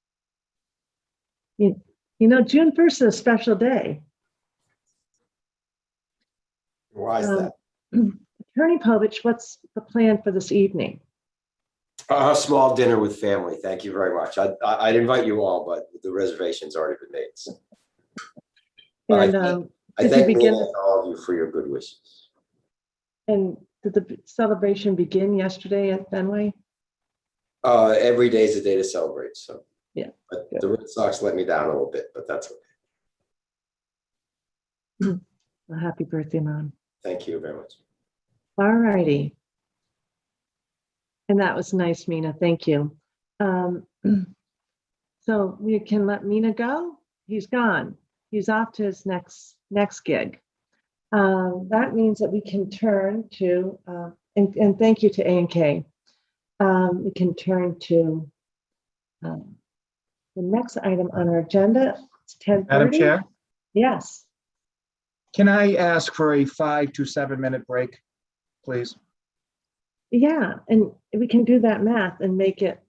You know, June 1st is a special day. Why is that? Attorney Povich, what's the plan for this evening? A small dinner with family. Thank you very much. I'd invite you all, but the reservation's already been made. So. And I thank Nina and all of you for your good wishes. And did the celebration begin yesterday at Fenway? Every day is a day to celebrate. So yeah, but the Red Sox let me down a little bit, but that's okay. Well, happy birthday, Mom. Thank you very much. All righty. And that was nice, Mina. Thank you. So we can let Mina go. He's gone. He's off to his next gig. That means that we can turn to, and thank you to A&K. We can turn to the next item on our agenda. It's 10:30. Madam Chair, Yes. can I ask for a 5 to 7 minute break, please? Yeah, and we can do that math and make it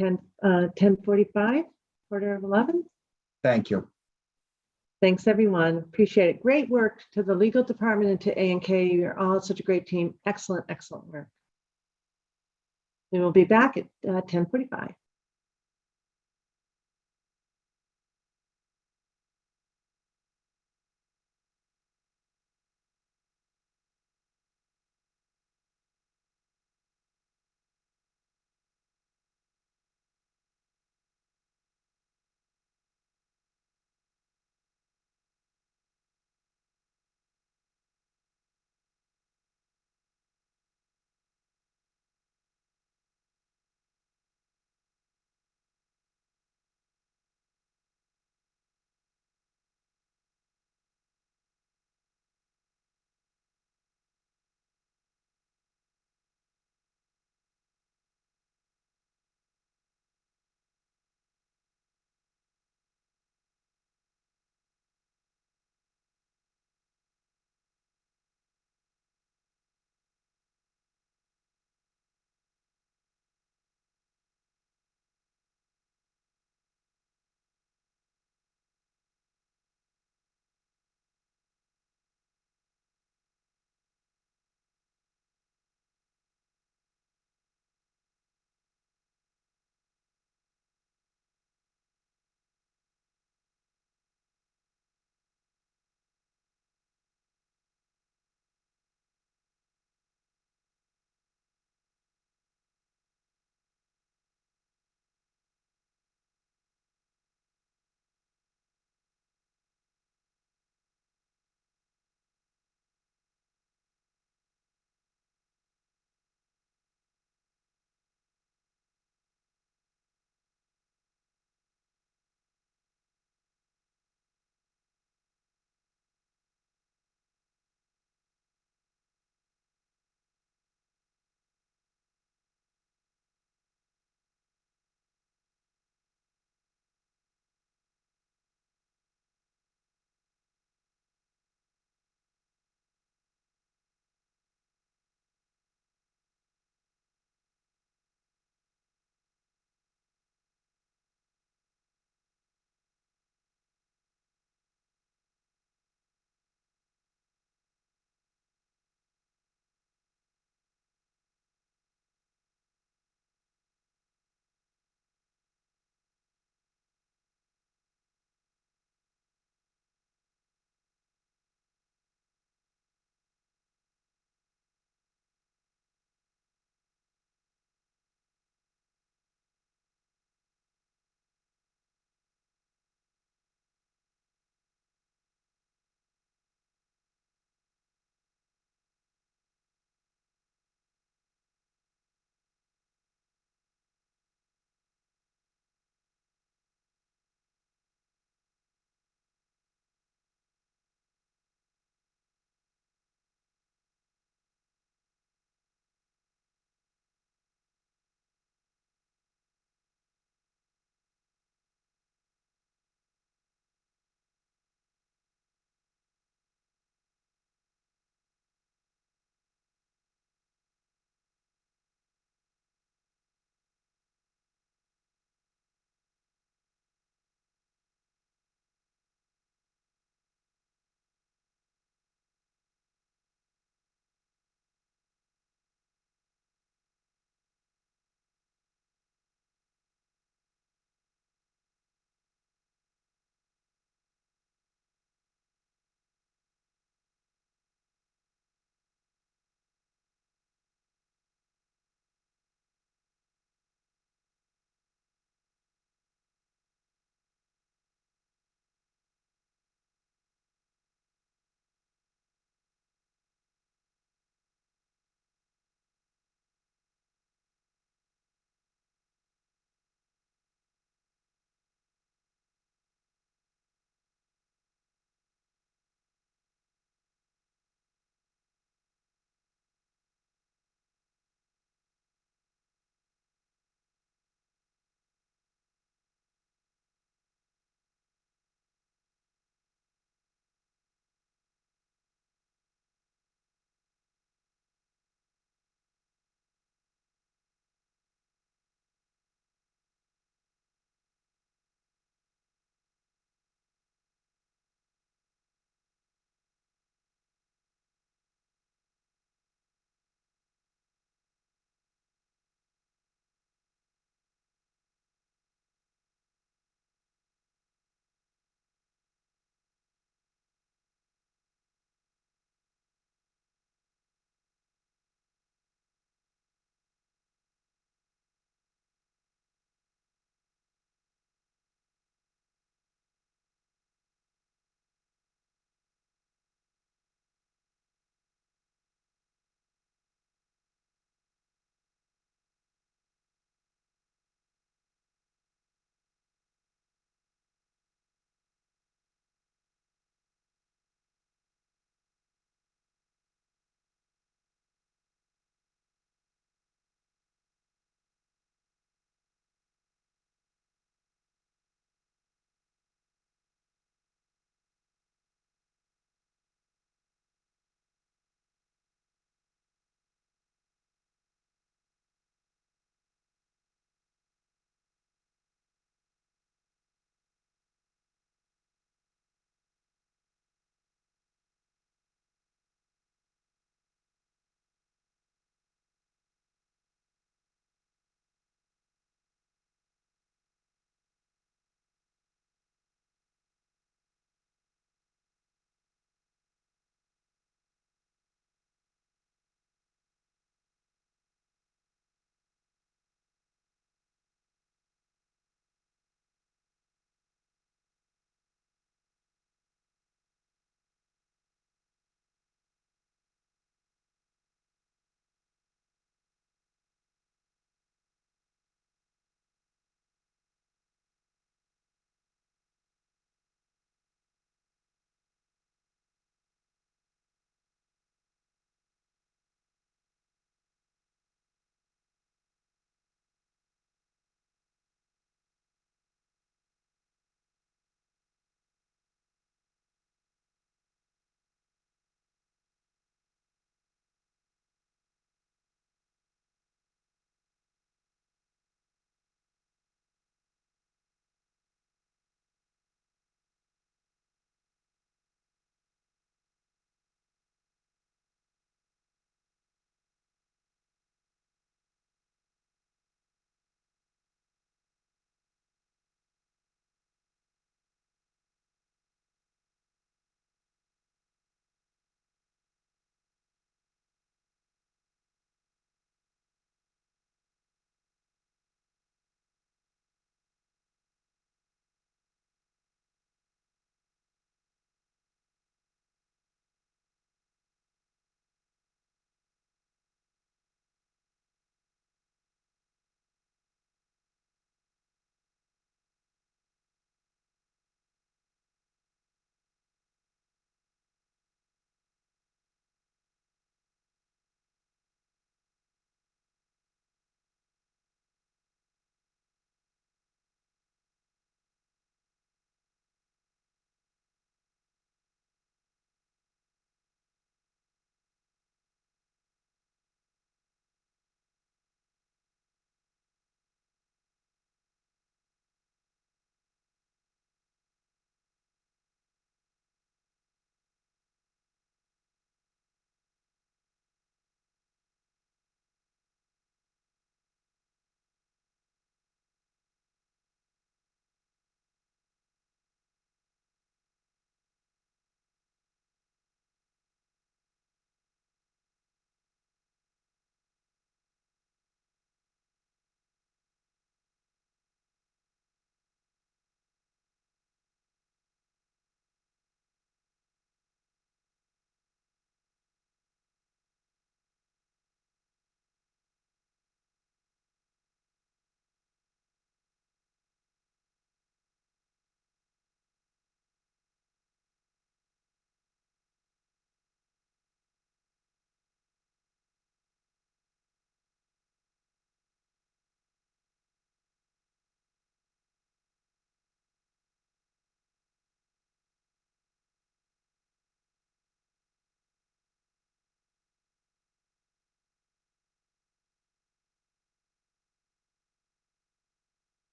10:45, quarter of 11. Thank you. Thanks, everyone. Appreciate it. Great work to the legal department and to A&K. You're all such a great team. Excellent, excellent work. We will be back at 10:45.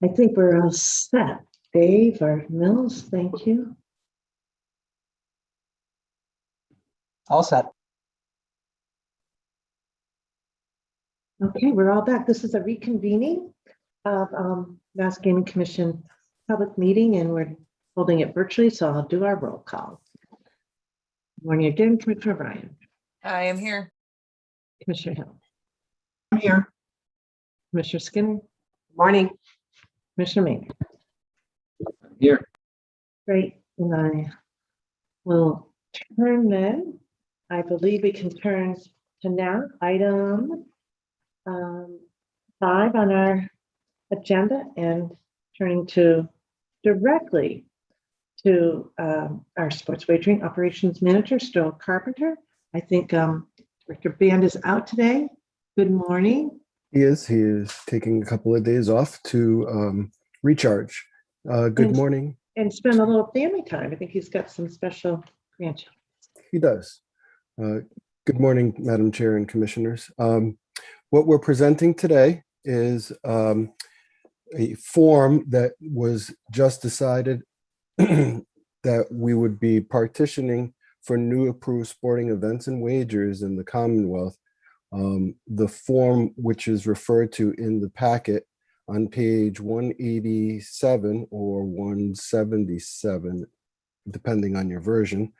I think we're all set. Dave or Mills, thank you. All set. Okay, we're all back. This is a reconvening of Mass Gaming Commission public meeting, and we're holding it virtually, so I'll do our roll call. Good morning again, Commissioner Ryan. I am here. Commissioner Hill. I'm here. Commissioner Skinner. Morning. Commissioner Maynard. Here. Great, and I will turn then. I believe we can turn to now item 5 on our agenda, and turning to directly to our sports wagering operations manager, Stowe Carpenter. I think Director Band is out today. Good morning. He is taking a couple of days off to recharge. Good morning. And spend a little family time. I think he's got some special grandchildren. He does. Good morning, Madam Chair and Commissioners. What we're presenting today is a form that was just decided that we would be partitioning for new approved sporting events and wagers in the Commonwealth. The form, which is referred to in the packet on page 187 or 177, depending on your version,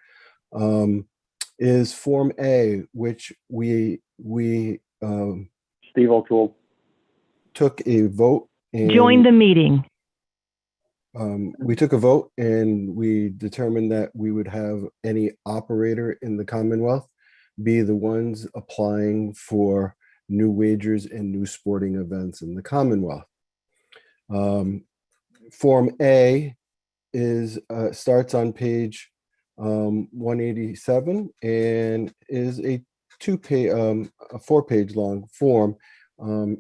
is Form A, which we Steve O'Toole took a vote. Join the meeting. We took a vote and we determined that we would have any operator in the Commonwealth be the ones applying for new wagers and new sporting events in the Commonwealth. Form A is starts on page 187 and is a 4-page long form.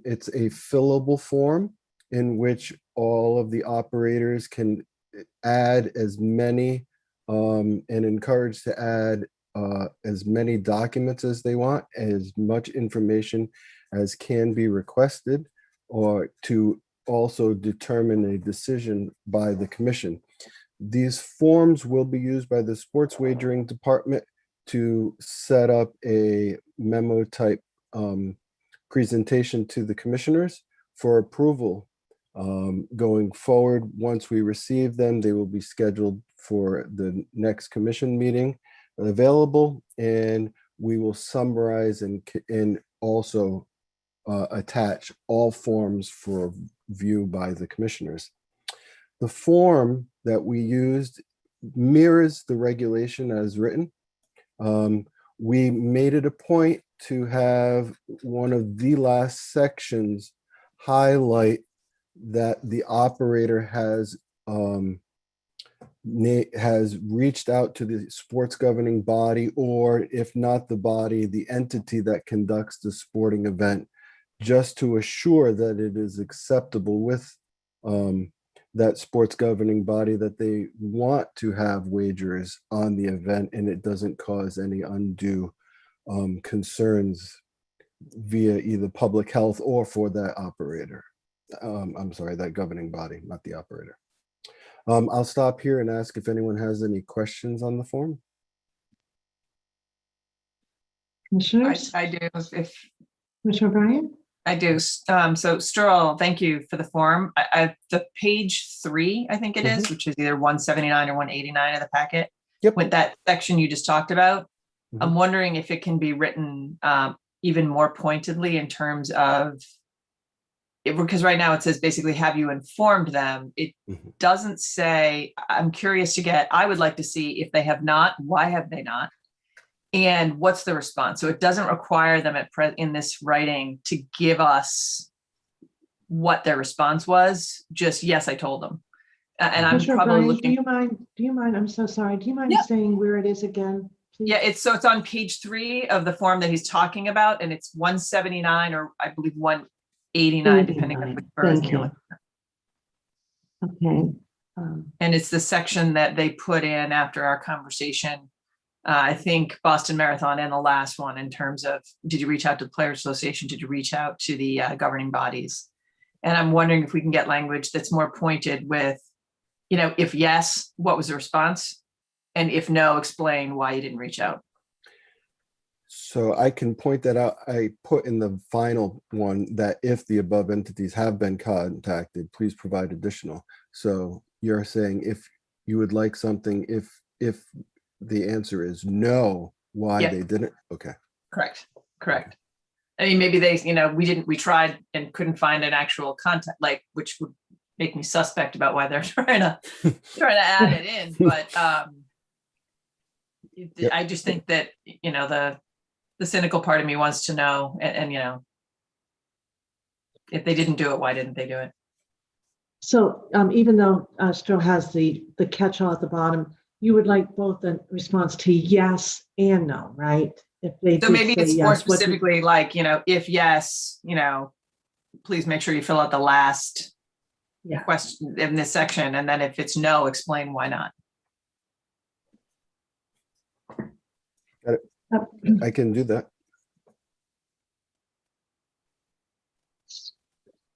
It's a fillable form in which all of the operators can add as many and encouraged to add as many documents as they want, as much information as can be requested, or to also determine a decision by the commission. These forms will be used by the sports wagering department to set up a memo type presentation to the commissioners for approval. Going forward, once we receive them, they will be scheduled for the next commission meeting available, and we will summarize and also attach all forms for view by the commissioners. The form that we used mirrors the regulation as written. We made it a point to have one of the last sections highlight that the operator has reached out to the sports governing body, or if not the body, the entity that conducts the sporting event, just to assure that it is acceptable with that sports governing body, that they want to have wagers on the event and it doesn't cause any undue concerns via either public health or for that operator. I'm sorry, that governing body, not the operator. I'll stop here and ask if anyone has any questions on the form. Commissioners? I do. If Commissioner O'Brien? I do. So Sterl, thank you for the form. The page 3, I think it is, which is either 179 or 189 of the packet. Yep. With that section you just talked about, I'm wondering if it can be written even more pointedly in terms of, because right now it says basically, have you informed them? It doesn't say, I'm curious to get, I would like to see if they have not, why have they not? And what's the response? So it doesn't require them in this writing to give us what their response was, just, yes, I told them. And I'm Commissioner probably O'Brien, looking. do you mind, I'm so sorry. Do you mind saying where it is again, please? Yeah, it's on page 3 of the form that he's talking about, and it's 179 or I believe 189, depending on which version. Thank you. Okay. And it's the section that they put in after our conversation. I think Boston Marathon and the last one, in terms of, did you reach out to the Players Association? Did you reach out to the governing bodies? And I'm wondering if we can get language that's more pointed with, if yes, what was the response? And if no, explain why you didn't reach out. So I can point that out. I put in the final one that if the above entities have been contacted, please provide additional. So you're saying if you would like something, if the answer is no, why Yeah. they didn't? Okay. Correct. I mean, maybe they, we tried and couldn't find an actual contact, which would make me suspect about why they're trying to add it in. But Yep. I just think that, the cynical part of me wants to know, and if they didn't do it, why didn't they do it? So even though Stro has the catch-all at the bottom, you would like both a response to yes and no, right? If they So did maybe say it's more yes, what do- specifically if yes, please make sure you fill out the last Yeah. question in this section. And then if it's no, explain why not. I can do that.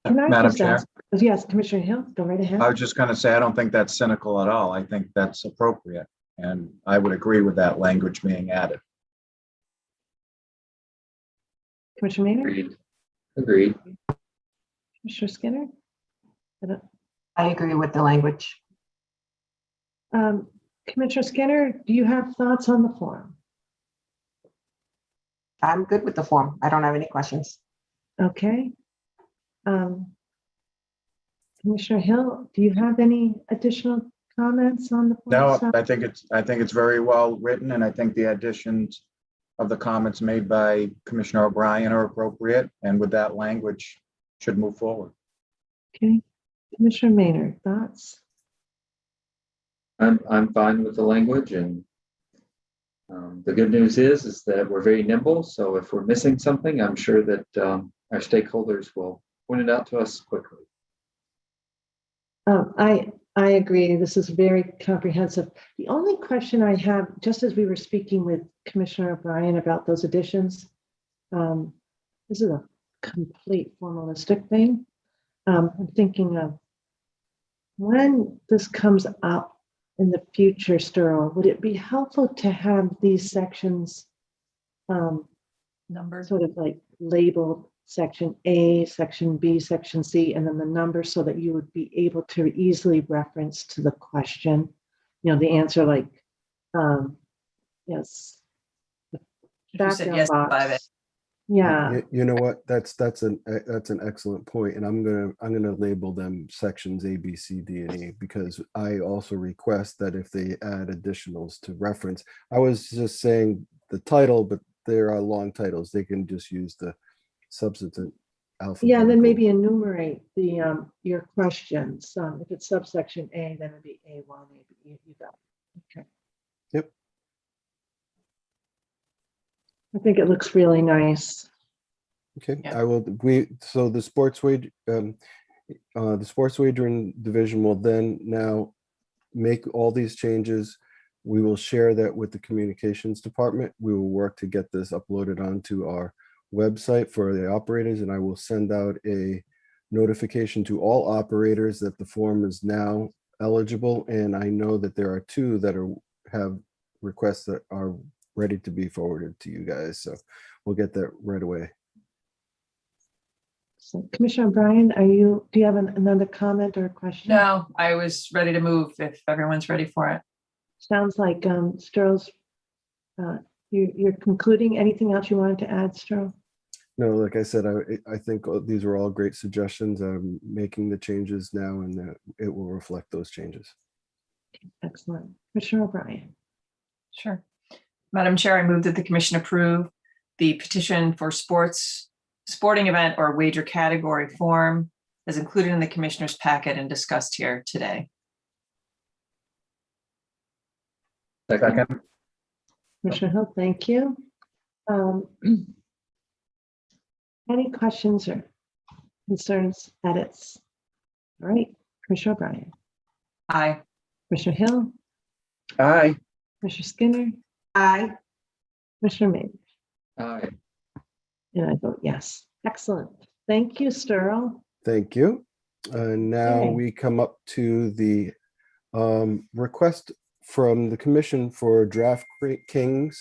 Can I Madam just Chair? ask? Yes, Commissioner Hill, go right ahead. I was just going to say, I don't think that's cynical at all. I think that's appropriate. And I would agree with that language being added. Commissioner Maynard? Agreed. Commissioner Skinner? I agree with the language. Commissioner Skinner, do you have thoughts on the form? I'm good with the form. I don't have any questions. Okay. Commissioner Hill, do you have any additional comments on the form? No, itself? I think it's very well written, and I think the additions of the comments made by Commissioner O'Brien are appropriate, and with that language should move forward. Okay. Commissioner Maynard, thoughts? I'm fine with the language, and the good news is that we're very nimble. So if we're missing something, I'm sure that our stakeholders will point it out to us quickly. I agree. This is very comprehensive. The only question I have, just as we were speaking with Commissioner O'Brien about those additions, this is a complete formalistic thing. I'm thinking of when this comes up in the future, Sterl, would it be helpful to have these sections Number. sort of like labeled section A, section B, section C, and then the number so that you would be able to easily reference to the question, the answer like, yes. The If you said background yes, box. 5A. Yeah, You know what? That's an excellent point, and I'm gonna label them sections A, B, C, D, and E because I also request that if they add additionals to reference, I was just saying the title, but there are long titles. They can just use the substantive alphabetical. yeah, and then maybe enumerate the your questions. If it's subsection A, then it'd be A1, maybe you got it. Okay. Yep. I think it looks really nice. Okay, Yeah. I will, so the sports wagering division will then now make all these changes. We will share that with the communications department. We will work to get this uploaded onto our website for the operators, and I will send out a notification to all operators that the form is now eligible. And I know that there are 2 that have requests that are ready to be forwarded to you guys. So we'll get that right away. So Commissioner O'Brien, do you have another comment or a question? No, I was ready to move if everyone's ready for it. Sounds like Sterl's, you're concluding. Anything else you wanted to add, Sterl? No, like I said, I think these were all great suggestions. I'm making the changes now, and it will reflect those changes. Excellent. Commissioner O'Brien. Sure. Madam Chair, I move that the commission approve the petition for sporting event or wager category form as included in the commissioner's packet and discussed here today. Second. Commissioner Hill, thank you. Any questions or concerns, edits? All right, Commissioner O'Brien. Aye. Commissioner Hill, Aye. Commissioner Skinner, Aye. Commissioner Maynard. Aye. And I vote yes. Excellent. Thank you, Sterl. Thank you. Now Okay. we come up to the request from the commission for DraftKings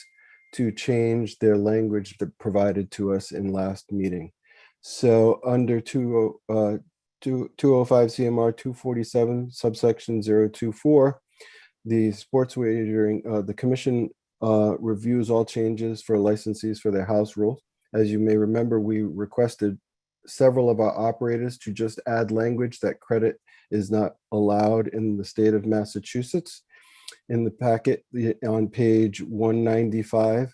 to change their language that provided to us in last meeting. So under 205 CMR 247 subsection 024, the sports wagering, the commission reviews all changes for licensees for their house rules. As you may remember, we requested several of our operators to just add language that credit is not allowed in the state of Massachusetts. In the packet on page 195,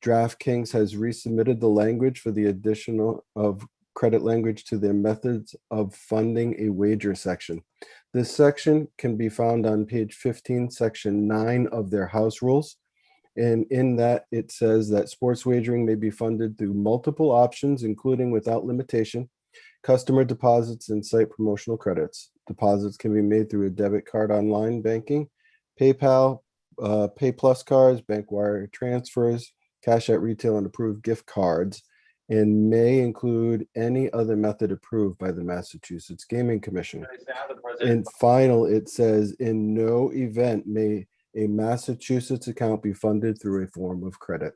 DraftKings has resubmitted the language for the additional of credit language to their methods of funding a wager section. This section can be found on page 15, section 9 of their house rules. And in that, it says that sports wagering may be funded through multiple options, including without limitation, customer deposits and site promotional credits. Deposits can be made through a debit card, online banking, PayPal, Pay Plus cards, bank wire transfers, cash at retail, and approved gift cards, and may include any other method approved by the Massachusetts Gaming Commission. And final, it says, in no event may a Massachusetts account be funded through a form of credit.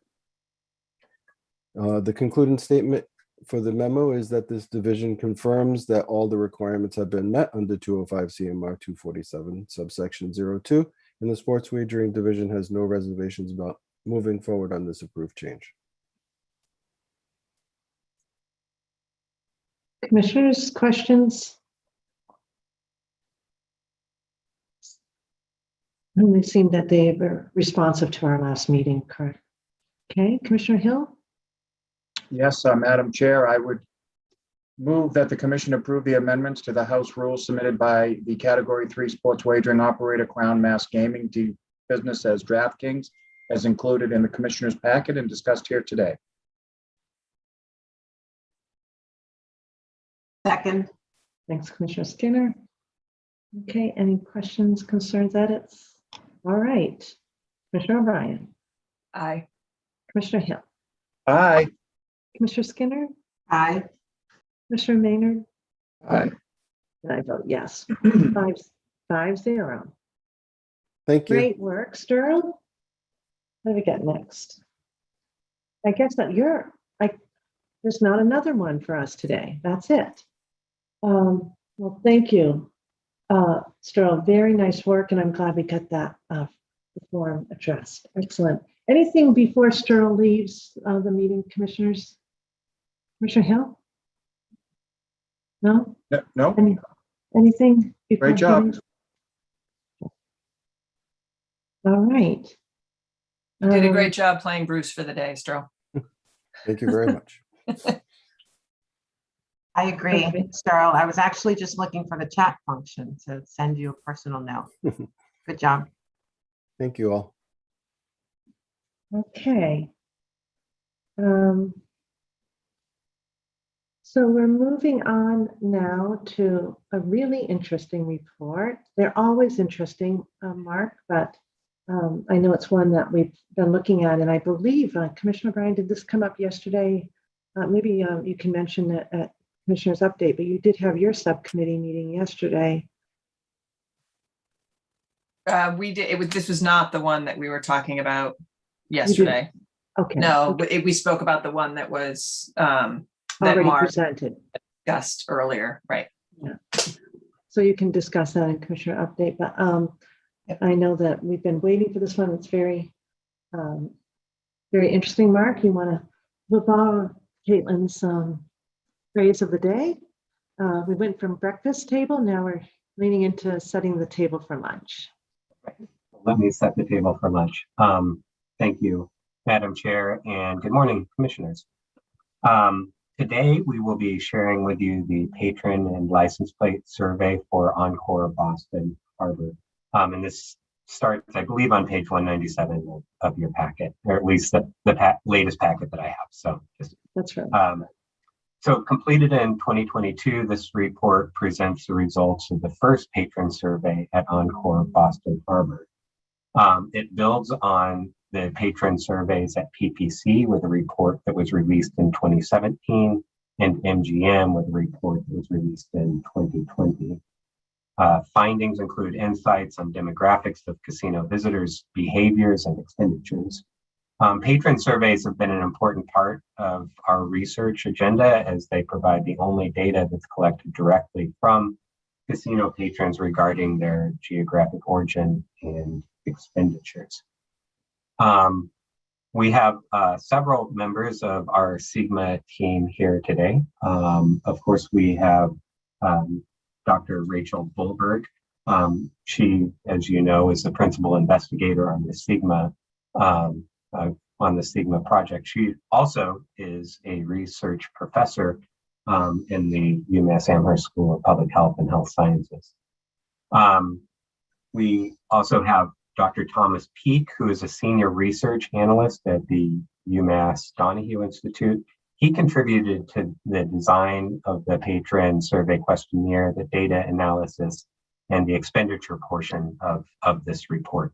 The concluding statement for the memo is that this division confirms that all the requirements have been met under 205 CMR 247 subsection 02, and the sports wagering division has no reservations about moving forward on this approved change. Commissioners, questions? And it seemed that they were responsive to our last meeting, correct? Okay, Commissioner Hill? Yes, Madam Chair, I would move that the commission approve the amendments to the House rules submitted by the Category 3 sports wagering operator Crown Mass Gaming to business as DraftKings, as included in the commissioner's packet and discussed here today. Second. Thanks, Commissioner Skinner. Okay, any questions, concerns, edits? All right. Commissioner O'Brien. Aye. Commissioner Hill. Aye. Commissioner Skinner. Aye. Commissioner Maynard. Aye. And I vote yes. 5-0. Thank you. Great work, Sterling. What do we get next? I guess that there's not another one for us today. That's it. Well, thank you, Sterling. Very nice work, and I'm glad we got that form addressed. Excellent. Anything before Sterling leaves the meeting, commissioners? Commissioner Hill? No? No. Anything before? Great job. All right. You did a great job playing Bruce for the day, Stro. Thank you very much. I agree, Sterl. I was actually just looking for the chat function to send you a personal note. Good job. Thank you all. Okay. So we're moving on now to a really interesting report. They're always interesting, Mark, but I know it's one that we've been looking at, and I believe Commissioner Bryan, did this come up yesterday? Maybe you can mention that at Commissioner's update, but you did have your subcommittee meeting yesterday. We did. This was not the one that we were talking about yesterday. Okay. No, we spoke about the one that was that already Mark presented. discussed earlier, right? Yeah. So you can discuss that in Commissioner update, but I know that we've been waiting for this one. It's very, very interesting. Mark, you want to flip on Caitlin's phrase of the day? We went from breakfast table. Now we're leaning into setting the table for lunch. Let me set the table for lunch. Thank you, Madam Chair, and good morning, Commissioners. Today, we will be sharing with you the patron and license plate survey for Encore Boston Harbor. And this starts, I believe, on page 197 of your packet, or at least the latest packet that I have. So just, that's right. So completed in 2022, this report presents the results of the first patron survey at Encore Boston Harbor. It builds on the patron surveys at PPC with a report that was released in 2017 and MGM with a report that was released in 2020. Findings include insights on demographics of casino visitors, behaviors, and expenditures. Patron surveys have been an important part of our research agenda as they provide the only data that's collected directly from casino patrons regarding their geographic origin and expenditures. We have several members of our Sigma team here today. Of course, we have Dr. Rachel Bulberg. She, as you know, is the principal investigator on the Sigma project. She also is a research professor in the UMass Amherst School of Public Health and Health Sciences. We also have Dr. Thomas Peak, who is a senior research analyst at the UMass Donahue Institute. He contributed to the design of the patron survey questionnaire, the data analysis, and the expenditure portion of this report.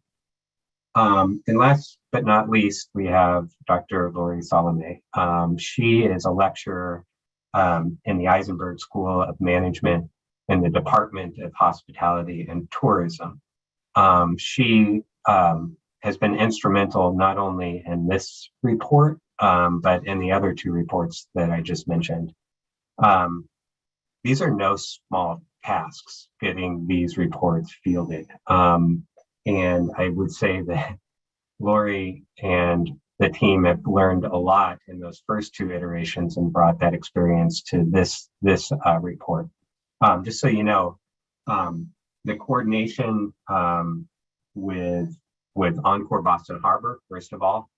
And last but not least, we have Dr. Lori Salome. She is a lecturer in the Eisenberg School of Management in the Department of Hospitality and Tourism. She has been instrumental not only in this report, but in the other two reports that I just mentioned. These are no small tasks, getting these reports fielded. And I would say that Lori and the team have learned a lot in those first two iterations and brought that experience to this report. Just so you know, the coordination with Encore Boston Harbor, first of all,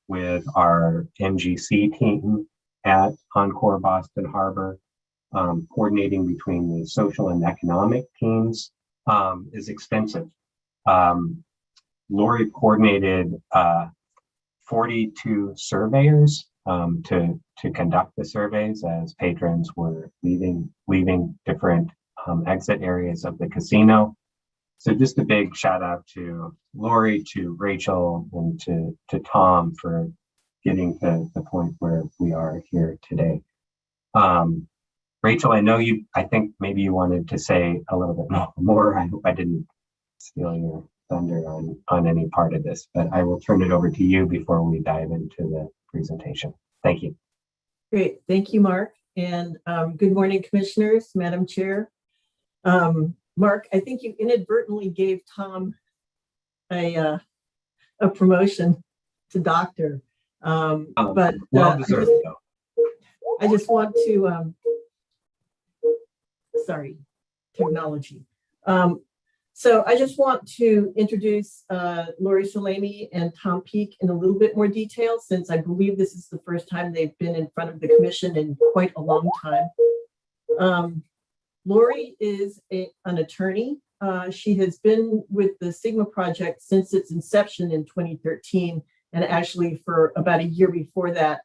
with our MGC team at Encore Boston Harbor, coordinating between the social and economic teams is extensive. Lori coordinated 42 surveyors to conduct the surveys as patrons were leaving different exit areas of the casino. So just a big shout out to Lori, to Rachel, and to Tom for getting to the point where we are here today. Rachel, I think maybe you wanted to say a little bit more. I hope I didn't steal your thunder on any part of this, but I will turn it over to you before we dive into the presentation. Thank you. Great, thank you, Mark. And good morning, commissioners, Madam Chair. Mark, I think you inadvertently gave Tom a promotion to doctor. But well deserved, I just want to, sorry, technology. So I just want to introduce Lori Salemi and Tom Peak in a little bit more detail, since I believe this is the first time they've been in front of the commission in quite a long time. Lori is an attorney. She has been with the Sigma project since its inception in 2013, and actually for about a year before that,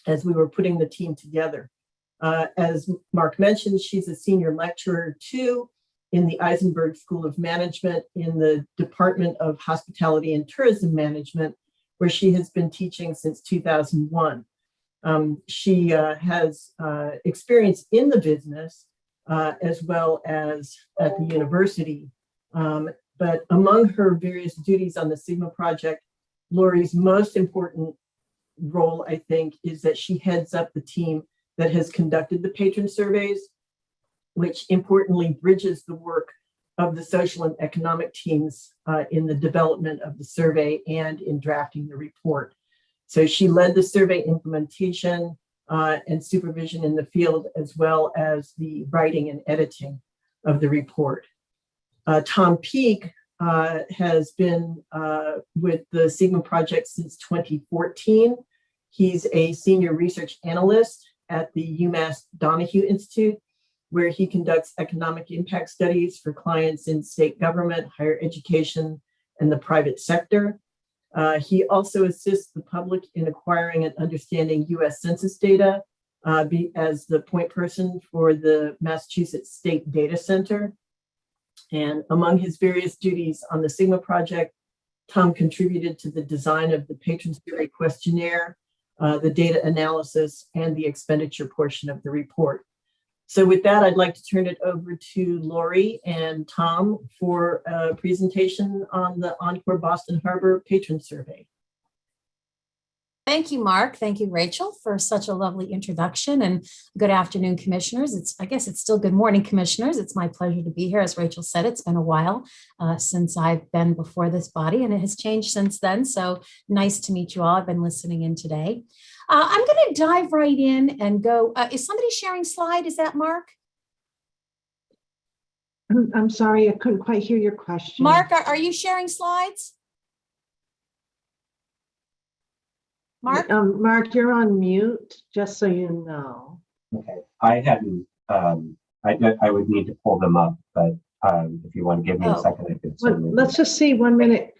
as we were putting the team together. As Mark mentioned, she's a senior lecturer too in the Eisenberg School of Management in the Department of Hospitality and Tourism Management, where she has been teaching since 2001. She has experience in the business as well as at the university. But among her various duties on the Sigma project, Lori's most important role, I think, is that she heads up the team that has conducted the patron surveys, which importantly bridges the work of the social and economic teams in the development of the survey and in drafting the report. So she led the survey implementation and supervision in the field, as well as the writing and editing of the report. Tom Peak has been with the Sigma project since 2014. He's a senior research analyst at the UMass Donahue Institute, where he conducts economic impact studies for clients in state government, higher education, and the private sector. He also assists the public in acquiring and understanding US Census data as the point person for the Massachusetts State Data Center. And among his various duties on the Sigma project, Tom contributed to the design of the patron survey questionnaire, the data analysis, and the expenditure portion of the report. So with that, I'd like to turn it over to Lori and Tom for a presentation on the Encore Boston Harbor Patron Survey. Thank you, Mark. Thank you, Rachel, for such a lovely introduction, and good afternoon, commissioners. I guess it's still good morning, commissioners. It's my pleasure to be here. As Rachel said, it's been a while since I've been before this body, and it has changed since then. So nice to meet you all. I've been listening in today. I'm going to dive right in and go. Is somebody sharing slide? Is that Mark? I'm sorry, I couldn't quite hear your question. Mark, are you sharing slides? Mark? Mark, you're on mute, just so you know. Okay, I hadn't, I would need to pull them up, but if you want to give me a second, I could certainly. Let's just see 1 minute.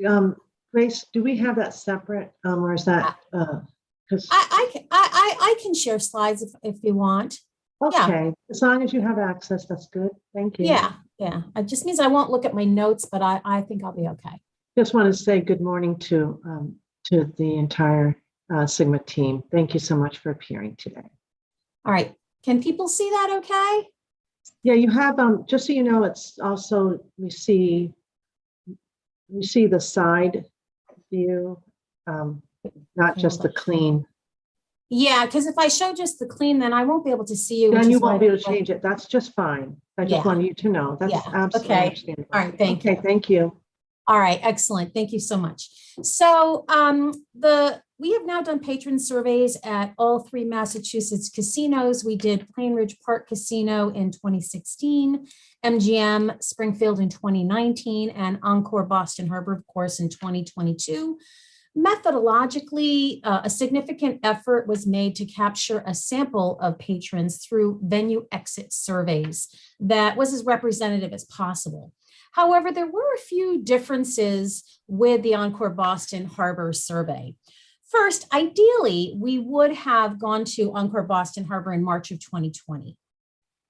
Grace, do we have that separate, or is that, because? I can share slides if you want. Okay, Yeah. as long as you have access, that's good. Thank you. Yeah, yeah. It just means I won't look at my notes, but I think I'll be okay. Just want to say good morning to the entire Sigma team. Thank you so much for appearing today. All right. Can people see that okay? Yeah, you have, just so you know, it's also, we see the side view, not just the clean. Yeah, because if I show just the clean, then I won't be able to see you. Then you won't be able to change it. That's just fine. I just Yeah. want you to know. That's absolutely Okay. understandable. All right. Thank you. Okay, thank you. All right, excellent. Thank you so much. So we have now done patron surveys at all 3 Massachusetts casinos. We did Plain Ridge Park Casino in 2016, MGM Springfield in 2019, and Encore Boston Harbor, of course, in 2022. Methodologically, a significant effort was made to capture a sample of patrons through venue exit surveys that was as representative as possible. However, there were a few differences with the Encore Boston Harbor survey. First, ideally, we would have gone to Encore Boston Harbor in March of 2020.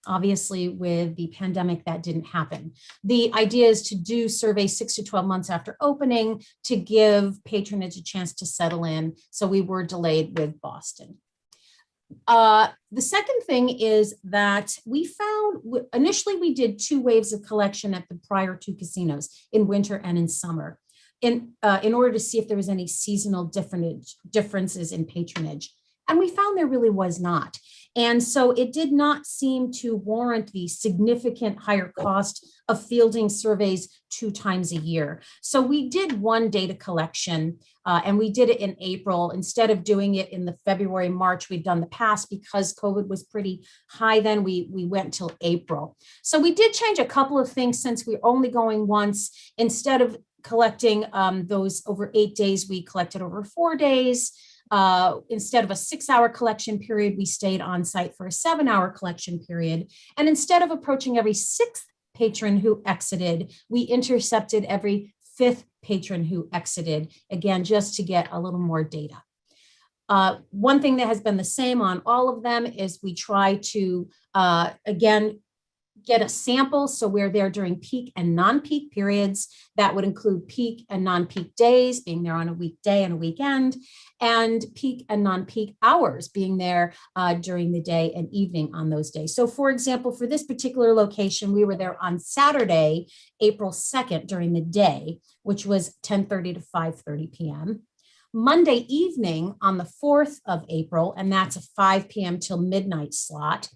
Obviously, with the pandemic, that didn't happen. The idea is to do surveys 6 to 12 months after opening to give patronage a chance to settle in. So we were delayed with Boston. The second thing is that we found, initially we did 2 waves of collection at the prior 2 casinos in winter and in summer in order to see if there was any seasonal differences in patronage. And we found there really was not. And so it did not seem to warrant the significant higher cost of fielding surveys 2 times a year. So we did 1 data collection and we did it in April. Instead of doing it in the February, March, we've done the past because COVID was pretty high then, we went till April. So we did change a couple of things since we're only going once. Instead of collecting those over 8 days, we collected over 4 days. Instead of a 6-hour collection period, we stayed on site for a 7-hour collection period. And instead of approaching every 6th patron who exited, we intercepted every 5th patron who exited, again, just to get a little more data. One thing that has been the same on all of them is we try to, again, get a sample. So we're there during peak and non-peak periods. That would include peak and non-peak days, being there on a weekday and a weekend, and peak and non-peak hours, being there during the day and evening on those days. So for example, for this particular location, we were there on Saturday, April 2nd during the day, which was 10:30 to 5:30 p.m. Monday evening on the 4th of April, and that's a 5 p.m. till midnight slot.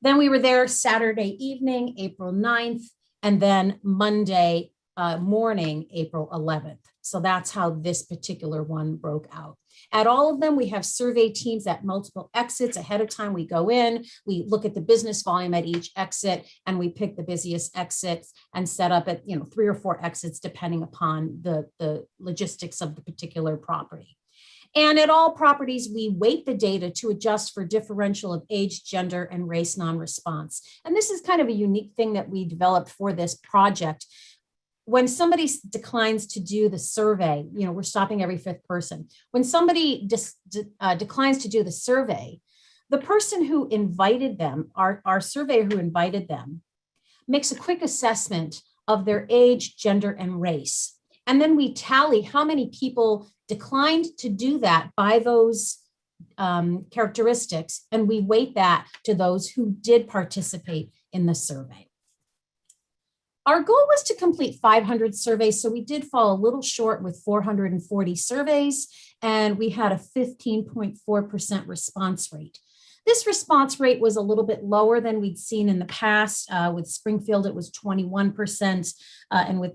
Then we were there Saturday evening, April 9th, and then Monday morning, April 11th. So that's how this particular one broke out. At all of them, we have survey teams at multiple exits. Ahead of time, we go in, we look at the business volume at each exit, and we pick the busiest exits and set up at 3 or 4 exits, depending upon the logistics of the particular property. And at all properties, we weight the data to adjust for differential of age, gender, and race non-response. And this is kind of a unique thing that we developed for this project. When somebody declines to do the survey, we're stopping every 5th person. When somebody declines to do the survey, the person who invited them, our surveyor who invited them, makes a quick assessment of their age, gender, and race. And then we tally how many people declined to do that by those characteristics, and we weight that to those who did participate in the survey. Our goal was to complete 500 surveys, so we did fall a little short with 440 surveys, and we had a 15.4% response rate. This response rate was a little bit lower than we'd seen in the past. With Springfield, it was 21%, and with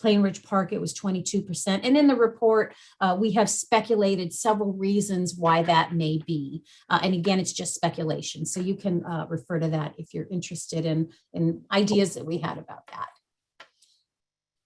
Plain Ridge Park, it was 22%. And in the report, we have speculated several reasons why that may be. And again, it's just speculation. So you can refer to that if you're interested in ideas that we had about that.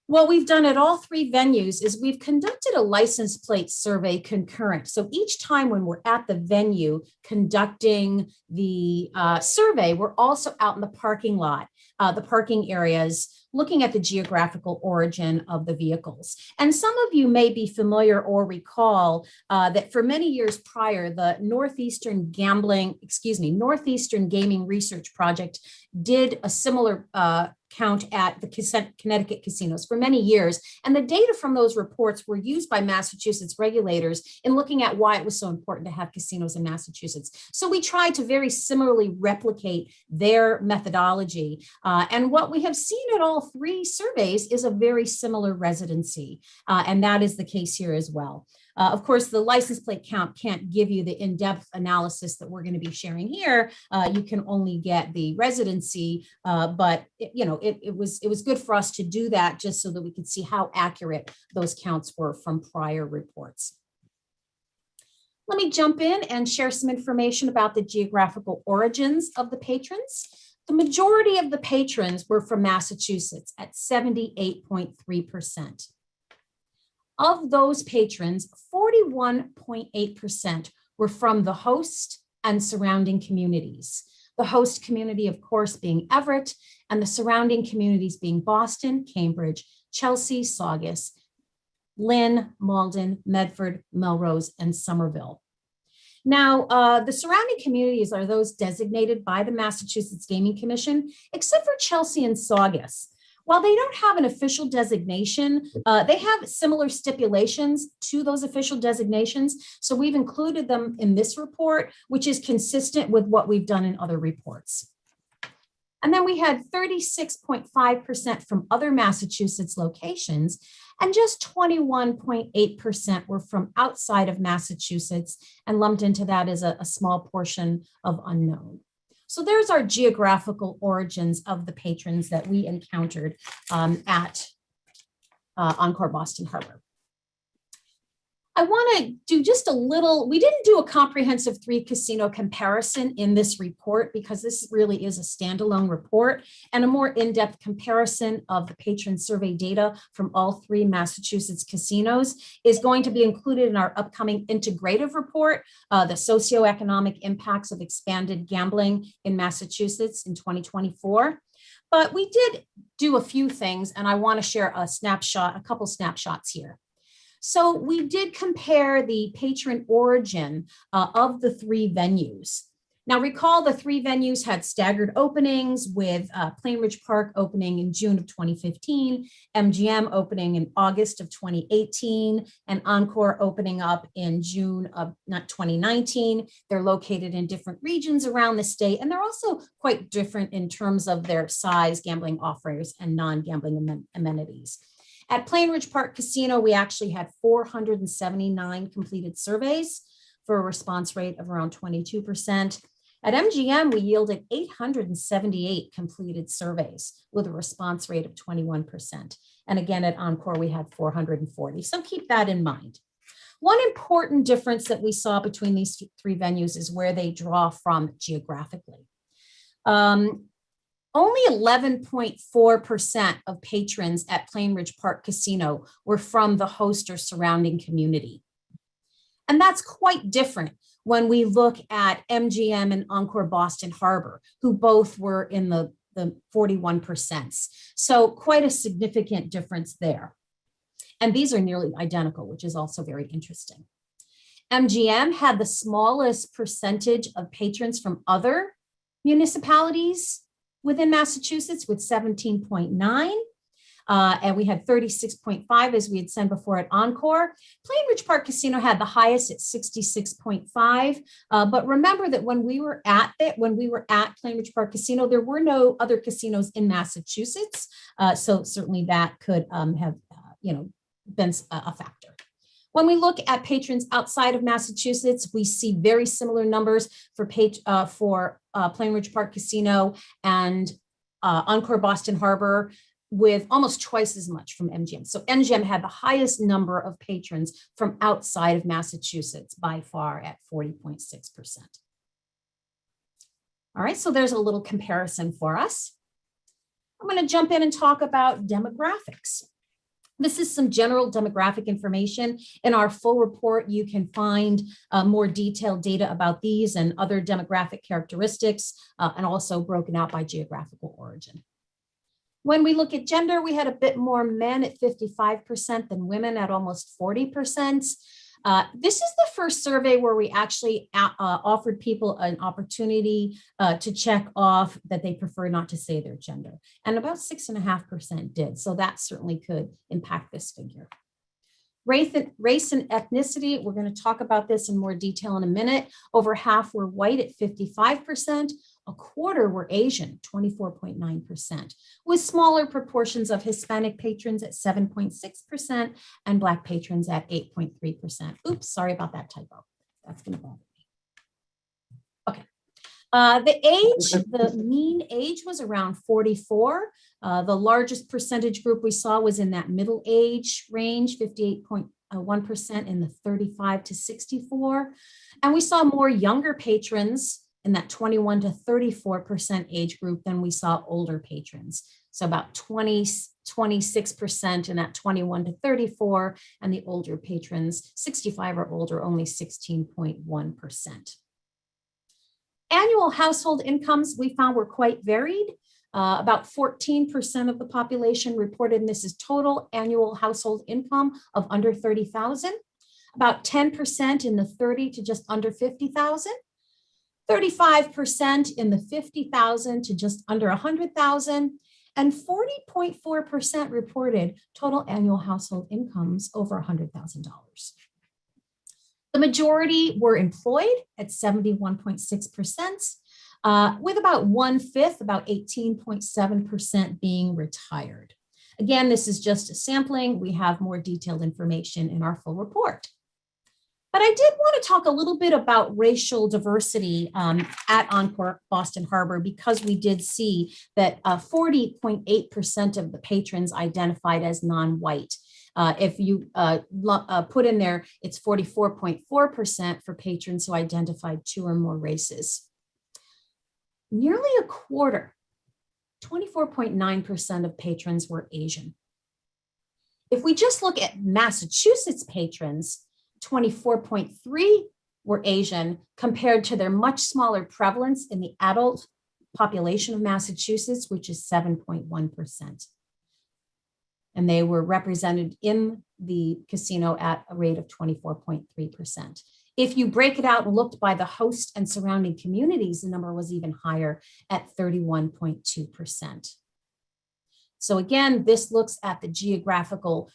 What we've done at all three venues is we've conducted a license plate survey concurrent. So each time when we're at the venue conducting the survey, we're also out in the parking lot, the parking areas, looking at the geographical origin of the vehicles. And some of you may be familiar or recall that for many years prior, the Northeastern Gaming Research Project did a similar count at the Connecticut casinos for many years. And the data from those reports were used by Massachusetts regulators in looking at why it was so important to have casinos in Massachusetts. So we tried to very similarly replicate their methodology. And what we have seen at all three surveys is a very similar residency. And that is the case here as well. Of course, the license plate count can't give you the in-depth analysis that we're going to be sharing here. You can only get the residency, but it was good for us to do that just so that we could see how accurate those counts were from prior reports. Let me jump in and share some information about the geographical origins of the patrons. The majority of the patrons were from Massachusetts at 78.3%. Of those patrons, 41.8% were from the host and surrounding communities. The host community, of course, being Everett, and the surrounding communities being Boston, Cambridge, Chelsea, Saugus, Lynn, Malden, Medford, Melrose, and Somerville. Now, the surrounding communities are those designated by the Massachusetts Gaming Commission, except for Chelsea and Saugus. While they don't have an official designation, they have similar stipulations to those official designations. So we've included them in this report, which is consistent with what we've done in other reports. And then we had 36.5% from other Massachusetts locations, and just 21.8% were from outside of Massachusetts, and lumped into that is a small portion of unknown. So there's our geographical origins of the patrons that we encountered at Encore Boston Harbor. I want to do just a little, we didn't do a comprehensive 3 casino comparison in this report because this really is a standalone report, and a more in-depth comparison of the patron survey data from all 3 Massachusetts casinos is going to be included in our upcoming integrative report, the socioeconomic impacts of expanded gambling in Massachusetts in 2024. But we did do a few things, and I want to share a couple snapshots here. So we did compare the patron origin of the 3 venues. Now recall the 3 venues had staggered openings, with Plain Ridge Park opening in June of 2015, MGM opening in August of 2018, and Encore opening up in June of 2019. They're located in different regions around the state, and they're also quite different in terms of their size, gambling offerings, and non-gambling amenities. At Plain Ridge Park Casino, we actually had 479 completed surveys for a response rate of around 22%. At MGM, we yielded 878 completed surveys with a response rate of 21%. And again, at Encore, we had 440. So keep that in mind. One important difference that we saw between these 3 venues is where they draw from geographically. Only 11.4% of patrons at Plain Ridge Park Casino were from the host or surrounding community. And that's quite different when we look at MGM and Encore Boston Harbor, who both were in the 41%. So quite a significant difference there. And these are nearly identical, which is also very interesting. MGM had the smallest percentage of patrons from other municipalities within Massachusetts with 17.9. and we had 36.5 as we had said before at Encore. Plain Ridge Park Casino had the highest at 66.5. But remember that when we were at Plain Ridge Park Casino, there were no other casinos in Massachusetts. So certainly that could have been a factor. When we look at patrons outside of Massachusetts, we see very similar numbers for Plain Ridge Park Casino and Encore Boston Harbor, with almost twice as much from MGM. So MGM had the highest number of patrons from outside of Massachusetts by far at 40.6%. All right, so there's a little comparison for us. I'm going to jump in and talk about demographics. This is some general demographic information. In our full report, you can find more detailed data about these and other demographic characteristics, and also broken out by geographical origin. When we look at gender, we had a bit more men at 55% than women at almost 40%. This is the first survey where we actually offered people an opportunity to check off that they prefer not to say their gender. And about 6.5% did. So that certainly could impact this figure. Race and ethnicity, we're going to talk about this in more detail in a minute. Over half were white at 55%. A quarter were Asian, 24.9%, with smaller proportions of Hispanic patrons at 7.6% and Black patrons at 8.3%. Oops, sorry about that typo. That's going to bother me. Okay. The mean age was around 44. The largest percentage group we saw was in that middle age range, 58.1% in the 35 to 64. And we saw more younger patrons in that 21 to 34% age group than we saw older patrons. So about 26% in that 21 to 34, and the older patrons, 65 or older, only 16.1%. Annual household incomes we found were quite varied. About 14% of the population reported, and this is total annual household income of under 30,000. About 10% in the 30 to just under 50,000. 35% in the 50,000 to just under 100,000, and 40.4% reported total annual household incomes over $100,000. The majority were employed at 71.6%, with about 1/5, about 18.7% being retired. Again, this is just a sampling. We have more detailed information in our full report. But I did want to talk a little bit about racial diversity at Encore Boston Harbor, because we did see that 40.8% of the patrons identified as non-white. If you put in there, it's 44.4% for patrons who identified 2 or more races. Nearly a quarter, 24.9% of patrons were Asian. If we just look at Massachusetts patrons, 24.3 were Asian, compared to their much smaller prevalence in the adult population of Massachusetts, which is 7.1%. And they were represented in the casino at a rate of 24.3%. If you break it out and looked by the host and surrounding communities, the number was even higher at 31.2%. So again, this looks at the geographical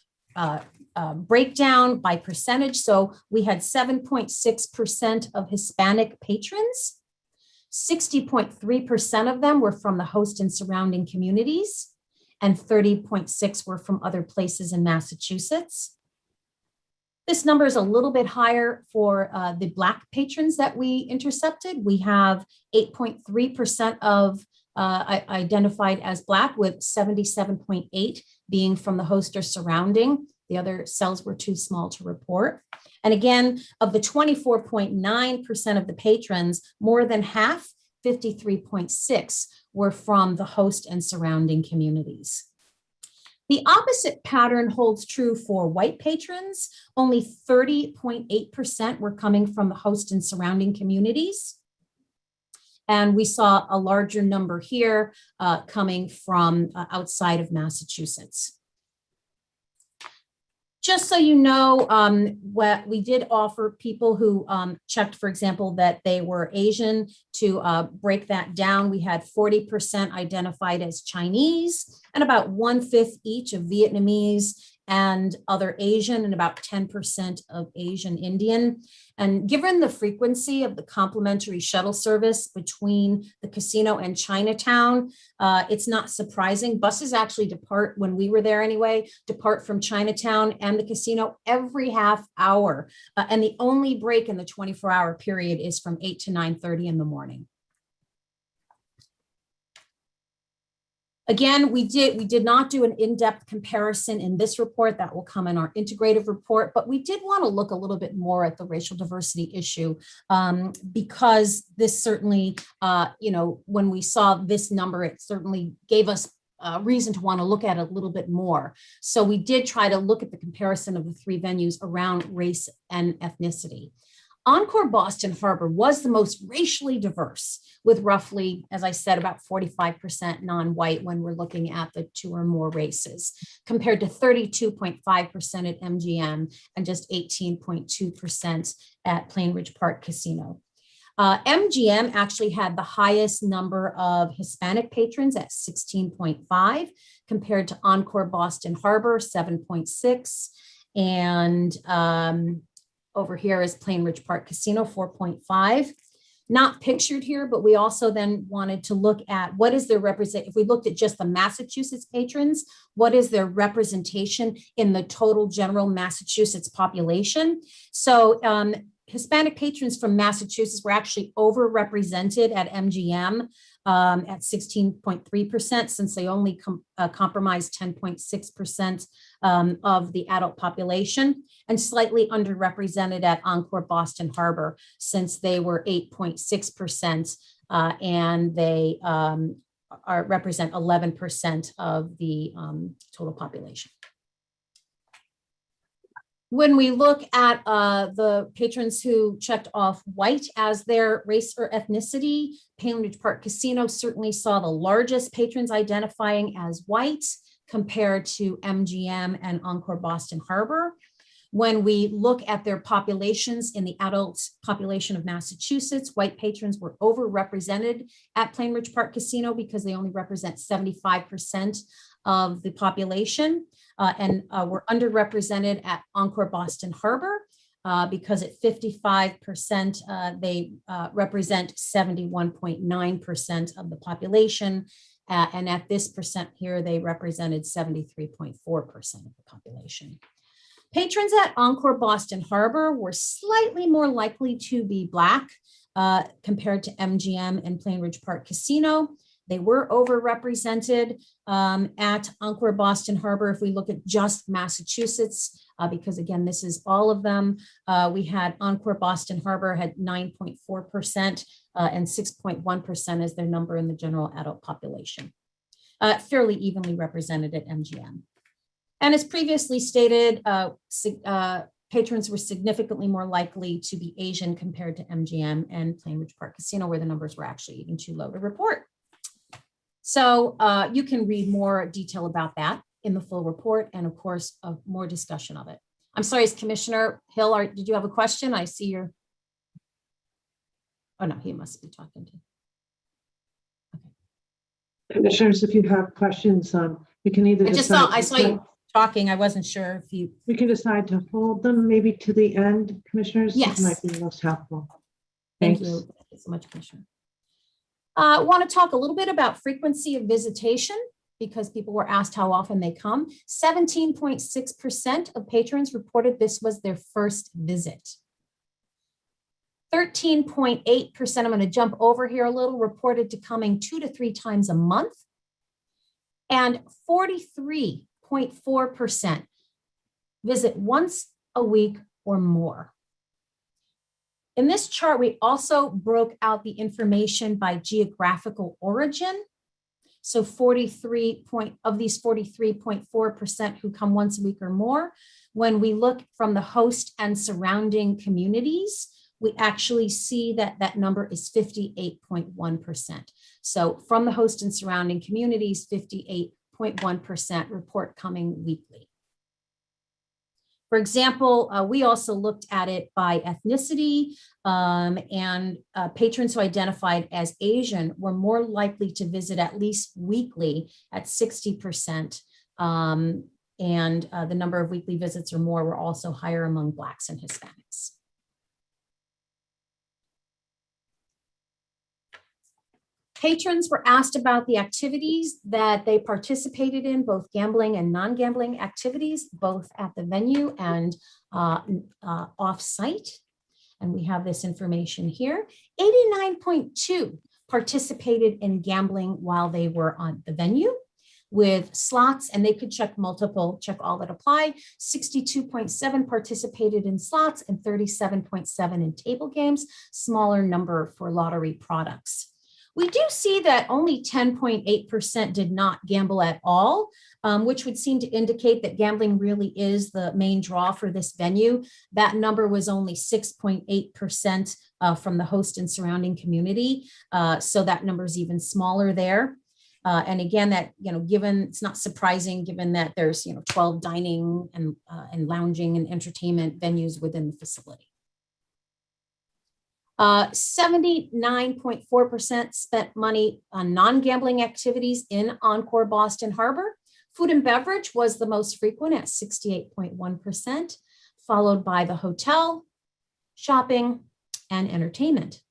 breakdown by percentage. So we had 7.6% of Hispanic patrons. 60.3% of them were from the host and surrounding communities, and 30.6% were from other places in Massachusetts. This number is a little bit higher for the Black patrons that we intercepted. We have 8.3% of identified as Black, with 77.8% being from the host or surrounding. The other cells were too small to report. And again, of the 24.9% of the patrons, more than half, 53.6%, were from the host and surrounding communities. The opposite pattern holds true for white patrons. Only 30.8% were coming from the host and surrounding communities. And we saw a larger number here coming from outside of Massachusetts. Just so you know, what we did offer people who checked, for example, that they were Asian to break that down. We had 40% identified as Chinese and about 1/5 each of Vietnamese and other Asian and about 10% of Asian Indian. And given the frequency of the complimentary shuttle service between the casino and Chinatown, it's not surprising. Buses actually depart, when we were there anyway, depart from Chinatown and the casino every half hour. And the only break in the 24-hour period is from 8 to 9:30 in the morning. Again, we did not do an in-depth comparison in this report. That will come in our integrative report, but we did want to look a little bit more at the racial diversity issue because this certainly, when we saw this number, it certainly gave us a reason to want to look at it a little bit more. So we did try to look at the comparison of the 3 venues around race and ethnicity. Encore Boston Harbor was the most racially diverse, with roughly, as I said, about 45% non-white when we're looking at the 2 or more races, compared to 32.5% at MGM and just 18.2% at Plainridge Park Casino. MGM actually had the highest number of Hispanic patrons at 16.5, compared to Encore Boston Harbor, 7.6, and over here is Plainridge Park Casino, 4.5. Not pictured here, but we also then wanted to look at what is their if we looked at just the Massachusetts patrons, what is their representation in the total general Massachusetts population? So Hispanic patrons from Massachusetts were actually overrepresented at MGM at 16.3%, since they only comprised 10.6% of the adult population, and slightly underrepresented at Encore Boston Harbor, since they were 8.6%, and they represent 11% of the total population. When we look at the patrons who checked off white as their race or ethnicity, Plainridge Park Casino certainly saw the largest patrons identifying as white compared to MGM and Encore Boston Harbor. When we look at their populations in the adult population of Massachusetts, white patrons were overrepresented at Plainridge Park Casino because they only represent 75% of the population, and were underrepresented at Encore Boston Harbor because at 55%, they represent 71.9% of the population. And at this percent here, they represented 73.4% of the population. Patrons at Encore Boston Harbor were slightly more likely to be Black compared to MGM and Plainridge Park Casino. They were overrepresented at Encore Boston Harbor. If we look at just Massachusetts, because again, this is all of them, we had Encore Boston Harbor had 9.4% and 6.1% as their number in the general adult population. Fairly evenly represented at MGM. And as previously stated, patrons were significantly more likely to be Asian compared to MGM and Plainridge Park Casino, where the numbers were actually even too low to report. So you can read more detail about that in the full report, and of course, more discussion of it. I'm sorry, is Commissioner Hill, did you have a question? I see your, oh no, he must be talking to. Okay. Commissioners, if you have questions, we can either I saw you talking. I wasn't sure if you. We can decide to hold them maybe to the end, Commissioners. Yes. It might be most helpful. Thank Thanks. you. Thank you so much, Commissioner. I want to talk a little bit about frequency of visitation, because people were asked how often they come. 17.6% of patrons reported this was their first visit. 13.8%, I'm going to jump over here a little, reported to coming 2 to 3 times a month. And 43.4% visit once a week or more. In this chart, we also broke out the information by geographical origin. So 43 of these 43.4% who come once a week or more. When we look from the host and surrounding communities, we actually see that that number is 58.1%. So from the host and surrounding communities, 58.1% report coming weekly. For example, we also looked at it by ethnicity, and patrons who identified as Asian were more likely to visit at least weekly at 60%. And the number of weekly visits or more were also higher among Blacks and Hispanics. Patrons were asked about the activities that they participated in, both gambling and non-gambling activities, both at the venue and off-site. And we have this information here. 89.2 participated in gambling while they were on the venue with slots, and they could check all that apply. 62.7 participated in slots and 37.7 in table games, smaller number for lottery products. We do see that only 10.8% did not gamble at all, which would seem to indicate that gambling really is the main draw for this venue. That number was only 6.8% from the host and surrounding community. So that number is even smaller there. And again, that, given, it's not surprising given that there's, 12 dining and lounging and entertainment venues within the facility. 79.4% spent money on non-gambling activities in Encore Boston Harbor. Food and beverage was the most frequent at 68.1%, followed by the hotel, shopping, and entertainment.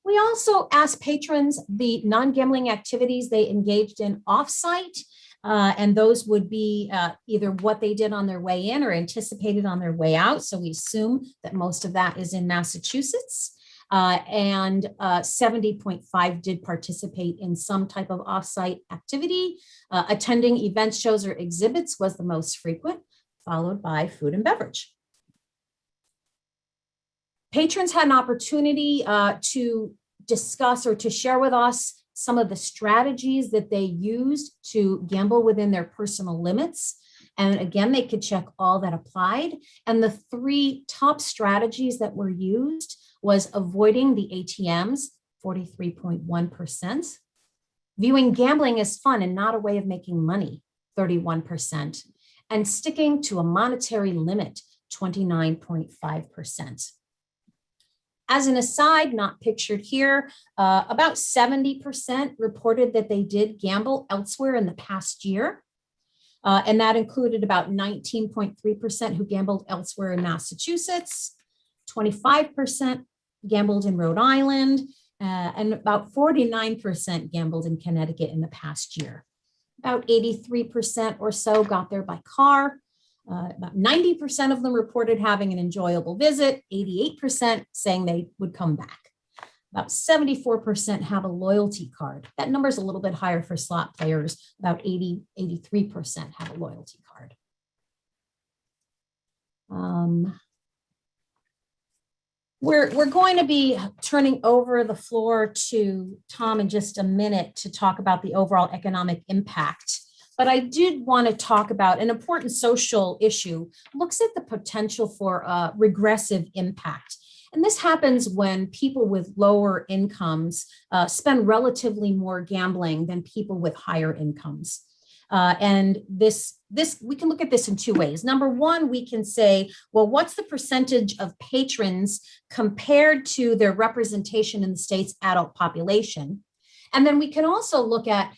We also asked patrons the non-gambling activities they engaged in off-site, and those would be either what they did on their way in or anticipated on their way out. So we assume that most of that is in Massachusetts. And 70.5 did participate in some type of off-site activity. Attending events, shows, or exhibits was the most frequent, followed by food and beverage. Patrons had an opportunity to discuss or to share with us some of the strategies that they used to gamble within their personal limits. And again, they could check all that applied. And the three top strategies that were used was avoiding the ATMs, 43.1%, viewing gambling as fun and not a way of making money, 31%, and sticking to a monetary limit, 29.5%. As an aside, not pictured here, about 70% reported that they did gamble elsewhere in the past year. And that included about 19.3% who gambled elsewhere in Massachusetts, 25% gambled in Rhode Island, and about 49% gambled in Connecticut in the past year. About 83% or so got there by car. About 90% of them reported having an enjoyable visit, 88% saying they would come back. About 74% have a loyalty card. That number is a little bit higher for slot players. About 83% have a loyalty card. We're going to be turning over the floor to Tom in just a minute to talk about the overall economic impact. But I did want to talk about an important social issue, looks at the potential for regressive impact. And this happens when people with lower incomes spend relatively more gambling than people with higher incomes. And this we can look at this in two ways. Number one, we can say, well, what's the percentage of patrons compared to their representation in the state's adult population? And then we can also look at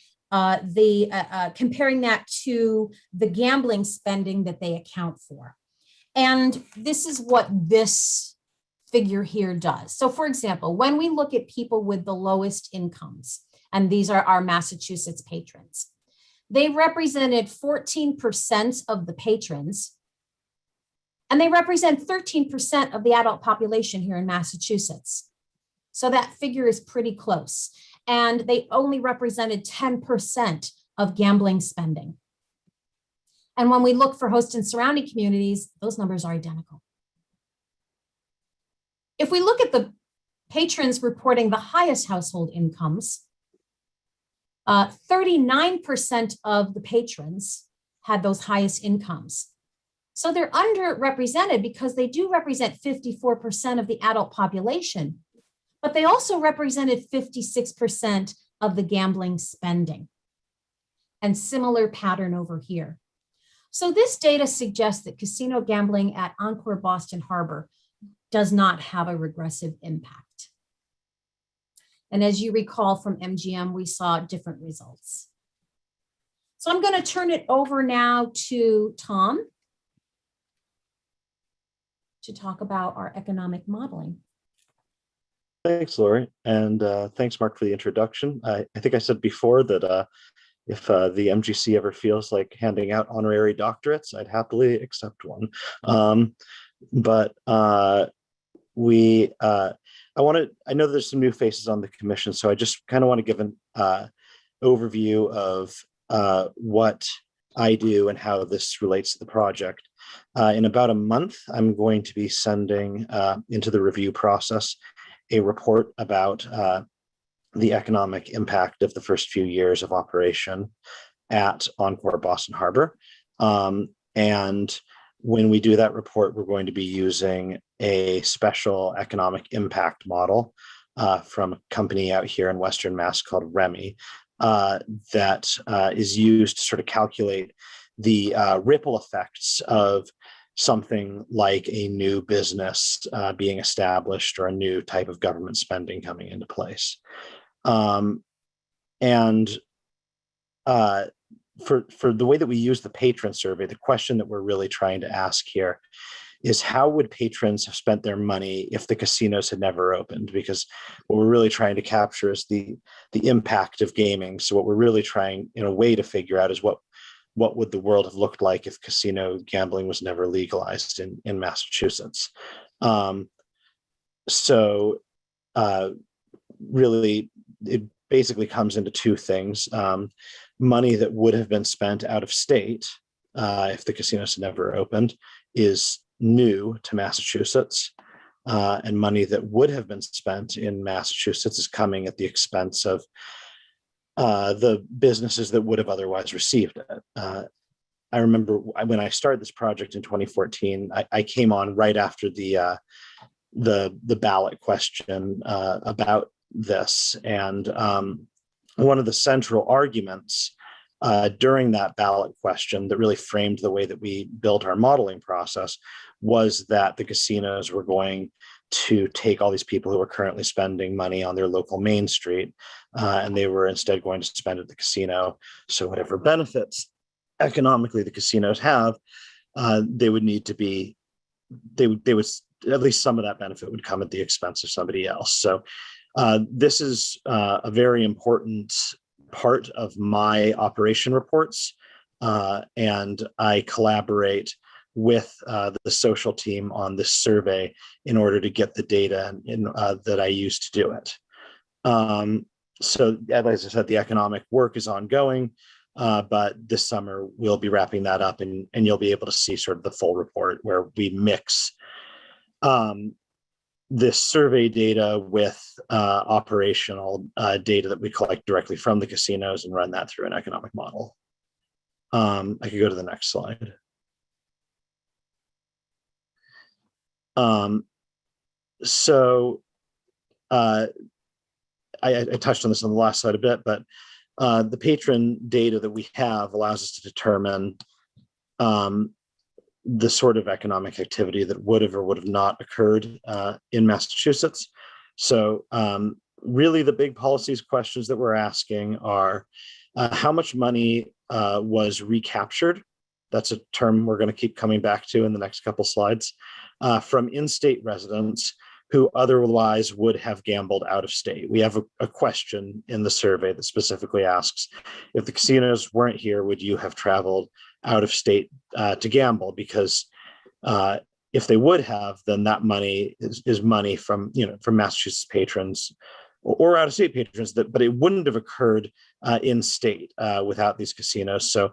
comparing that to the gambling spending that they account for. And this is what this figure here does. So for example, when we look at people with the lowest incomes, and these are our Massachusetts patrons, they represented 14% of the patrons, and they represent 13% of the adult population here in Massachusetts. So that figure is pretty close. And they only represented 10% of gambling spending. And when we look for host and surrounding communities, those numbers are identical. If we look at the patrons reporting the highest household incomes, 39% of the patrons had those highest incomes. So they're underrepresented because they do represent 54% of the adult population, but they also represented 56% of the gambling spending. And similar pattern over here. So this data suggests that casino gambling at Encore Boston Harbor does not have a regressive impact. And as you recall from MGM, we saw different results. So I'm going to turn it over now to Tom to talk about our economic modeling. Thanks, Lori, and thanks, Mark, for the introduction. I think I said before that if the MGC ever feels like handing out honorary doctorates, I'd happily accept one. I know there's some new faces on the commission, so I just kind of want to give an overview of what I do and how this relates to the project. In about a month, I'm going to be sending into the review process a report about the economic impact of the first few years of operation at Encore Boston Harbor. And when we do that report, we're going to be using a special economic impact model from a company out here in Western Mass called REMI that is used to sort of calculate the ripple effects of something like a new business being established or a new type of government spending coming into place. For the way that we use the patron survey, the question that we're really trying to ask here is how would patrons have spent their money if the casinos had never opened? Because what we're really trying to capture is the impact of gaming. So what we're really trying in a way to figure out is what would the world have looked like if casino gambling was never legalized in Massachusetts. Really, it basically comes into two things. Money that would have been spent out of state if the casinos had never opened is new to Massachusetts. And money that would have been spent in Massachusetts is coming at the expense of the businesses that would have otherwise received it. I remember when I started this project in 2014, I came on right after the ballot question about this. And one of the central arguments during that ballot question that really framed the way that we built our modeling process was that the casinos were going to take all these people who are currently spending money on their local Main Street, and they were instead going to spend at the casino. So whatever benefits economically the casinos have, they would need to be, they would at least some of that benefit would come at the expense of somebody else. So this is a very important part of my operation reports, and I collaborate with the social team on this survey in order to get the data that I use to do it. So as I said, the economic work is ongoing, but this summer we'll be wrapping that up, and you'll be able to see sort of the full report where we mix this survey data with operational data that we collect directly from the casinos and run that through an economic model. I could go to the next slide. I touched on this on the last slide a bit, but the patron data that we have allows us to determine the sort of economic activity that would have or would have not occurred in Massachusetts. So really the big policies questions that we're asking are how much money was recaptured? That's a term we're going to keep coming back to in the next couple slides, from in-state residents who otherwise would have gambled out of state. We have a question in the survey that specifically asks, if the casinos weren't here, would you have traveled out of state to gamble? Because if they would have, then that money is money from Massachusetts patrons or out of state patrons, but it wouldn't have occurred in state without these casinos. So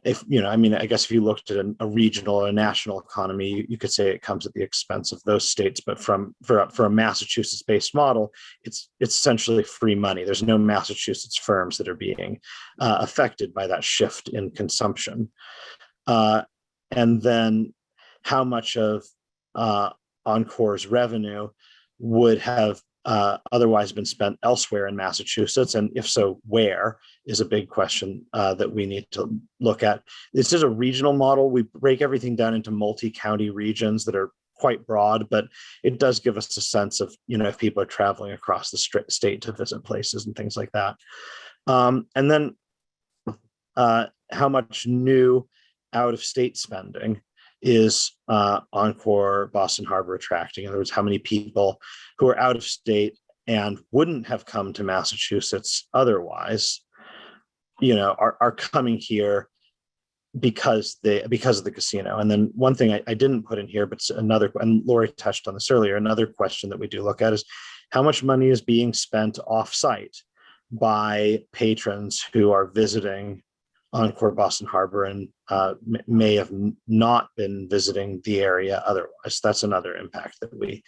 if I guess if you looked at a regional or a national economy, you could say it comes at the expense of those states. But for a Massachusetts-based model, it's essentially free money. There's no Massachusetts firms that are being affected by that shift in consumption. And then how much of Encore's revenue would have otherwise been spent elsewhere in Massachusetts? And if so, where is a big question that we need to look at. This is a regional model. We break everything down into multi-county regions that are quite broad, but it does give us a sense of, if people are traveling across the state to visit places and things like that. And then how much new out-of-state spending is Encore Boston Harbor attracting? In other words, how many people who are out of state and wouldn't have come to Massachusetts otherwise, are coming here because of the casino. And then one thing I didn't put in here, but another, and Lori touched on this earlier, another question that we do look at is how much money is being spent off-site by patrons who are visiting Encore Boston Harbor and may have not been visiting the area otherwise. That's another impact that we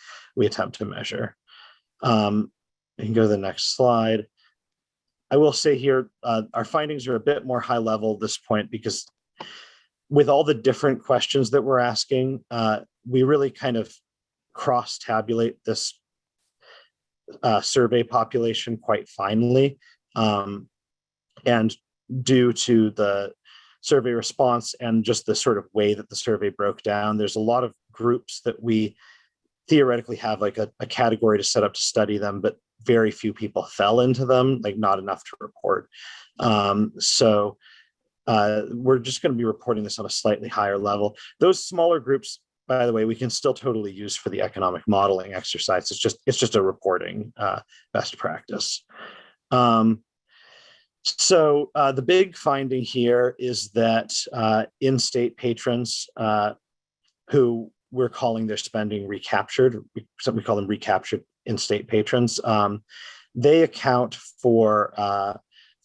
attempt to measure. You can go to the next slide. I will say here, our findings are a bit more high level at this point because with all the different questions that we're asking, we really kind of cross-tabulate this survey population quite finely. And due to the survey response and just the sort of way that the survey broke down, there's a lot of groups that we theoretically have like a category to set up to study them, but very few people fell into them, like not enough to report. So we're just going to be reporting this on a slightly higher level. Those smaller groups, by the way, we can still totally use for the economic modeling exercise. It's just a reporting best practice. So the big finding here is that in-state patrons who we're calling their spending recaptured, we call them recaptured in-state patrons, they account for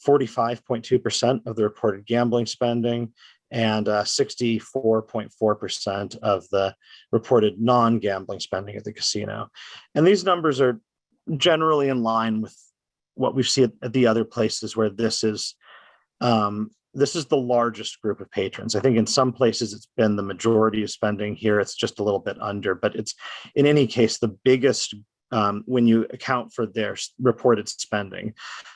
45.2% of the reported gambling spending and 64.4% of the reported non-gambling spending at the casino. And these numbers are generally in line with what we see at the other places where this is the largest group of patrons. I think in some places it's been the majority of spending. Here it's just a little bit under, but it's in any case the biggest when you account for their reported spending.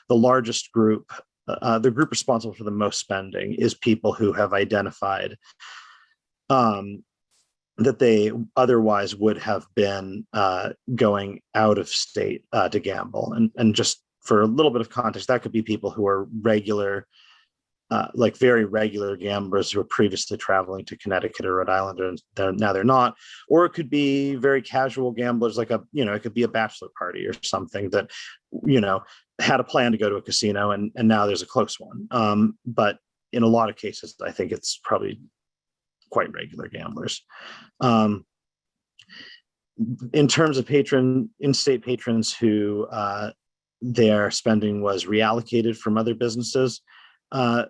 The largest group, the group responsible for the most spending, is people who have identified that they otherwise would have been going out of state to gamble. And just for a little bit of context, that could be people who are regular, like very regular gamblers who were previously traveling to Connecticut or Rhode Island, and now they're not. Or it could be very casual gamblers, like it could be a bachelor party or something that, had a plan to go to a casino and now there's a close one. But in a lot of cases, I think it's probably quite regular gamblers. In terms of in-state patrons who their spending was reallocated from other businesses,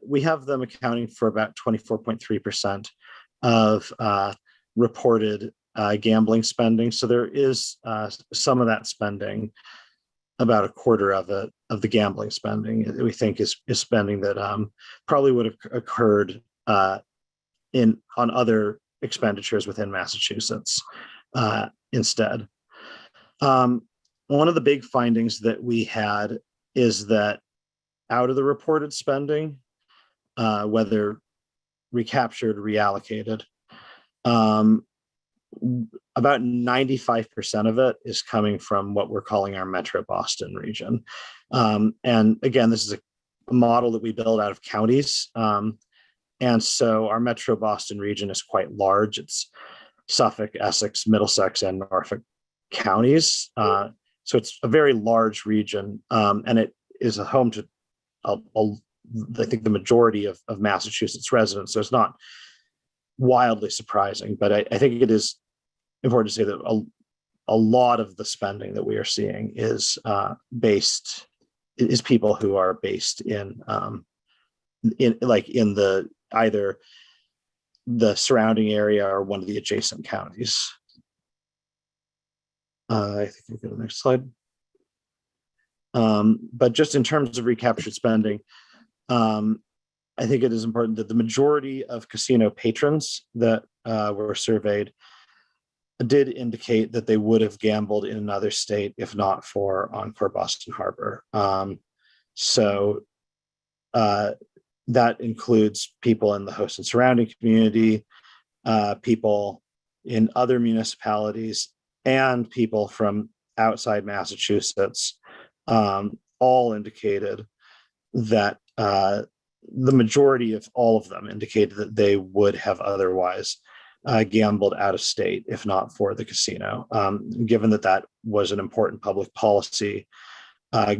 we have them accounting for about 24.3% of reported gambling spending. So there is some of that spending, about a quarter of it, of the gambling spending, we think is spending that probably would have occurred on other expenditures within Massachusetts instead. One of the big findings that we had is that out of the reported spending, whether recaptured, reallocated, about 95% of it is coming from what we're calling our Metro Boston region. And again, this is a model that we build out of counties. And so our Metro Boston region is quite large. It's Suffolk, Essex, Middlesex, and Norfolk counties. So it's a very large region, and it is a home to, I think, the majority of Massachusetts residents. So it's not wildly surprising, but I think it is important to say that a lot of the spending that we are seeing is people who are based in either the surrounding area or one of the adjacent counties. I think we go to the next slide. But just in terms of recaptured spending, I think it is important that the majority of casino patrons that were surveyed did indicate that they would have gambled in another state if not for Encore Boston Harbor. So that includes people in the host and surrounding community, people in other municipalities, and people from outside Massachusetts. All indicated that the majority of all of them indicated that they would have otherwise gambled out of state if not for the casino. Given that that was an important public policy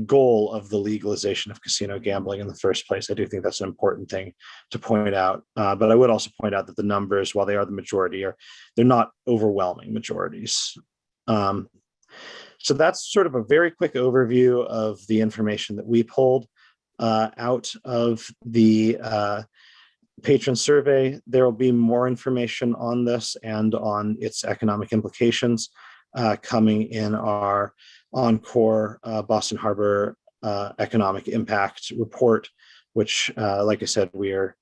goal of the legalization of casino gambling in the first place, I do think that's an important thing to point out. But I would also point out that the numbers, while they are the majority, they're not overwhelming majorities. So that's sort of a very quick overview of the information that we pulled out of the patron survey. There will be more information on this and on its economic implications coming in our Encore Boston Harbor economic impact report, which, like I said, we are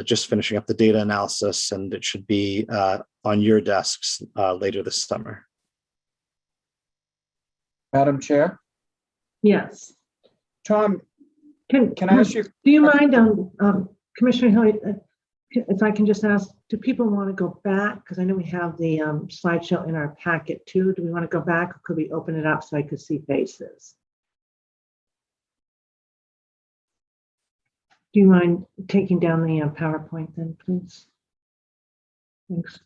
just finishing up the data analysis, and it should be on your desks later this summer. Madam Chair? Yes. Tom, can I ask you? Do you mind, Commissioner Hill, if I can just ask, do people want to go back? Because I know we have the slideshow in our packet too. Do we want to go back, or could we open it up so I could see faces? Do you mind taking down the PowerPoint then, please? Thanks.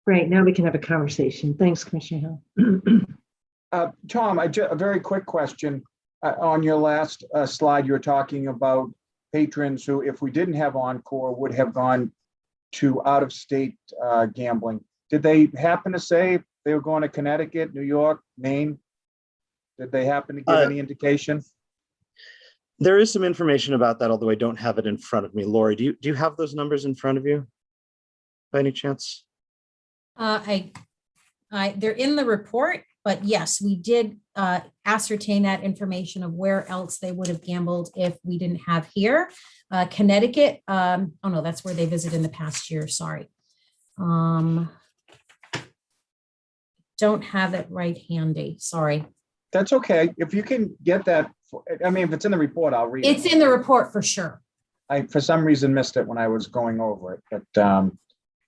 Great, now we can have a conversation. Thanks, Commissioner Hill. Tom, a very quick question. On your last slide, you were talking about patrons who, if we didn't have Encore, would have gone to out-of-state gambling. Did they happen to say they were going to Connecticut, New York, Maine? Did they happen to give any indication? There is some information about that, although I don't have it in front of me. Lori, do you have those numbers in front of you by any chance? They're in the report, but yes, we did ascertain that information of where else they would have gambled if we didn't have here. Connecticut, oh no, that's where they visited in the past year, sorry. Don't have it right handy, sorry. That's okay. If you can get that, I mean, if it's in the report, I'll read it. It's in the report for sure. I, for some reason, missed it when I was going over it, but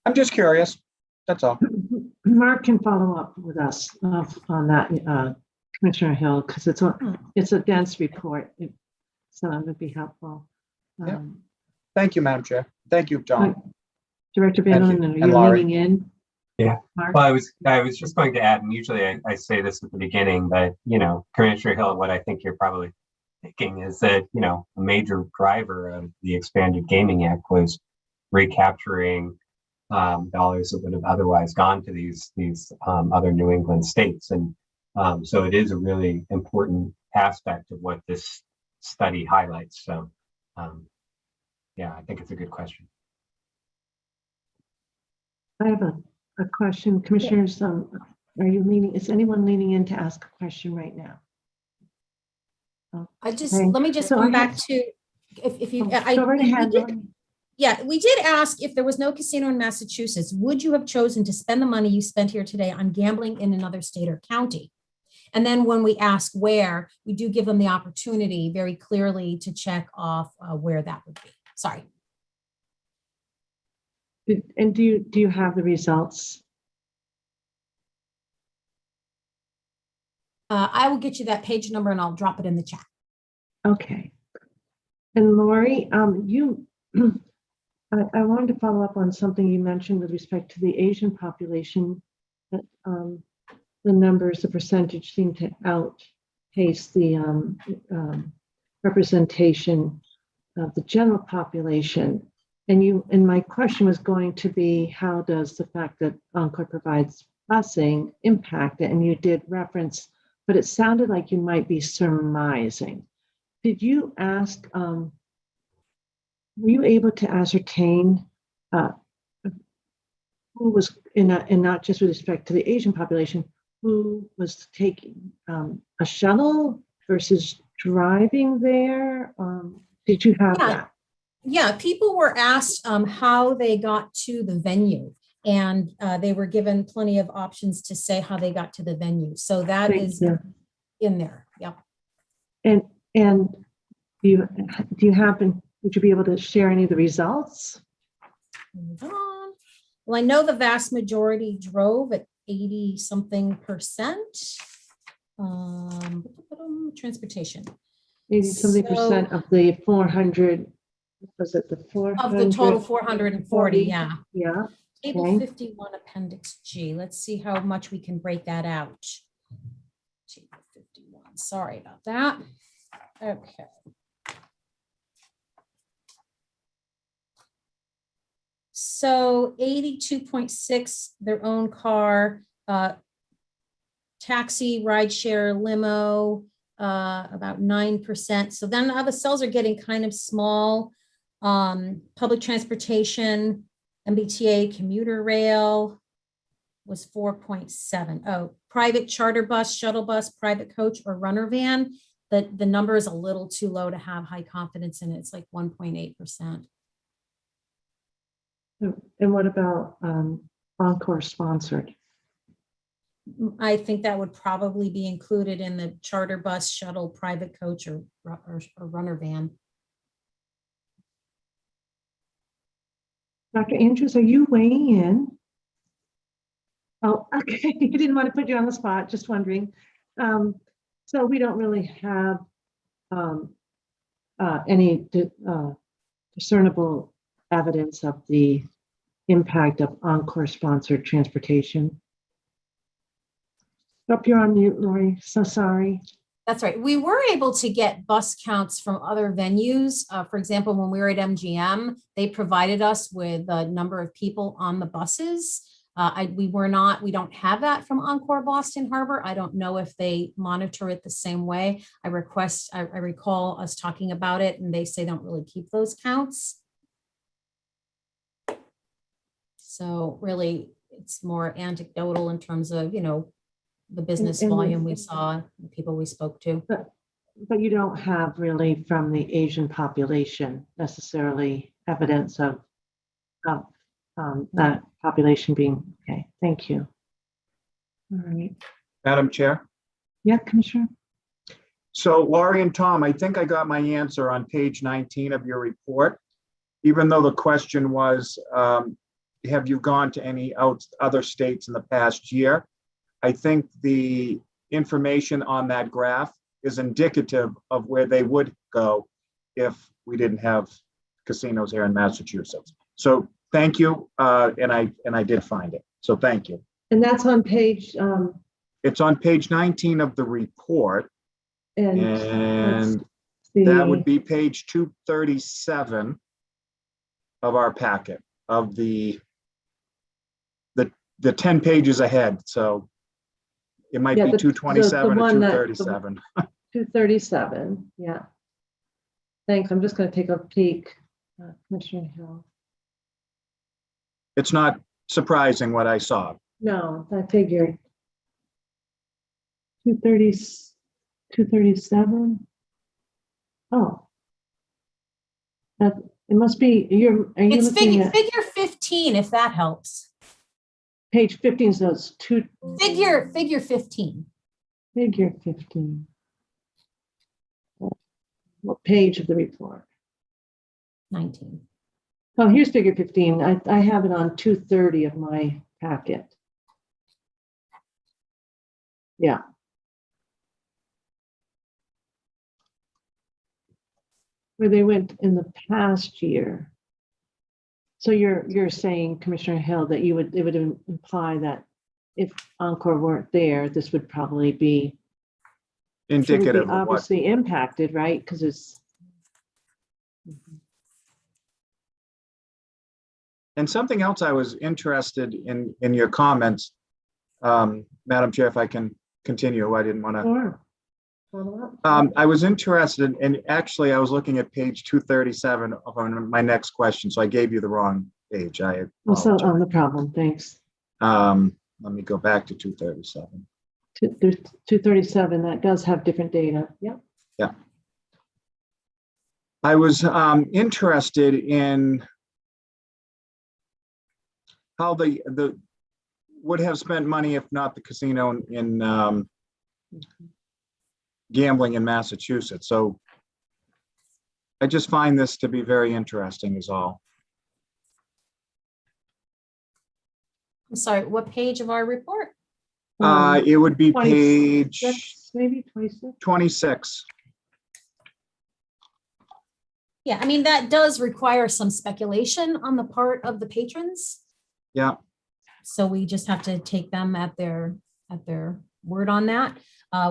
I'm just curious. That's all. Mark can follow up with us on that, Commissioner Hill, because it's a dense report, so it would be helpful. Yeah. Thank you, Madam Chair. Thank you, John. Director Bannerman, are you leaning in? Yeah. Mark? Well, I was just going to add, and usually I say this at the beginning, but Commissioner Hill, what I think you're probably thinking is that a major driver of the Expanded Gaming Act was recapturing dollars that would have otherwise gone to these other New England states, and so it is a really important aspect of what this study highlights. So, yeah, I think it's a good question. I have a question, Commissioners. Are you leaning? Is anyone leaning in to ask a question right now? Let me just come back to if you. Go right ahead. Yeah, we did ask if there was no casino in Massachusetts, would you have chosen to spend the money you spent here today on gambling in another state or county? And then when we ask where, we do give them the opportunity very clearly to check off where that would be. Sorry. And do you have the results? I will get you that page number and I'll drop it in the chat. Okay. And Lori, I wanted to follow up on something you mentioned with respect to the Asian population, that the numbers, the percentage seem to outpace the representation of the general population. And my question was going to be, how does the fact that Encore provides busing impact it? And you did reference, but it sounded like you might be surmising. Did you ask, were you able to ascertain who was and not just with respect to the Asian population, who was taking a shuttle versus driving there? Did you have that? Yeah, people were asked how they got to the venue. And they were given plenty of options to say how they got to the venue. So that Thank is you. in there. Yep. And do you happen, would you be able to share any of the results? Hold on. Well, I know the vast majority drove at 80 something percent. Transportation. 80 something percent of the 400, was it the 400? Of the total 440, yeah. Yeah. Table Okay. 51, Appendix G. Let's see how much we can break that out. Table 51. Sorry about that. Okay. So 82.6, their own car, taxi, rideshare, limo, about 9%. So then the cells are getting kind of small. Public transportation, MBTA, commuter rail was 4.7. Oh, private charter bus, shuttle bus, private coach, or runner van. The number is a little too low to have high confidence in it. It's like 1.8%. And what about Encore sponsored? I think that would probably be included in the charter bus, shuttle, private coach, or runner van. Dr. Andrews, are you weighing in? Oh, okay. I didn't want to put you on the spot, just wondering. So we don't really have any discernible evidence of the impact of Encore sponsored transportation. Up, you're on mute, Lori. So sorry. That's right. We were able to get bus counts from other venues. For example, when we were at MGM, they provided us with a number of people on the buses. We don't have that from Encore Boston Harbor. I don't know if they monitor it the same way. I recall us talking about it, and they say they don't really keep those counts. So really, it's more anecdotal in terms of, the business volume we saw, the people we spoke to. But you don't have really from the Asian population necessarily evidence of that population being, okay, thank you. All right. Madam Chair. Yeah, Commissioner. So Laurie and Tom, I think I got my answer on page 19 of your report. Even though the question was, have you gone to any other states in the past year? I think the information on that graph is indicative of where they would go if we didn't have casinos here in Massachusetts. So thank you, and I did find it. So thank you. And that's on page. It's on page 19 of the report, and that would be page 237 of our packet of the 10 pages ahead. So it might be 227 or 237. 237, yeah. Thanks, I'm just going to take a peek. Commissioner Hill. It's not surprising what I saw. No, I figured. 237. Oh. That, it must be, It's figure 15, if that helps. Page 15, so it's figure 15. Figure 15. What page of the report? 19. Oh, here's figure 15. I have it on 230 of my packet. Yeah. Where they went in the past year. So you're saying, Commissioner Hill, that it would imply that if Encore weren't there, this would probably be indicative of what obviously impacted, right? Because it's. And something else I was interested in your comments, Madam Chair, if I can continue. I didn't want to. Sure. I was interested, and actually I was looking at page 237 of my next question, so I gave you the wrong page. No problem, thanks. Let me go back to 237. 237, that does have different data, yeah. Yeah. I was interested in how the would have spent money if not the casino in gambling in Massachusetts. So I just find this to be very interesting is all. I'm sorry, what page of our report? It would be 26, page maybe 26. 26. Yeah, I mean, that does require some speculation on the part of the patrons. Yeah. So we just have to take them at their word on that.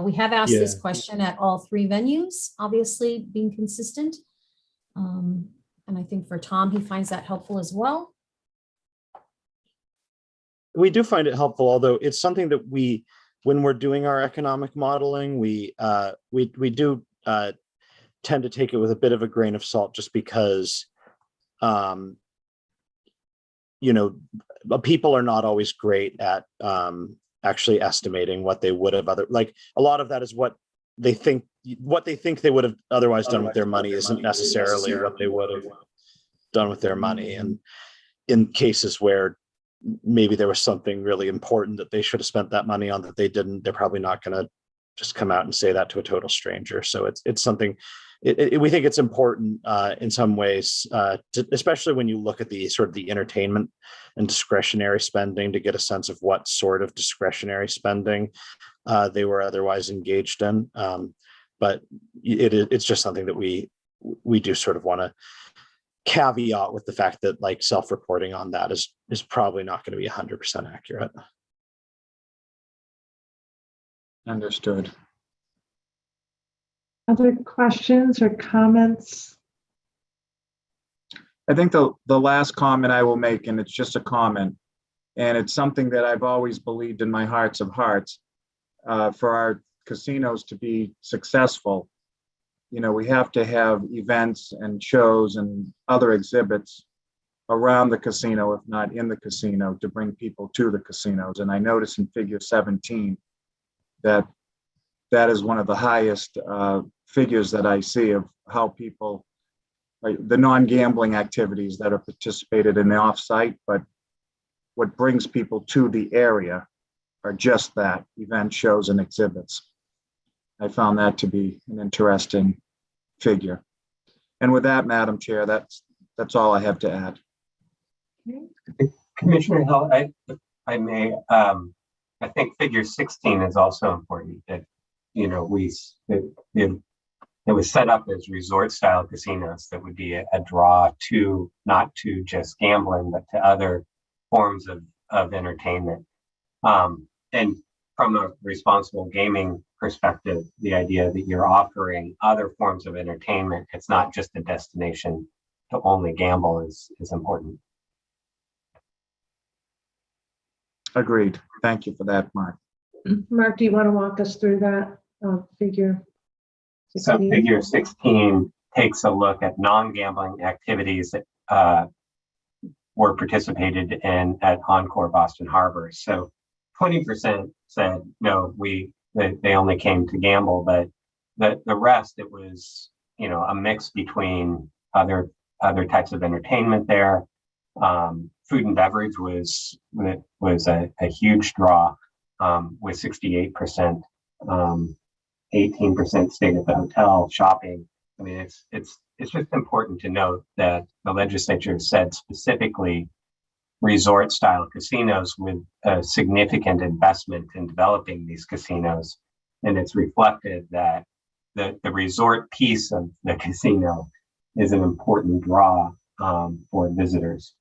We have asked this question at all three venues, obviously being consistent. And I think for Tom, he finds that helpful as well. We do find it helpful, although it's something that when we're doing our economic modeling, we do tend to take it with a bit of a grain of salt, just because, people are not always great at actually estimating what they would have like a lot of that is what they think they would have otherwise done with their money isn't necessarily what they would have done with their money. And in cases where maybe there was something really important that they should have spent that money on that they didn't, they're probably not going to just come out and say that to a total stranger. So it's something we think it's important in some ways, especially when you look at the sort of the entertainment and discretionary spending, to get a sense of what sort of discretionary spending they were otherwise engaged in. But it's just something that we do sort of want to caveat with the fact that like self-reporting on that is probably not going to be 100% accurate. Understood. Other questions or comments? I think the last comment I will make, and it's just a comment, and it's something that I've always believed in my hearts of hearts, for our casinos to be successful, we have to have events and shows and other exhibits around the casino, if not in the casino, to bring people to the casinos. And I notice in figure 17 that is one of the highest figures that I see of how people, like the non-gambling activities that are participated in the off-site, but what brings people to the area are just that, event shows and exhibits. I found that to be an interesting figure. And with that, Madam Chair, that's all I have to add. Commissioner Hill, I may, I think figure 16 is also important, that, it was set up as resort style casinos that would be a draw to, not to just gambling, but to other forms of entertainment. And from a responsible gaming perspective, the idea that you're offering other forms of entertainment, it's not just a destination to only gamble is important. Agreed. Thank you for that, Mark. Mark, do you want to walk us through that figure? 16? So figure 16 takes a look at non-gambling activities that were participated in at Encore Boston Harbor. So 20% said, no, they only came to gamble, but the rest, it was, a mix between other types of entertainment there. Food and beverage was a huge draw, with 68%, 18% stayed at the hotel. Shopping. I mean, it's just important to note that the legislature said specifically resort style casinos with a significant investment in developing these casinos. And it's reflected that the resort piece of the casino is an important draw for visitors.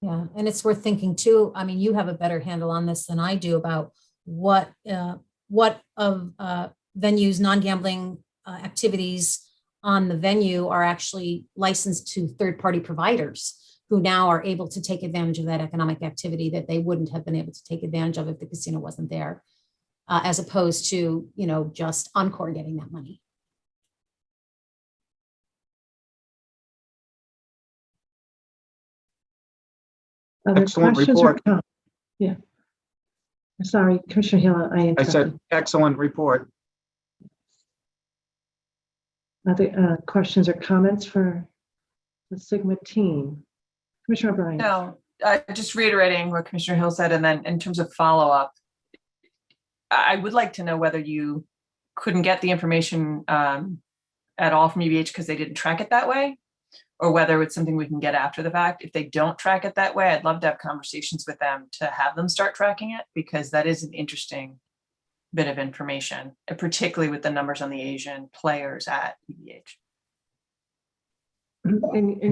Yeah, and it's worth thinking too. I mean, you have a better handle on this than I do about what of venues, non-gambling activities on the venue are actually licensed to third-party providers who now are able to take advantage of that economic activity that they wouldn't have been able to take advantage of if the casino wasn't there, as opposed to, just Encore getting that money. Other Excellent questions report. or yeah. Sorry, Commissioner Hill, I interrupted. I said excellent report. Other questions or comments for the Sigma team? Commissioner O'Brien. No, just reiterating what Commissioner Hill said, and then in terms of follow-up, I would like to know whether you couldn't get the information at all from UVH because they didn't track it that way, or whether it's something we can get after the fact. If they don't track it that way, I'd love to have conversations with them to have them start tracking it, because that is an interesting bit of information, and particularly with the numbers on the Asian players at UVH. And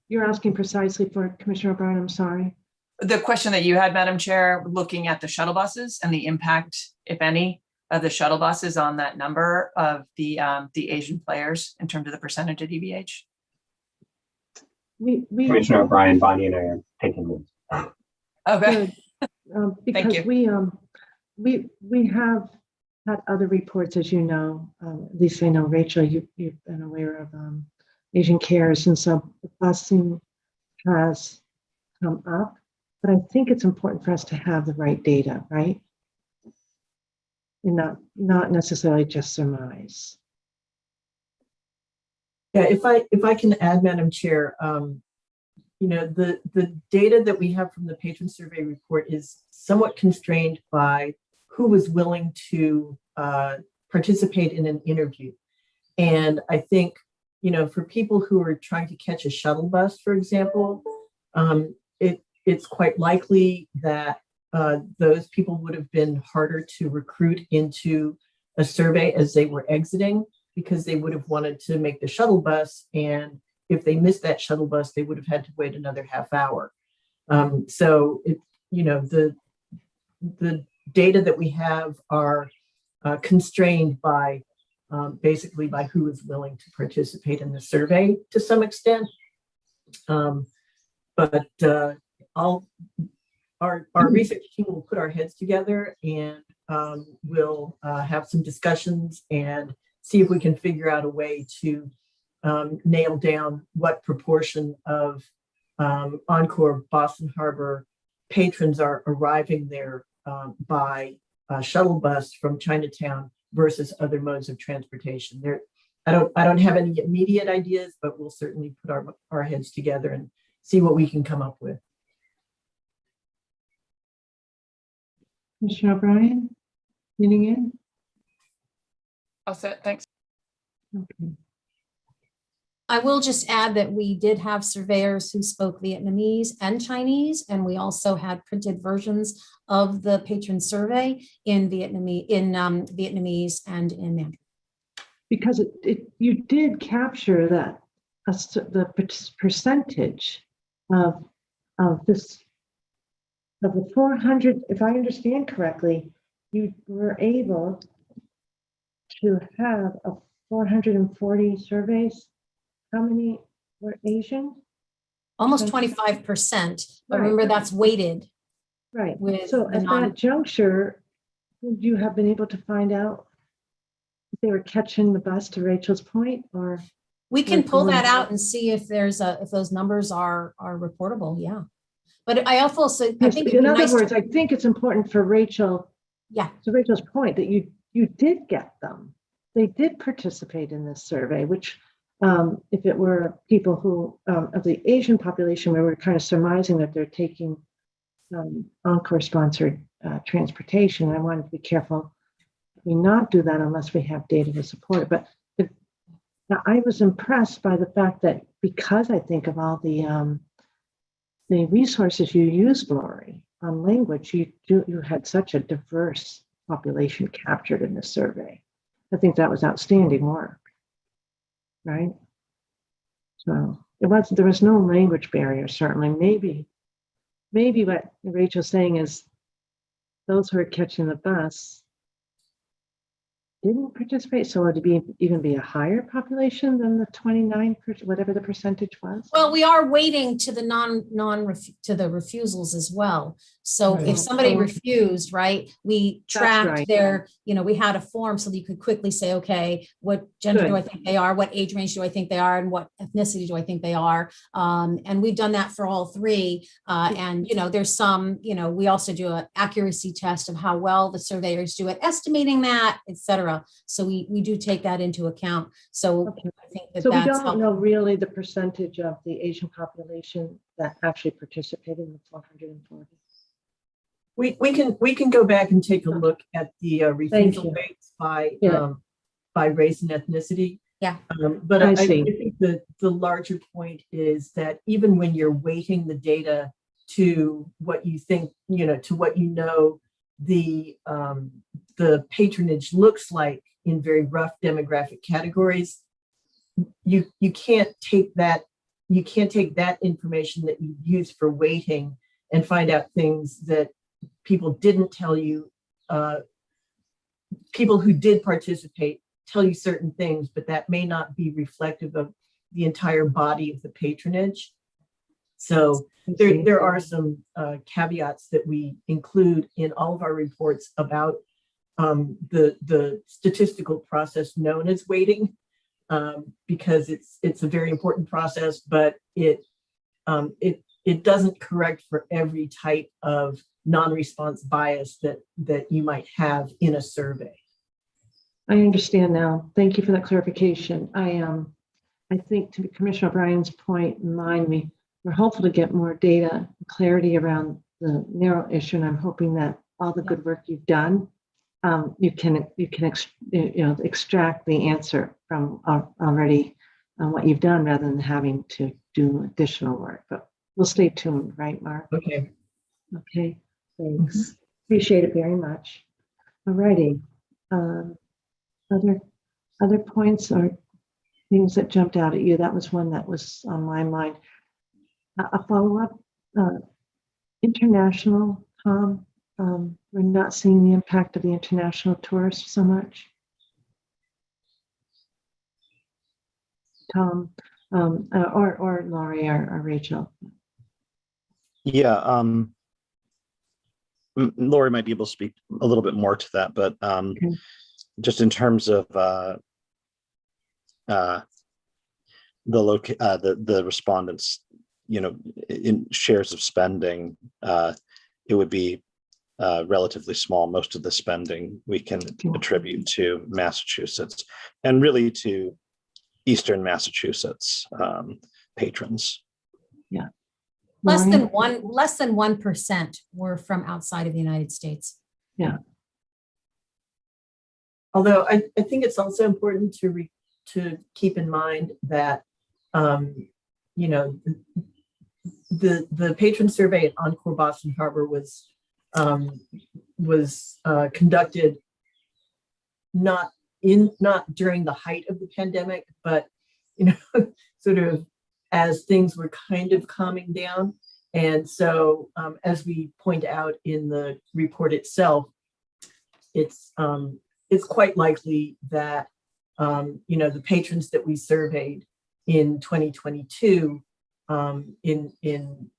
you're asking precisely for Commissioner O'Brien, I'm sorry. The question that you had, Madam Chair, looking at the shuttle buses and the impact, if any, of the shuttle buses on that number of the Asian players in terms of the percentage at EVH. Commissioner O'Brien, Bonnie, and I are taking this. Okay. Because Thank you. we have had other reports, as you know, at least I know, Rachel, you've been aware of Asian Cares, and so the busing has come up, but I think it's important for us to have the right data, right? And not necessarily just surmise. Yeah, if I can add, Madam Chair, you know, the data that we have from the patron survey report is somewhat constrained by who was willing to participate in an interview. And I think, you know, for people who are trying to catch a shuttle bus, for example, it's quite likely that those people would have been harder to recruit into a survey as they were exiting, because they would have wanted to make the shuttle bus. And if they missed that shuttle bus, they would have had to wait another half hour. So, you know, the data that we have are constrained by basically by who is willing to participate in the survey to some extent. But our research team will put our heads together and we'll have some discussions and see if we can figure out a way to nail down what proportion of Encore Boston Harbor patrons are arriving there by shuttle bus from Chinatown versus other modes of transportation. I don't have any immediate ideas, but we'll certainly put our heads together and see what we can come up with. Commissioner O'Brien, leaning in. All set, thanks. Okay. I will just add that we did have surveyors who spoke Vietnamese and Chinese, and we also had printed versions of the patron survey in Vietnamese and in Mandarin. Because you did capture that the percentage of this of the 400. If I understand correctly, you were able to have 440 surveys. How many were Asian? Almost 25%, but Right. remember that's weighted. Right. With So the at that juncture, would you have been able to find out if they were catching the bus, to Rachel's point, or? We can like pull going that out and see if if those numbers are reportable. Yeah. But I also I Yes, think in other words, I think it's important for Rachel. Yeah. To Rachel's point, that you did get them. They did participate in this survey, which if it were people who of the Asian population, where we're kind of surmising that they're taking Encore sponsored transportation, I wanted to be careful we not do that unless we have data to support it. But now I was impressed by the fact that, because I think of all the resources you use, Lori, on language, you had such a diverse population captured in this survey. I think that was outstanding work, right? So there was no language barrier, certainly. Maybe what Rachel's saying is those who are catching the bus didn't participate, so would it even be a higher population than the 29%, whatever the percentage was? Well, we are waiting to the to the refusals as well. So Right. if somebody Oh. refused, right, we That's tracked right. their, we had a form so that you could quickly say, okay, what gender do I think they are? What age range do I think they are? And what ethnicity do I think they are? And we've done that for all three. And, there's some, we also do an accuracy test of how well the surveyors do at estimating that, et cetera. So we do take that into account. So I think that So we that's don't know really the percentage of the Asian population that actually participated in the 440. We can go back and take a look at the refusal you. rates by Yeah. by race and ethnicity. Yeah. But I I see. think the larger point is that even when you're weighting the data to what you think, to what the patronage looks like in very rough demographic categories, you can't take that information that you use for weighting and find out things that people didn't tell you. People who did participate tell you certain things, but that may not be reflective of the entire body of the patronage. So there are some caveats that we include in all of our reports about the statistical process known as weighting, because it's a very important process, but it doesn't correct for every type of non-response bias that you might have in a survey. I understand now. Thank you for that clarification. I think to Commissioner O'Brien's point and mine, we're hopeful to get more data and clarity around the narrow issue, and I'm hoping that all the good work you've done, you can extract the answer from already what you've done rather than having to do additional work. But we'll stay tuned, right, Mark? Okay. Okay. Thanks. Appreciate it very much. All righty. Other points or things that jumped out at you? That was one that was on my mind. A follow-up, international, Tom, we're not seeing the impact of the international tourists so much. Tom, or Laurie or Rachel. Yeah, Lori might be able to speak a little bit more to that, but just in terms of the respondents, in shares of spending, it would be relatively small. Most of the spending we can attribute to Massachusetts and really to Eastern Massachusetts patrons. Yeah. Less than 1% were from outside of the United States. Yeah. Although I think it's also important to keep in mind that the patron survey at Encore Boston Harbor was conducted not during the height of the pandemic, but sort of as things were kind of calming down. And so as we point out in the report itself, it's quite likely that the patrons that we surveyed in 2022 in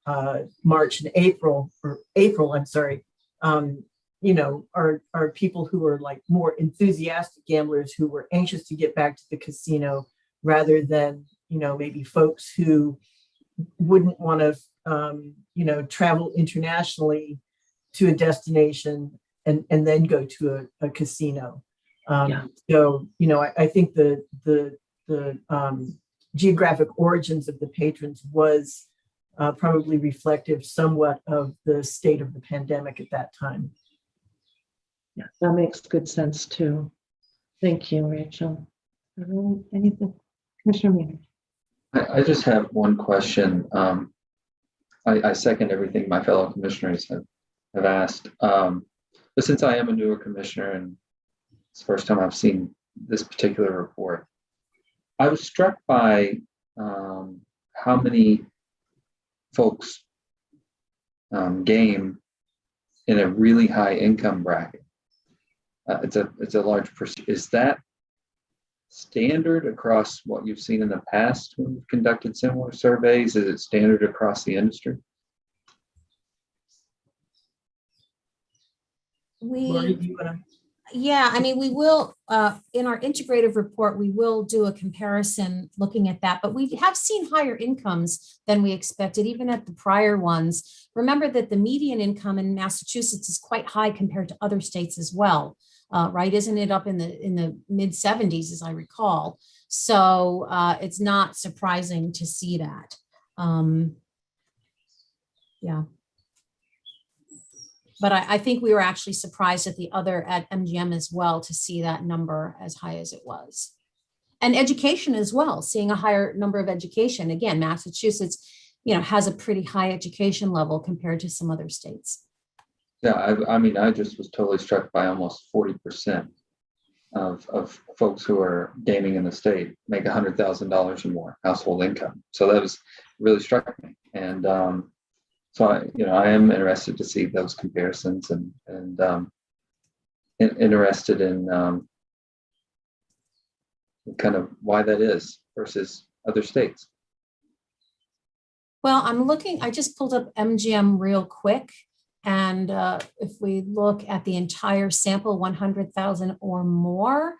March and April, I'm sorry, are people who are like more enthusiastic gamblers who were anxious to get back to the casino rather than, maybe folks who wouldn't want to, travel internationally to a destination and then go to a casino. So, I think the geographic origins of the patrons was probably reflective somewhat of the state of the pandemic at that time. Yeah, that makes good sense too. Thank you, Rachel. Anything, Commissioner Meaner? I just have one question. I second everything my fellow commissioners have asked. But since I am a newer commissioner and it's the first time I've seen this particular report, I was struck by how many folks game in a really high income bracket. It's a large percentage. Is that standard across what you've seen in the past when you've conducted similar surveys? Is it standard across the industry? Lori, We, do you want yeah, I mean, we will, in our integrative report, we will do a comparison looking at that, but we have seen higher incomes than we expected, even at the prior ones. Remember that the median income in Massachusetts is quite high compared to other states as well, right? Isn't it up in the mid 70s, as I recall? So it's not surprising to see that. Yeah. But I think we were actually surprised at MGM as well to see that number as high as it was. And education as well, seeing a higher number of education. Again, Massachusetts, has a pretty high education level compared to some other states. Yeah, I mean, I just was totally struck by almost 40% of folks who are gaming in the state make $100,000 or more household income. So that was really struck me. And so I am interested to see those comparisons and interested in kind of why that is versus other states. Well, I just pulled up MGM real quick. And if we look at the entire sample, 100,000 or more,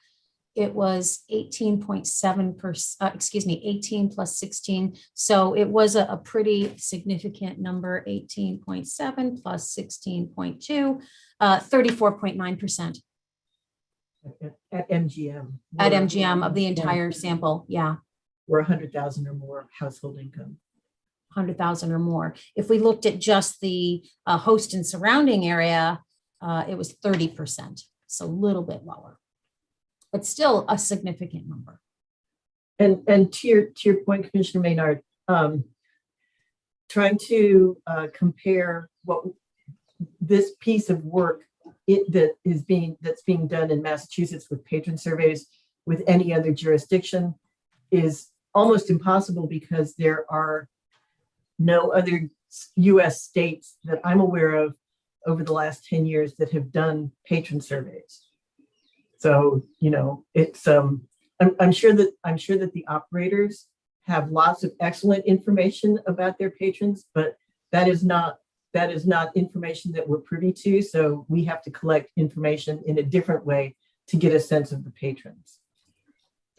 it was 18.7%, 18 plus 16. So it was a pretty significant number, 18.7 plus 16.2, 34.9%. at MGM? At MGM of the entire sample, yeah. Or 100,000 or more household income. 100,000 or more. If we looked at just the host and surrounding area, it was 30%, so a little bit lower, but still a significant number. And to your point, Commissioner Maynard, trying to compare what this piece of work that's being done in Massachusetts with patron surveys with any other jurisdiction is almost impossible because there are no other U.S. states that I'm aware of over the last 10 years that have done patron surveys. So, it's I'm sure that the operators have lots of excellent information about their patrons, but that is not information that we're privy to. So we have to collect information in a different way to get a sense of the patrons.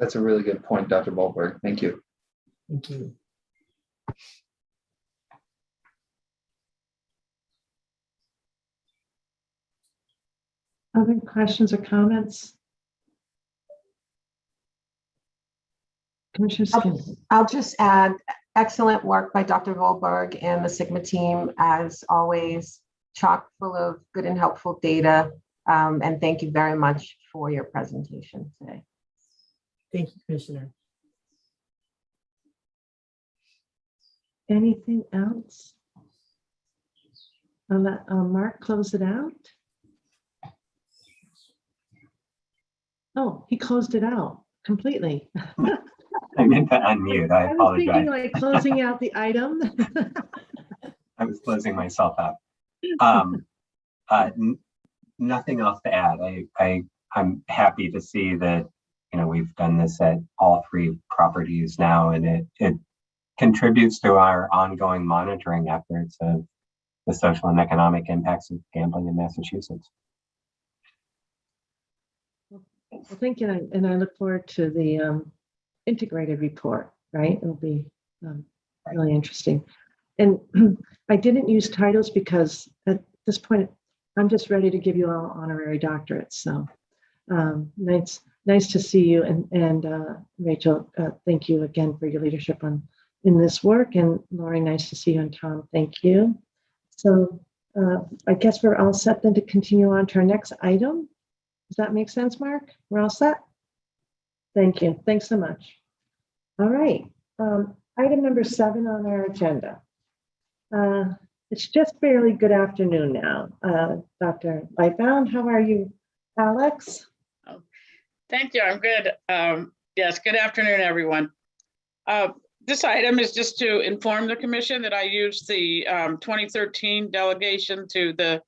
That's a really good point, Dr. Bolberg. Thank you. Thank you. Other questions or comments? Commissioner Skinner. I'll just add excellent work by Dr. Volberg and the Sigma team, as always, chock full of good and helpful data. And thank you very much for your presentation today. Thank you, Commissioner. Anything else? I'll let Mark close it out. Oh, he closed it out completely. I meant to unmute. I apologize. I was thinking like closing out the item. I was closing myself out. Nothing else to add. I'm happy to see that we've done this at all three properties now, and it contributes to our ongoing monitoring efforts of the social and economic impacts of gambling in Massachusetts. Well, thank you, and I look forward to the integrated report. Right, it'll be really interesting. And I didn't use titles because at this point I'm just ready to give you all honorary doctorates. So nice to see you, and Rachel, thank you again for your leadership in this work, and Lori, nice to see you, and Tom, thank you. So I guess we're all set then to continue on to our next item. Does that make sense, Mark? We're all set? Thank you. Thanks so much. All right. Item number 7 on our agenda. It's just barely good afternoon now. Dr. Lightbound, how are you, Alex? Oh, thank you. I'm good. Yes, good afternoon, everyone. This item is just to inform the commission that I used the 2013 delegation to the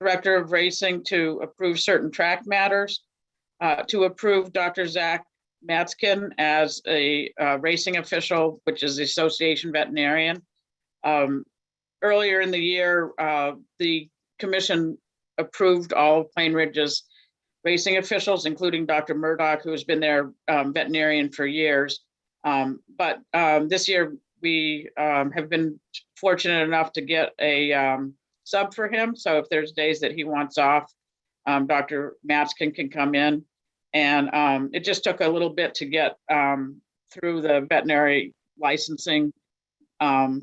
Director of Racing to approve certain track matters, to approve Dr. Zach Matzkin as a racing official, which is the association veterinarian. Earlier in the year, the commission approved all of Plain Ridge's racing officials, including Dr. Murdoch, who has been their veterinarian for years. But this year we have been fortunate enough to get a sub for him. So if there's days that he wants off, Dr. Matskin can come in. And it just took a little bit to get through the veterinary licensing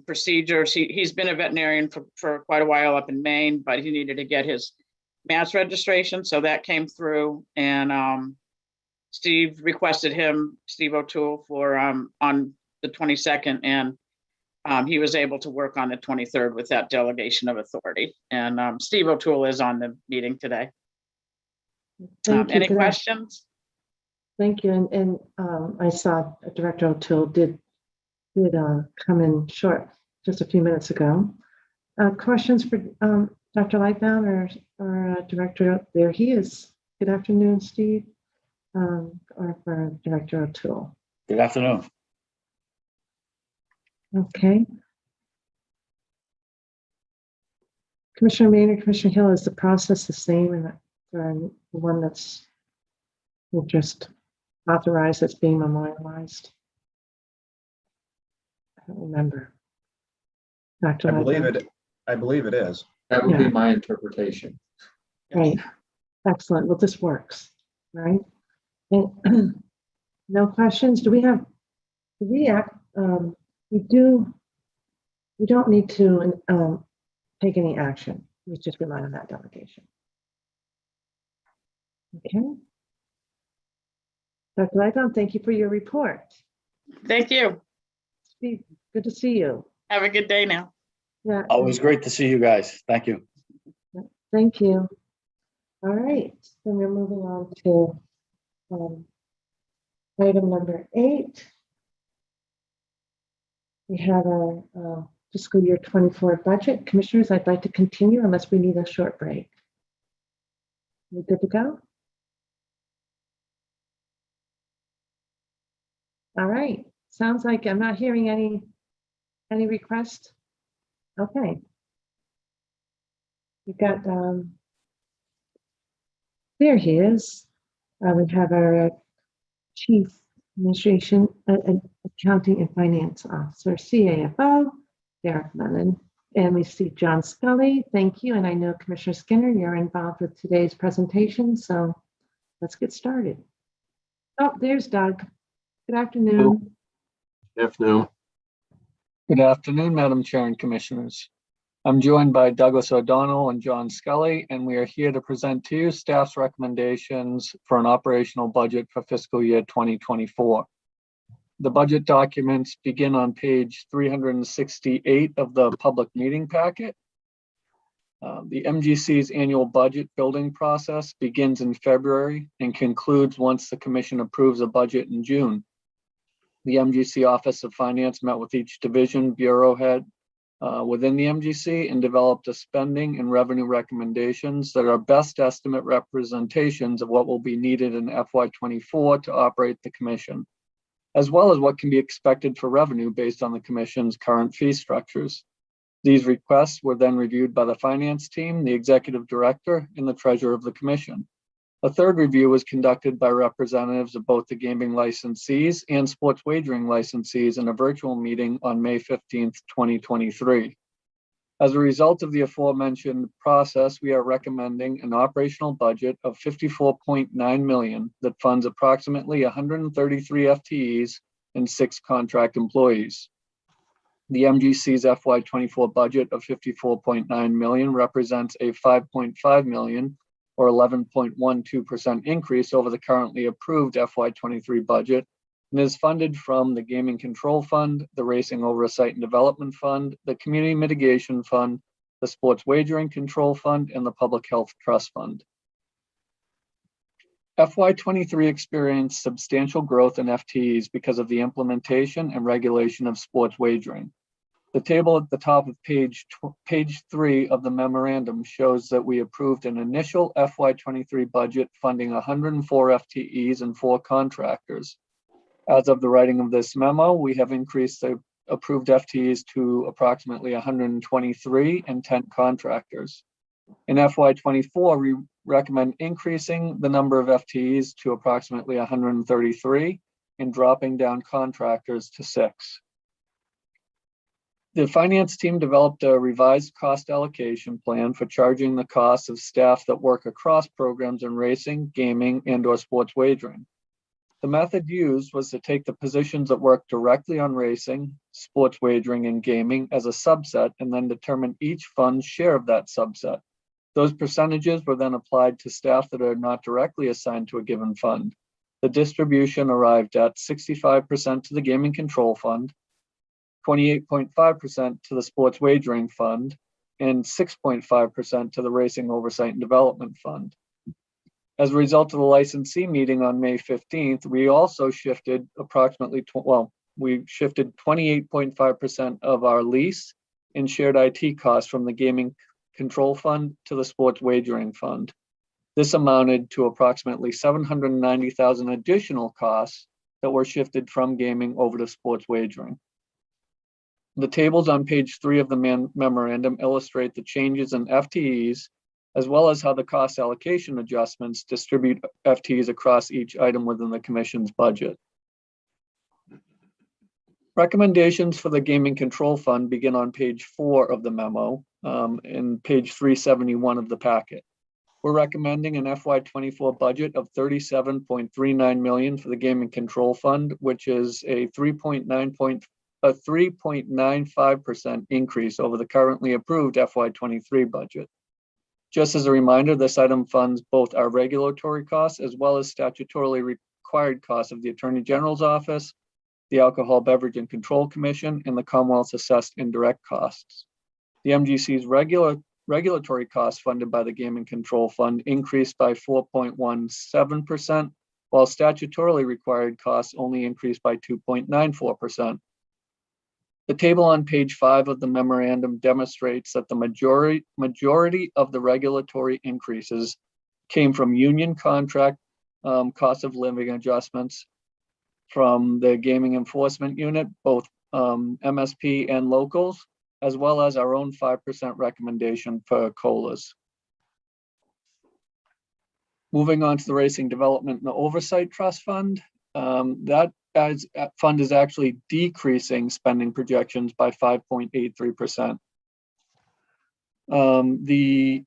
procedures. He's been a veterinarian for quite a while up in Maine, but he needed to get his Mass registration. So that came through, and Steve requested him, Steve O'Toole, for on the 22nd, and he was able to work on the 23rd with that delegation of authority. And Steve O'Toole is on the meeting today. Any questions? Thank you. And I saw Director O'Toole did come in short just a few minutes ago. Questions for Dr. Lightbound or Director? There he is. Good afternoon, Steve, or for Director O'Toole. Good afternoon. Okay. Commissioner Maynard, Commissioner Hill, is the process the same and for the one that's just authorized that's being memorialized? I don't remember. Dr. I believe it is. That would be my interpretation. Right. Excellent. Well, this works, right? And no questions. We don't need to take any action. We just rely on that delegation. Okay. Dr. Lightbound, thank you for your report. Thank you. Steve, good to see you. Have a good day now. Yeah. Always great to see you guys. Thank you. Thank you. All right, then we're moving on to item number 8. We have our fiscal year 24 budget. Commissioners, I'd like to continue unless we need a short break. We good to go? All right, sounds like I'm not hearing any requests. Okay. We've got, there he is. We have our Chief Administration, Accounting and Finance Officer, CAFO, Derek Lennon. And we see John Scully. Thank you. And I know Commissioner Skinner, you're involved with today's presentation. So let's get started. Oh, there's Doug. Good afternoon. Good afternoon. Good afternoon, Madam Chair and Commissioners. I'm joined by Douglas O'Donnell and John Scully, and we are here to present to you staff's recommendations for an operational budget for fiscal year 2024. The budget documents begin on page 368 of the public meeting packet. The MGC's annual budget building process begins in February and concludes once the Commission approves a budget in June. The MGC Office of Finance met with each division bureau head within the MGC and developed a spending and revenue recommendations that are best estimate representations of what will be needed in FY24 to operate the Commission, as well as what can be expected for revenue based on the Commission's current fee structures. These requests were then reviewed by the finance team, the executive director, and the treasurer of the Commission. A third review was conducted by representatives of both the gaming licensees and sports wagering licensees in a virtual meeting on May 15th, 2023. As a result of the aforementioned process, we are recommending an operational budget of $54.9 million that funds approximately 133 FTEs and 6 contract employees. The MGC's FY24 budget of $54.9 million represents a $5.5 million or 11.12% increase over the currently approved FY23 budget and is funded from the Gaming Control Fund, the Racing Oversight and Development Fund, the Community Mitigation Fund, the Sports Wagering Control Fund, and the Public Health Trust Fund. FY23 experienced substantial growth in FTEs because of the implementation and regulation of sports wagering. The table at the top of page 3 of the memorandum shows that we approved an initial FY23 budget funding 104 FTEs and 4 contractors. As of the writing of this memo, we have increased the approved FTEs to approximately 123 and 10 contractors. In FY24, we recommend increasing the number of FTEs to approximately 133 and dropping down contractors to 6. The finance team developed a revised cost allocation plan for charging the costs of staff that work across programs in racing, gaming, and/or sports wagering. The method used was to take the positions that work directly on racing, sports wagering, and gaming as a subset, and then determine each fund's share of that subset. Those percentages were then applied to staff that are not directly assigned to a given fund. The distribution arrived at 65% to the Gaming Control Fund, 28.5% to the Sports Wagering Fund, and 6.5% to the Racing Oversight and Development Fund. As a result of the licensee meeting on May 15th, we also shifted approximately, we shifted 28.5% of our lease and shared IT costs from the Gaming Control Fund to the Sports Wagering Fund. This amounted to approximately $790,000 additional costs that were shifted from gaming over to sports wagering. The tables on page 3 of the memorandum illustrate the changes in FTEs, as well as how the cost allocation adjustments distribute FTEs across each item within the commission's budget. Recommendations for the Gaming Control Fund begin on page 4 of the memo, and page 371 of the packet. We're recommending an FY24 budget of $37.39 million for the Gaming Control Fund, which is a 3.95% increase over the currently approved FY23 budget. Just as a reminder, this item funds both our regulatory costs as well as statutorily required costs of the Attorney General's Office, the Alcohol Beverage and Control Commission, and the Commonwealth's assessed indirect costs. The MGC's regulatory costs funded by the Gaming Control Fund increased by 4.17%, while statutorily required costs only increased by 2.94%. The table on page 5 of the memorandum demonstrates that the majority of the regulatory increases came from union contract cost of living adjustments from the Gaming Enforcement Unit, both MSP and locals, as well as our own 5% recommendation for COLAs. Moving on to the Racing Development and Oversight Trust Fund, that fund is actually decreasing spending projections by 5.83%. The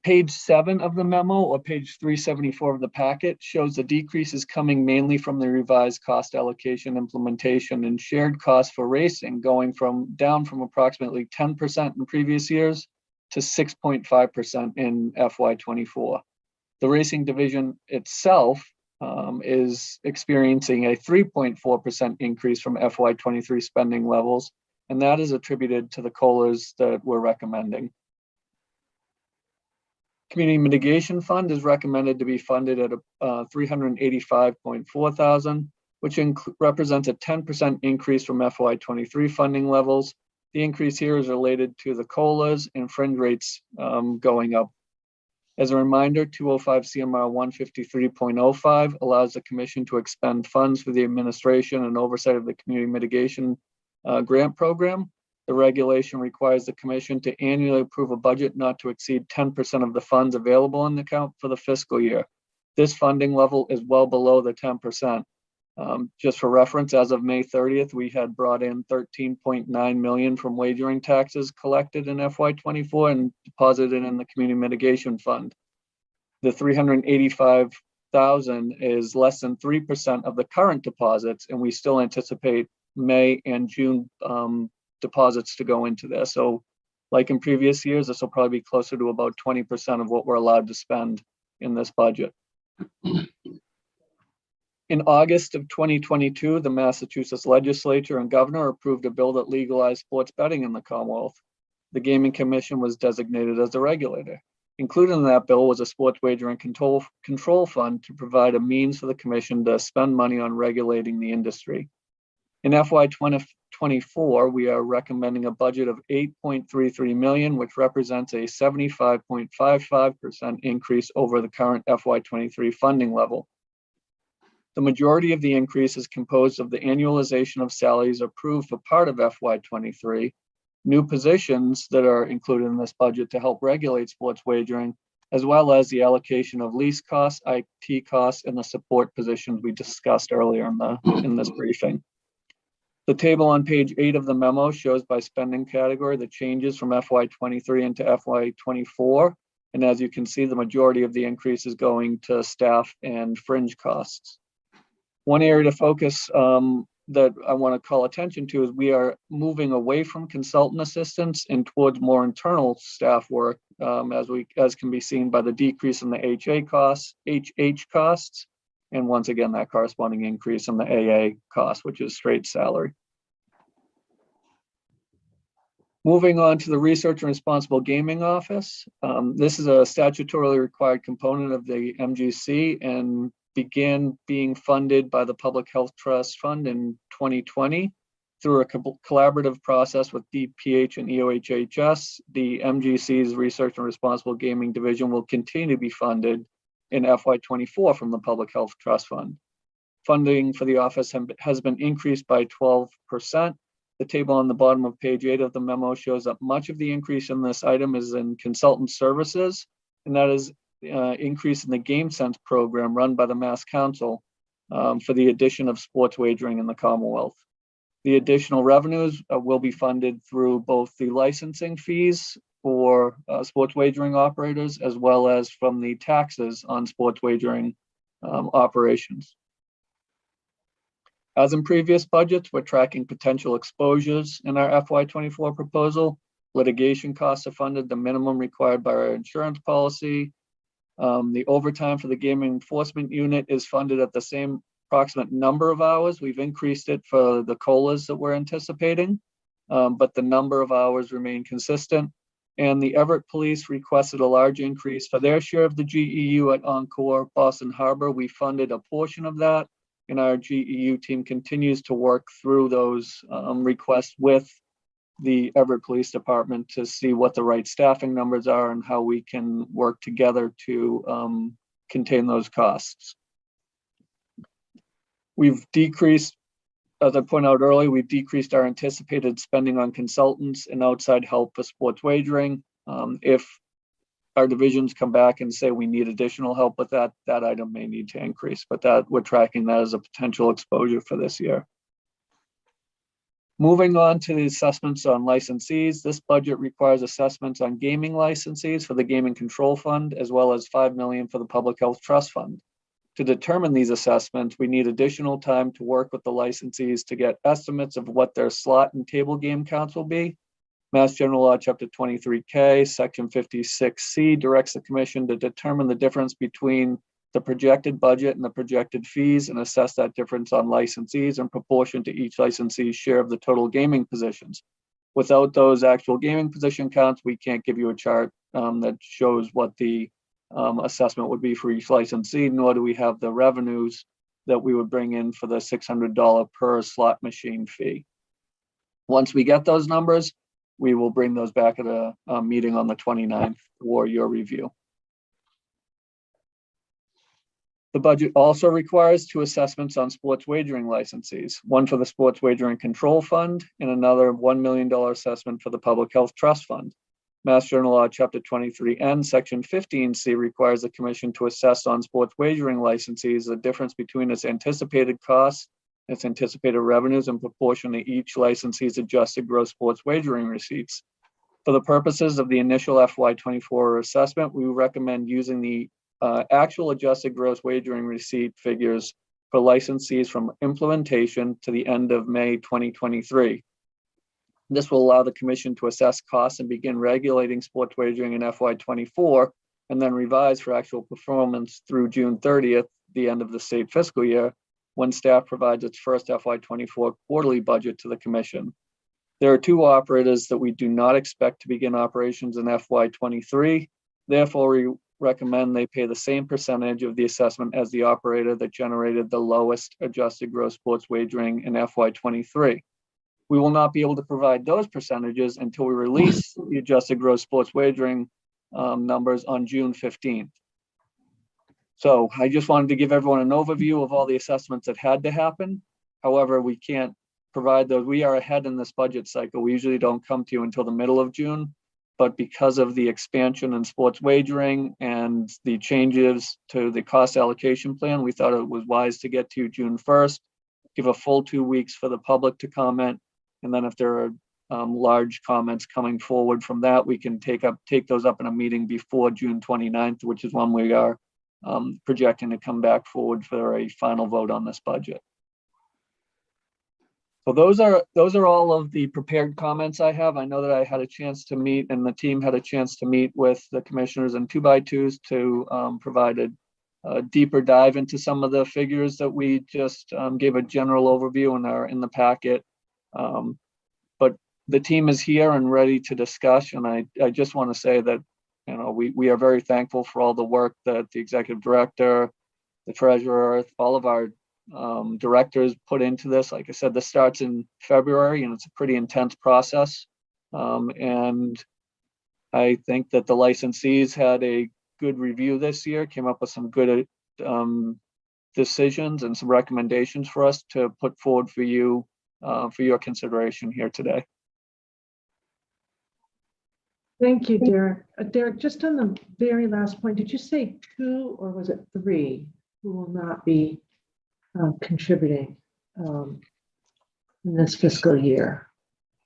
page 7 of the memo, or page 374 of the packet, shows the decrease is coming mainly from the revised cost allocation implementation and shared costs for racing, going down from approximately 10% in previous years to 6.5% in FY24. The racing division itself is experiencing a 3.4% increase from FY23 spending levels, and that is attributed to the COLAs that we're recommending. Community Mitigation Fund is recommended to be funded at $385.4 thousand, which represents a 10% increase from FY23 funding levels. The increase here is related to the COLAs and fringe rates going up. As a reminder, 205 CMR 153.05 allows the Commission to expend funds for the administration and oversight of the Community Mitigation Grant Program. The regulation requires the Commission to annually approve a budget not to exceed 10% of the funds available in the account for the fiscal year. This funding level is well below the 10%. Just for reference, as of May 30th, we had brought in $13.9 million from wagering taxes collected in FY24 and deposited in the Community Mitigation Fund. The $385,000 is less than 3% of the current deposits, and we still anticipate May and June deposits to go into this. So like in previous years, this will probably be closer to about 20% of what we're allowed to spend in this budget. In August of 2022, the Massachusetts legislature and governor approved a bill that legalized sports betting in the Commonwealth. The Gaming Commission was designated as the regulator. Included in that bill was a sports wagering control fund to provide a means for the commission to spend money on regulating the industry. In FY 2024, we are recommending a budget of $8.33 million, which represents a 75.55% increase over the current FY 23 funding level. The majority of the increase is composed of the annualization of salaries approved for part of FY23, new positions that are included in this budget to help regulate sports wagering, as well as the allocation of lease costs, IT costs, and the support positions we discussed earlier in this briefing. The table on page 8 of the memo shows by spending category the changes from FY23 into FY24. And as you can see, the majority of the increase is going to staff and fringe costs. One area to focus that I want to call attention to is we are moving away from consultant assistance and towards more internal staff work, as can be seen by the decrease in the HH costs, and once again that corresponding increase in the AA cost, which is straight salary. Moving on to the Research and Responsible Gaming Office. This is a statutorily required component of the MGC and began being funded by the Public Health Trust Fund in 2020 through a collaborative process with DPH and EOHHS. The MGC's Research and Responsible Gaming Division will continue to be funded in FY24 from the Public Health Trust Fund. Funding for the office has been increased by 12%. The table on the bottom of page 8 of the memo shows that much of the increase in this item is in consultant services, and that is increase in the GameSense program run by the Mass Council for the addition of sports wagering in the Commonwealth. The additional revenues will be funded through both the licensing fees for sports wagering operators, as well as from the taxes on sports wagering operations. As in previous budgets, we're tracking potential exposures in our FY24 proposal. Litigation costs are funded the minimum required by our insurance policy. The overtime for the gaming enforcement unit is funded at the same approximate number of hours. We've increased it for the COLAs that we're anticipating, but the number of hours remain consistent. And the Everett Police requested a large increase for their share of the GEU at Encore Boston Harbor. We funded a portion of that, and our GEU team continues to work through those requests with the Everett Police Department to see what the right staffing numbers are and how we can work together to contain those costs. We've decreased, as I pointed out earlier, we've decreased our anticipated spending on consultants and outside help for sports wagering. If our divisions come back and say we need additional help with that, that item may need to increase, but that we're tracking that as a potential exposure for this year. Moving on to the assessments on licensees, this budget requires assessments on gaming licensees for the Gaming Control Fund, as well as $5 million for the Public Health Trust Fund. To determine these assessments, we need additional time to work with the licensees to get estimates of what their slot and table game counts will be. Mass General Law, Chapter 23K, Section 56C directs the Commission to determine the difference between the projected budget and the projected fees and assess that difference on licensees in proportion to each licensee's share of the total gaming positions. Without those actual gaming position counts, we can't give you a chart that shows what the assessment would be for each licensee, nor do we have the revenues that we would bring in for the $600 per slot machine fee. Once we get those numbers, we will bring those back at a meeting on the 29th for your review. The budget also requires 2 assessments on sports wagering licensees, one for the Sports Wagering Control Fund and another $1 million assessment for the Public Health Trust Fund. Mass General Law, Chapter 23N, Section 15C requires the Commission to assess on sports wagering licensees the difference between its anticipated costs, its anticipated revenues in proportion to each licensee's adjusted gross sports wagering receipts. For the purposes of the initial FY24 assessment, we recommend using the actual adjusted gross wagering receipt figures for licensees from implementation to the end of May 2023. This will allow the Commission to assess costs and begin regulating sports wagering in FY24, and then revise for actual performance through June 30th, the end of the state fiscal year, when staff provides its first FY24 quarterly budget to the Commission. There are 2 operators that we do not expect to begin operations in FY23. Therefore, we recommend they pay the same percentage of the assessment as the operator that generated the lowest adjusted gross sports wagering in FY23. We will not be able to provide those percentages until we release the adjusted gross sports wagering numbers on June 15th. So I just wanted to give everyone an overview of all the assessments that had to happen. However, we can't provide those. We are ahead in this budget cycle. We usually don't come to you until the middle of June. But because of the expansion in sports wagering and the changes to the cost allocation plan, we thought it was wise to get to June 1st, give a full 2 weeks for the public to comment. And then if there are large comments coming forward from that, we can take those up in a meeting before June 29th, which is when we are projecting to come back forward for a final vote on this budget. So those are all of the prepared comments I have. I know that I had a chance to meet, and the team had a chance to meet with the commissioners and 2x2s to provide a deeper dive into some of the figures that we just gave a general overview and are in the packet. But the team is here and ready to discuss. And I just want to say that, you know, we are very thankful for all the work that the executive director, the treasurer, all of our directors put into this. Like I said, this starts in February and it's a pretty intense process. And I think that the licensees had a good review this year, came up with some good decisions and some recommendations for us to put forward for you for your consideration here today. Thank you, Derek. Derek, just on the very last point, did you say 2 or was it 3 who will not be contributing in this fiscal year?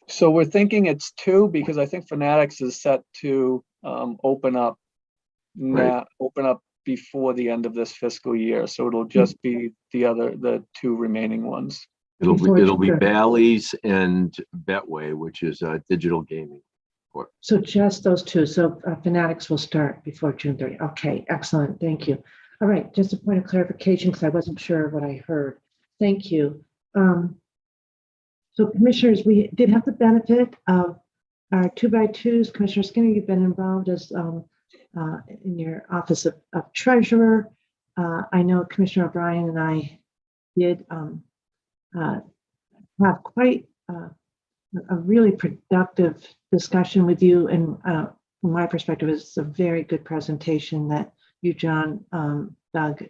So we're thinking it's 2 because I think Fanatics is set to open up before the end of this fiscal year. So it'll just be the 2 remaining ones. It'll be Bally's and Betway, which is digital gaming. So just those 2. So Fanatics will start before June 30. Okay, excellent. Thank you. All right, just a point of clarification because I wasn't sure what I heard. Thank you. So commissioners, we did have the benefit of our 2x2s. Commissioner Skinner, you've been involved as in your office of treasurer. I know Commissioner O'Brien and I did have quite a really productive discussion with you. And from my perspective, it's a very good presentation that you, John, Doug,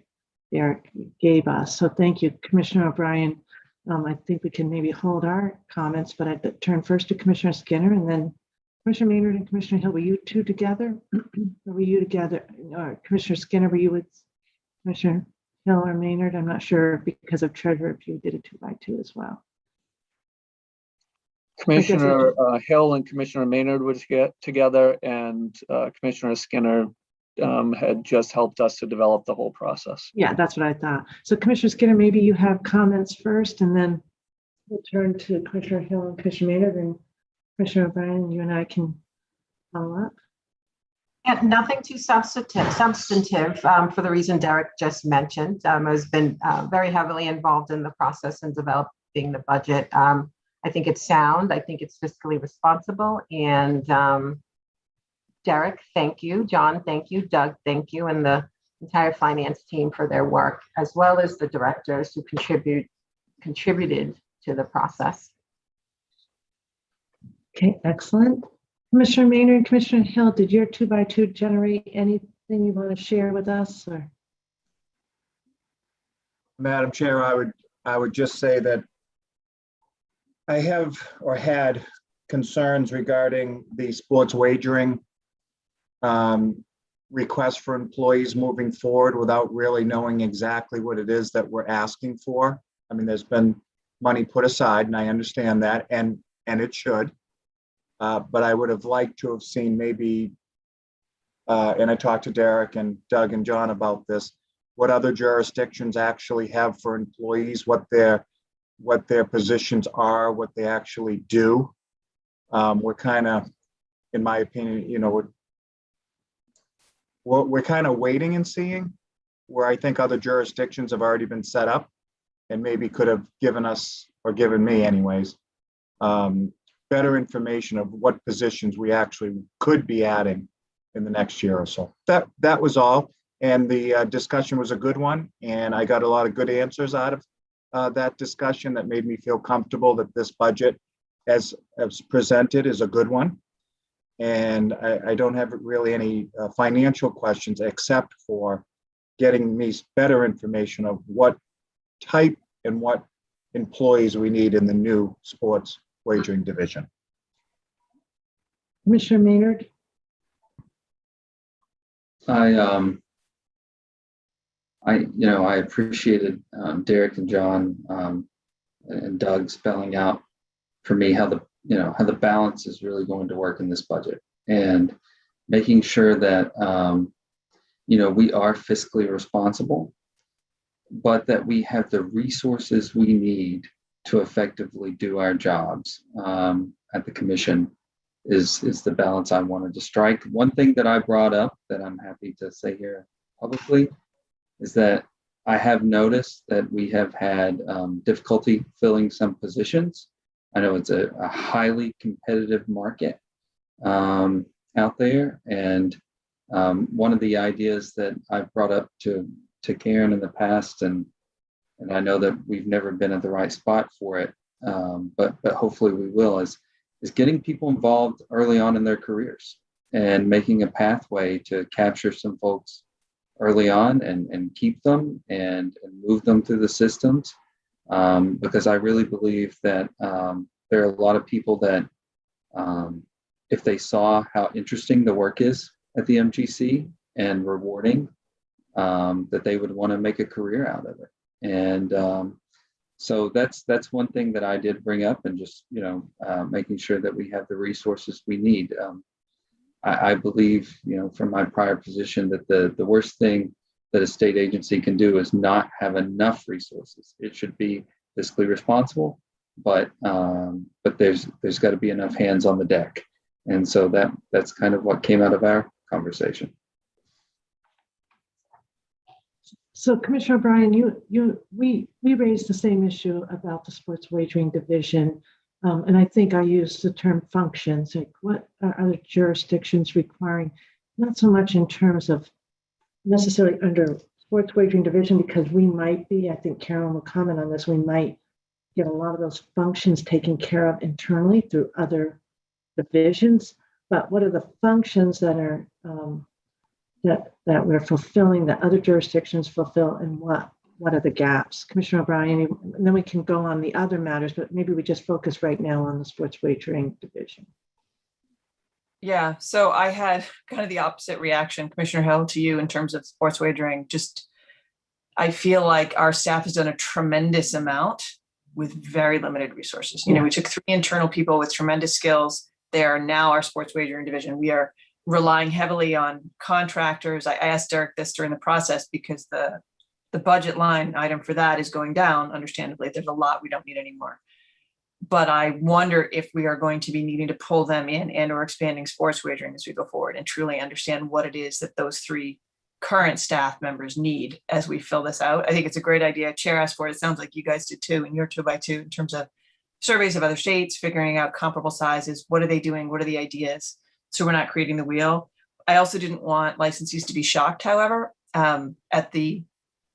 Eric gave us. So thank you, Commissioner O'Brien. I think we can maybe hold our comments, but I'd turn first to Commissioner Skinner and then Commissioner Maynard and Commissioner Hill. Were you 2 together? Or were you together? Or Commissioner Skinner, were you with Commissioner Hill or Maynard? I'm not sure because of treasurer if you did a 2x2 as well. Commissioner Hill and Commissioner Maynard would get together, and Commissioner Skinner had just helped us to develop the whole process. Yeah, that's what I thought. So Commissioner Skinner, maybe you have comments first, and then we'll turn to Commissioner Hill and Commissioner Maynard, and Commissioner O'Brien, you and I can follow up. Yeah, nothing too substantive for the reason Derek just mentioned. Has been very heavily involved in the process and developing the budget. I think it's sound. I think it's fiscally responsible. And Derek, thank you. John, thank you. Doug, thank you. And the entire finance team for their work, as well as the directors who contributed to the process. Okay, excellent. Commissioner Maynard and Commissioner Hill, did your 2x2 generate anything you want to share with us? Or? Madam Chair, I would just say that I have or had concerns regarding the sports wagering request for employees moving forward without really knowing exactly what it is that we're asking for. I mean, there's been money put aside, and I understand that, and it should. But I would have liked to have seen maybe, and I talked to Derek and Doug and John about this, what other jurisdictions actually have for employees, what their positions are, what they actually do. We're kind of, in my opinion, you know, we're kind of waiting and seeing, where I think other jurisdictions have already been set up and maybe could have given us, or given me anyways, better information of what positions we actually could be adding in the next year or so. That was all. And the discussion was a good one. And I got a lot of good answers out of that discussion that made me feel comfortable that this budget as presented is a good one. And I don't have really any financial questions except for getting me better information of what type and what employees we need in the new sports wagering division. Commissioner Maynard? I appreciated Derek and John and Doug spelling out for me how the balance is really going to work in this budget, and making sure that we are fiscally responsible, but that we have the resources we need to effectively do our jobs at the commission is the balance I wanted to strike. One thing that I brought up that I'm happy to say here publicly is that I have noticed that we have had difficulty filling some positions. I know it's a highly competitive market out there, and one of the ideas that I've brought up to Karen in the past, and I know that we've never been at the right spot for it, but hopefully we will, is getting people involved early on in their careers and making a pathway to capture some folks early on and keep them and move them through the systems, because I really believe that there are a lot of people that if they saw how interesting the work is at the MGC and rewarding, that they would want to make a career out of it. And so that's one thing that I did bring up, and just making sure that we have the resources we need. I believe, from my prior position, that the worst thing that a state agency can do is not have enough resources. It should be fiscally responsible, but there's got to be enough hands on the deck. And so that's kind of what came out of our conversation. So Commissioner O'Brien, we raised the same issue about the sports wagering division. And I think I used the term functions, like what are other jurisdictions requiring, not so much in terms of necessarily under sports wagering division, because we might be, I think Carolyn will comment on this, we might get a lot of those functions taken care of internally through other divisions. But what are the functions that are that we're fulfilling that other jurisdictions fulfill, and what are the gaps? Commissioner O'Brien, and then we can go on the other matters, but maybe we just focus right now on the sports wagering division. Yeah, so I had kind of the opposite reaction, Commissioner Hill, to you in terms of sports wagering. Just, I feel like our staff has done a tremendous amount with very limited resources. We took 3 internal people with tremendous skills. They are now our sports wagering division. We are relying heavily on contractors. I asked Derek this during the process because the budget line item for that is going down, understandably. There's a lot we don't need anymore. But I wonder if we are going to be needing to pull them in and or expanding sports wagering as we go forward and truly understand what it is that those 3 current staff members need as we fill this out. I think it's a great idea. Chair asked for it. It sounds like you guys did too, and you're 2x2 in terms of surveys of other states, figuring out comparable sizes. What are they doing? What are the ideas? So we're not creating the wheel. I also didn't want licensees to be shocked, however, at the,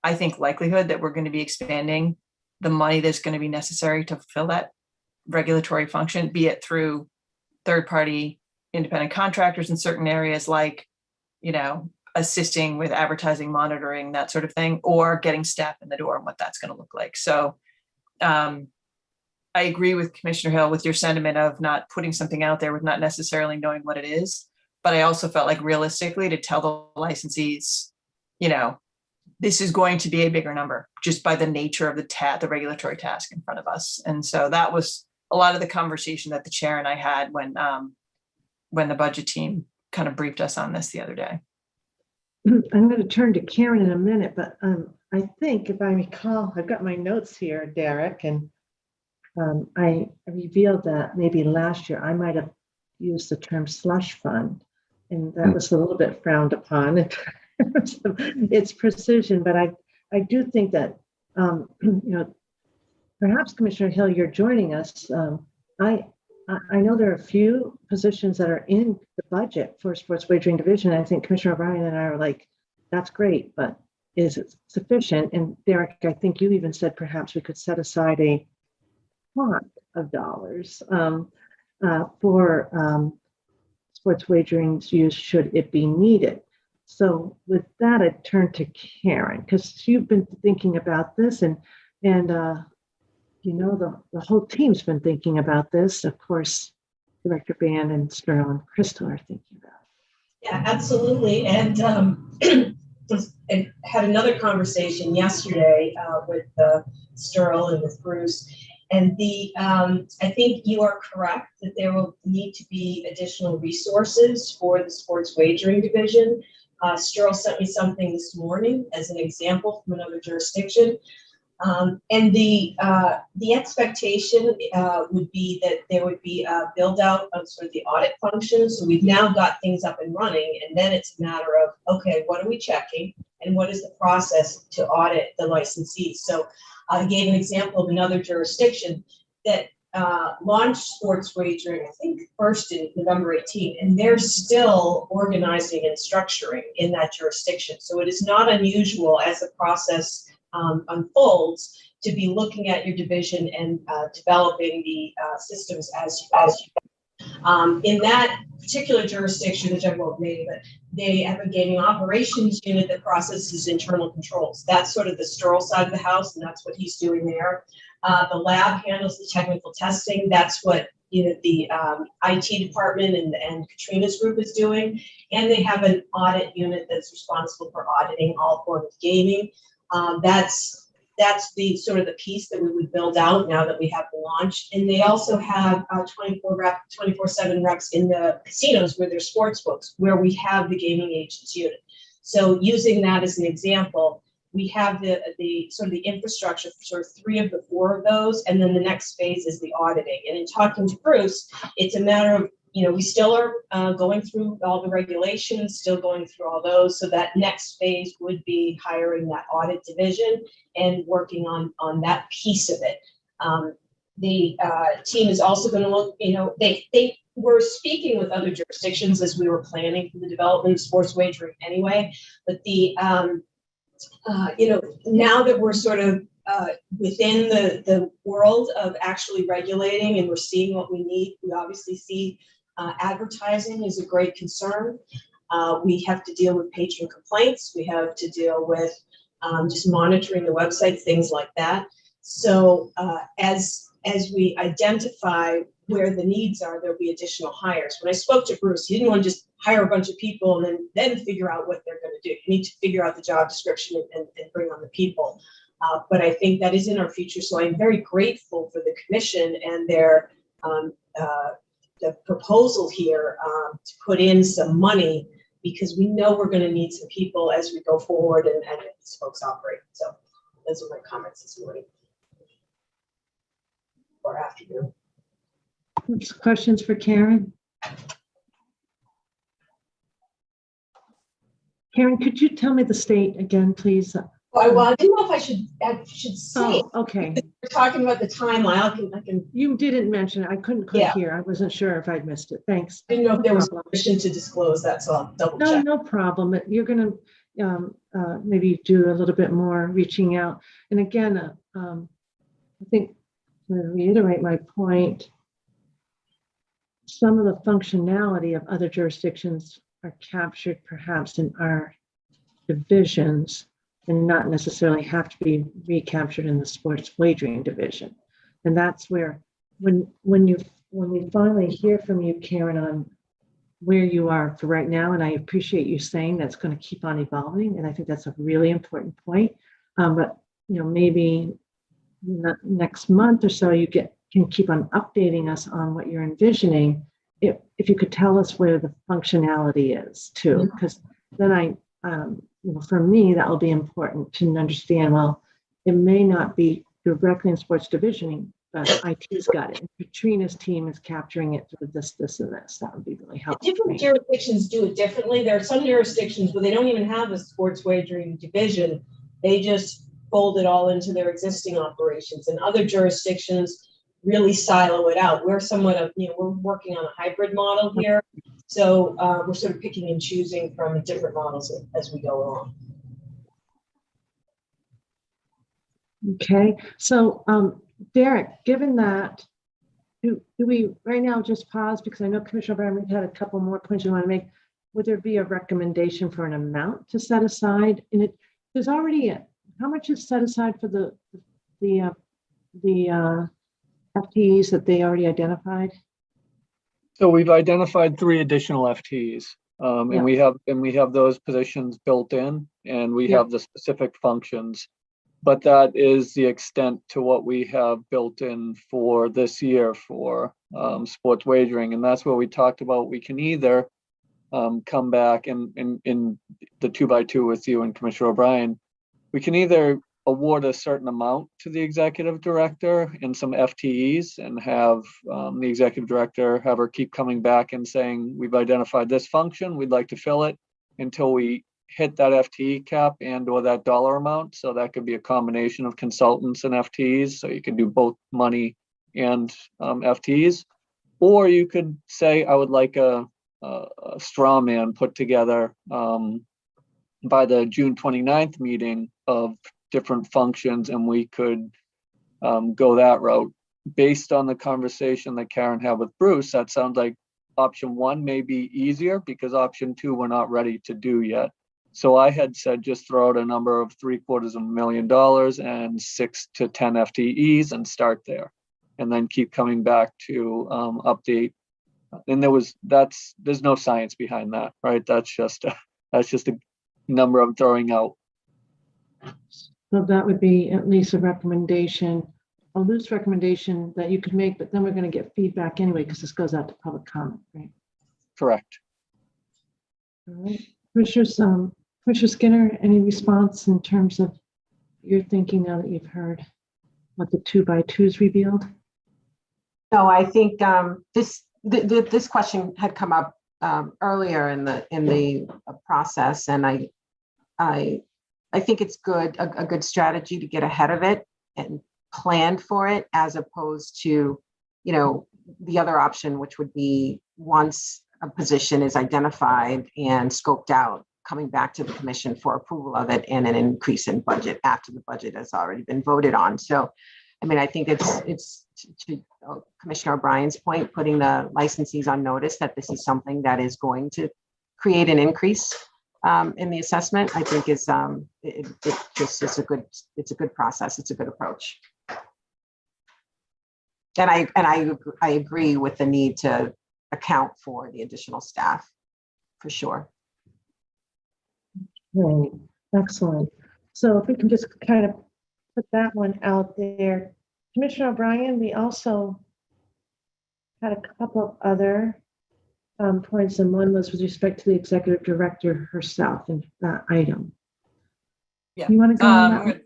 I think, likelihood that we're going to be expanding the money that's going to be necessary to fulfill that regulatory function, be it through third-party independent contractors in certain areas, like, assisting with advertising, monitoring, that sort of thing, or getting staff in the door and what that's going to look like. So I agree with Commissioner Hill with your sentiment of not putting something out there with not necessarily knowing what it is. But I also felt like realistically to tell the licensees, this is going to be a bigger number just by the nature of the regulatory task in front of us. And so that was a lot of the conversation that the chair and I had when the budget team kind of briefed us on this the other day. I'm going to turn to Karen in a minute, but I think if I recall, I've got my notes here, Derek, and I revealed that maybe last year I might have used the term slush fund, and that was a little bit frowned upon. It's precision, but I do think that perhaps Commissioner Hill, you're joining us. I know there are a few positions that are in the budget for sports wagering division. I think Commissioner O'Brien and I are like, that's great, but is it sufficient? And Derek, I think you even said perhaps we could set aside a pot of dollars for sports wagering use should it be needed. So with that, I turn to Karen, because you've been thinking about this, and you know, the whole team's been thinking about this. Of course, Director Band and Sterl and Crystal are thinking about it. Yeah, absolutely. And I had another conversation yesterday with Sterl and with Bruce. And I think you are correct that there will need to be additional resources for the sports wagering division. Sterl sent me something this morning as an example from another jurisdiction. And the expectation would be that there would be a build out of sort of the audit function. So we've now got things up and running, and then it's a matter of, okay, what are we checking and what is the process to audit the licensees? So I gave an example of another jurisdiction that launched sports wagering, I think first in November 18, and they're still organizing and structuring in that jurisdiction. So it is not unusual as the process unfolds to be looking at your division and developing the systems as you in that particular jurisdiction, the general name, they have a gaming operations unit that processes internal controls. That's sort of the Sterl side of the house, and that's what he's doing there. The lab handles the technical testing. That's what the IT department and Katrina's group is doing. And they have an audit unit that's responsible for auditing all forms of gaming. That's the sort of the piece that we would build out now that we have the launch. And they also have 24/7 reps in the casinos where there's sports books, where we have the gaming agents unit. So using that as an example, we have the sort of the infrastructure for sort of 3 of the 4 of those, and then the next phase is the auditing. And in talking to Bruce, it's a matter of, we still are going through all the regulations, still going through all those. So that next phase would be hiring that audit division and working on that piece of it. The team is also going to look, they were speaking with other jurisdictions as we were planning for the development of sports wagering anyway. But now that we're sort of within the world of actually regulating and we're seeing what we need, we obviously see advertising is a great concern. We have to deal with patron complaints. We have to deal with just monitoring the website, things like that. So as we identify where the needs are, there'll be additional hires. When I spoke to Bruce, he didn't want to just hire a bunch of people and then figure out what they're going to do. You need to figure out the job description and bring on the people. But I think that is in our future. So I'm very grateful for the commission and their the proposal here to put in some money, because we know we're going to need some people as we go forward and these folks operate. So those are my comments this morning or afternoon. Questions for Karen? Karen, could you tell me the state again, please? Well, I didn't know if I should say. Oh, okay. We're talking about the timeline. I can. You didn't mention it. I couldn't hear. I wasn't sure if I'd missed it. Thanks. I didn't know if there was permission to disclose that, so I'll double check. No problem. You're going to maybe do a little bit more reaching out. And again, I think to reiterate my point, some of the functionality of other jurisdictions are captured perhaps in our divisions and not necessarily have to be recaptured in the sports wagering division. And that's where, when we finally hear from you, Karen, on where you are for right now, and I appreciate you saying that's going to keep on evolving, and I think that's a really important point. But maybe next month or so, you can keep on updating us on what you're envisioning. If you could tell us where the functionality is too, because then for me, that will be important to understand, well, it may not be directly in sports divisioning, but IT's got it. And Katrina's team is capturing it through this, and this. That would be really helpful. Different jurisdictions do it differently. There are some jurisdictions where they don't even have a sports wagering division. They just fold it all into their existing operations. And other jurisdictions really silo it out. We're somewhat of, we're working on a hybrid model here. So we're sort of picking and choosing from different models as we go along. Okay, so Derek, given that, do we right now just pause, because I know Commissioner O'Brien had a couple more points you want to make. Would there be a recommendation for an amount to set aside? And there's already how much is set aside for the the FTEs that they already identified? So we've identified 3 additional FTEs. Yeah. And we have those positions built in, and we Yeah. have the specific functions. But that is the extent to what we have built in for this year for sports wagering. And that's where we talked about, we can either come back in the 2x2 with you and Commissioner O'Brien. We can either award a certain amount to the executive director and some FTEs and have the executive director have her keep coming back and saying, we've identified this function, we'd like to fill it until we hit that FTE cap and or that dollar amount. So that could be a combination of consultants and FTEs. So you can do both money and FTEs. Or you could say, I would like a straw man put together by the June 29th meeting of different functions, and we could go that route. Based on the conversation that Karen had with Bruce, that sounds like option 1 may be easier because option 2 we're not ready to do yet. So I had said just throw out a number of $750,000 and 6 to 10 FTEs and start there, and then keep coming back to update. And there's no science behind that, right? That's just a number I'm throwing out. So that would be at least a recommendation, a loose recommendation that you could make, but then we're going to get feedback anyway because this goes out to public comment, right? Correct. All right. Commissioner Skinner, any response in terms of your thinking now that you've heard what the 2x2s revealed? No, I think this question had come up earlier in the process, and I think it's a good strategy to get ahead of it and plan for it, as opposed to, the other option, which would be once a position is identified and scoped out, coming back to the commission for approval of it and an increase in budget after the budget has already been voted on. So, I mean, I think it's to Commissioner O'Brien's point, putting the licensees on notice that this is something that is going to create an increase in the assessment. I think is it's a good process. It's a good approach. And I agree with the need to account for the additional staff, for sure. Right, excellent. So if we can just kind of put that one out there. Commissioner O'Brien, we also had a couple of other points, and one was with respect to the executive director herself and that item. Yeah. You want to go on that one?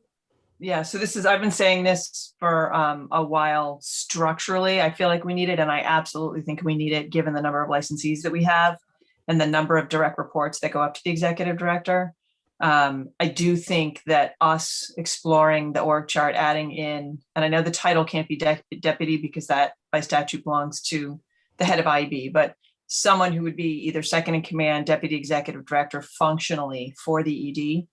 Yeah, so I've been saying this for a while. Structurally, I feel like we need it, and I absolutely think we need it given the number of licensees that we have and the number of direct reports that go up to the executive director. I do think that us exploring the org chart, adding in, and I know the title can't be deputy because that by statute belongs to the head of IEB, but someone who would be either second in command, deputy executive director functionally for the ED.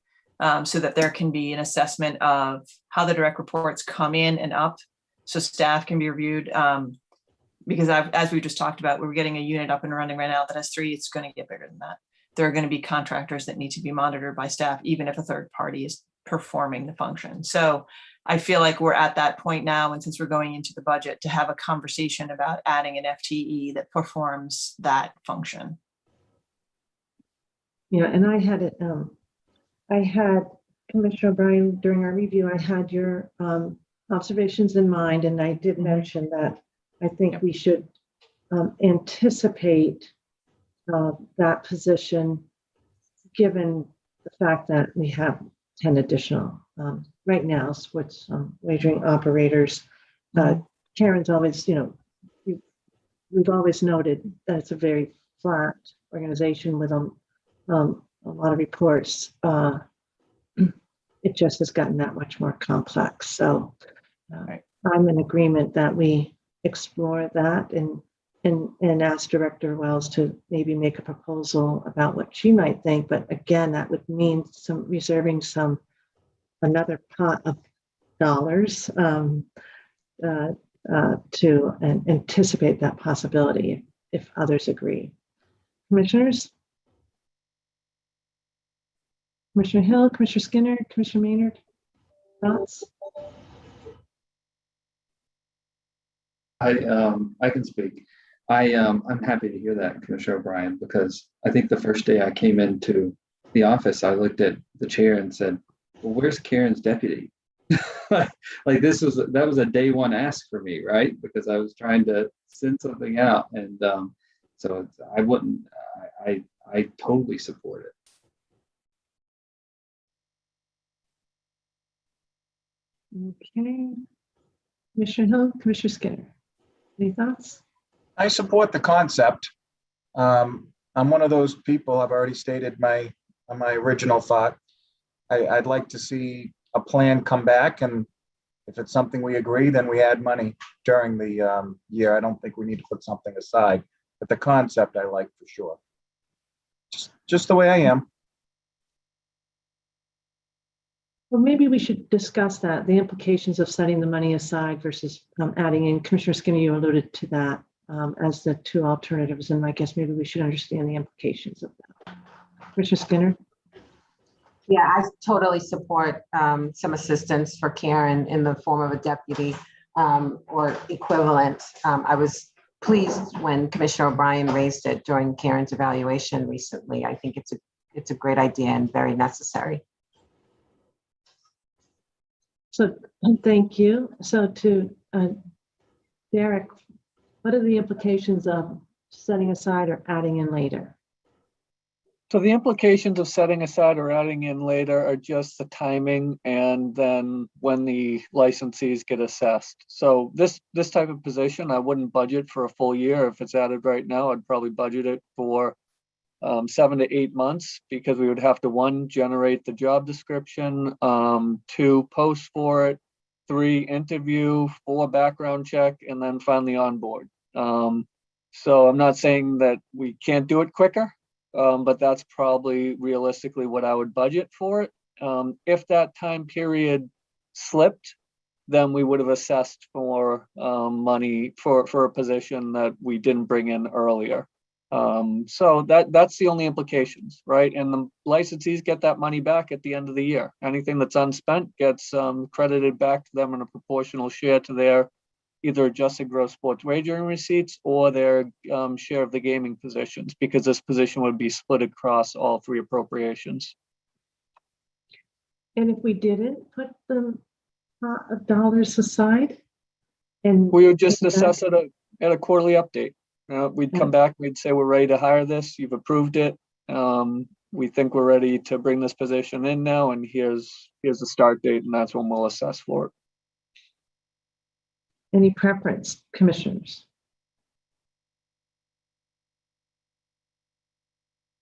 So that there can be an assessment of how the direct reports come in and up, so staff can be reviewed. Because as we just talked about, we're getting a unit up and running right now that has 3. It's going to get bigger than that. There are going to be contractors that need to be monitored by staff, even if a third party is performing the function. So I feel like we're at that point now, and since we're going into the budget, to have a conversation about adding an FTE that performs that function. Yeah, and I had it. I had Commissioner O'Brien during our review. I had your observations in mind, and I did mention that I think we should anticipate that position, given the fact that we have 10 additional right now sports wagering operators. Karen's always, we've always noted that it's a very flat organization with a lot of reports. It just has gotten that much more complex. So I'm in agreement that we explore that and ask Director Wells to maybe make a proposal about what she might think. But again, that would mean reserving another pot of dollars to anticipate that possibility if others agree. Commissioners? Commissioner Hill, Commissioner Skinner, Commissioner Maynard, thoughts? I can speak. I'm happy to hear that, Commissioner O'Brien, because I think the first day I came into the office, I looked at the chair and said, well, where's Karen's deputy? Like that was a day one ask for me, right? Because I was trying to send something out. And so I wouldn't, I totally support it. Okay. Commissioner Hill, Commissioner Skinner, any thoughts? I support the concept. I'm one of those people, I've already stated my original thought. I'd like to see a plan come back, and if it's something we agree, then we add money during the year. I don't think we need to put something aside, but the concept I like for sure. Just the way I am. Well, maybe we should discuss that, the implications of setting the money aside versus adding in. Commissioner Skinner, you alluded to that as the two alternatives, and I guess maybe we should understand the implications of that. Commissioner Skinner? Yeah, I totally support some assistance for Karen in the form of a deputy or equivalent. I was pleased when Commissioner O'Brien raised it during Karen's evaluation recently. I think it's a great idea and very necessary. So thank you. So to Derek, what are the implications of setting aside or adding in later? So the implications of setting aside or adding in later are just the timing and then when the licensees get assessed. So this type of position, I wouldn't budget for a full year. If it's added right now, I'd probably budget it for 7 to 8 months, because we would have to, 1, generate the job description, 2, post for it, 3, interview, 4, background check, and then finally onboard. So I'm not saying that we can't do it quicker, but that's probably realistically what I would budget for it. If that time period slipped, then we would have assessed for money for a position that we didn't bring in earlier. So that's the only implications, right? And the licensees get that money back at the end of the year. Anything that's unspent gets credited back to them in a proportional share to their either adjusted gross sports wagering receipts or their share of the gaming positions, because this position would be split across all 3 appropriations. And if we didn't put the dollars aside, and we would just assess it at a quarterly update. We'd come back, we'd say, we're ready to hire this, you've approved it. We think we're ready to bring this position in now, and here's the start date, and that's when we'll assess for it. Any preference, commissioners?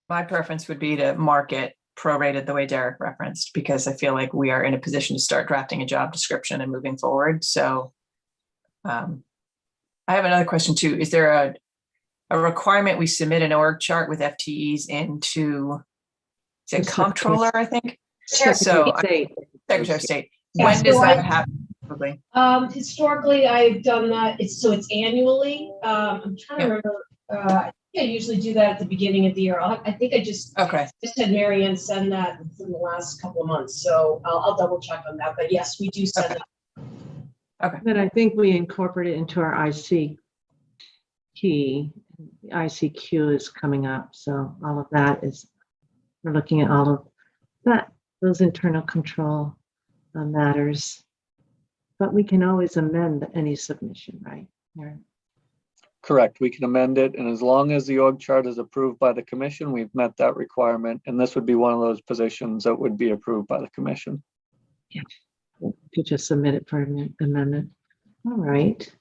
My preference would be to mark it prorated the way Derek referenced, because I feel like we are in a position to start drafting a job description and moving forward. So I have another question too. Is there a requirement we submit an org chart with FTEs into, is it comptroller, I think? Secretary of State. Secretary of State. Yeah, When does so that happen? Probably. Historically, I've done that. It's annually. I'm trying to remember. I think I usually do that at the beginning of the year. I think I just had Mary Ann send that in the last couple of months. So I'll double check on that. But yes, we do send it. Okay. But I think we incorporate it into our IC key. The ICQ is coming up. So all of that is, we're looking at all of that, those internal control matters. But we can always amend any submission, right? Correct. We can amend it. And as long as the org chart is approved by the commission, we've met that requirement. And this would be one of those positions that would be approved by the commission. Yeah. You just submit it for amendment. All right.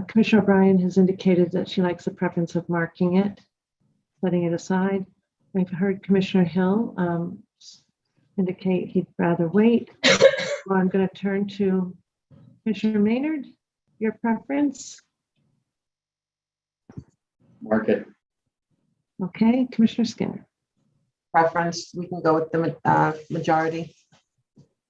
Commissioner O'Brien has indicated that she likes the preference of marking it, setting it aside. I've heard Commissioner Hill indicate he'd rather wait. Well, I'm going to turn to Commissioner Maynard. Your preference? Mark it. Okay, Commissioner Skinner. Preference, we can go with the majority.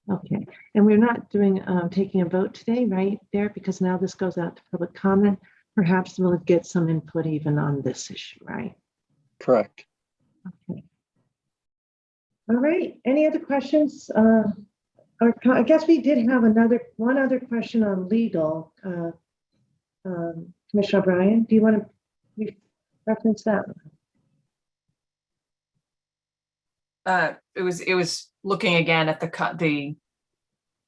Okay, and we're not doing taking a vote today, right, Derek? Because now this goes out to public comment. Perhaps we'll get some input even on this issue, right? Correct. Okay. All right. Any other questions I guess we did have one other question on legal. Commissioner O'Brien, do you want to reference that? It was looking again at the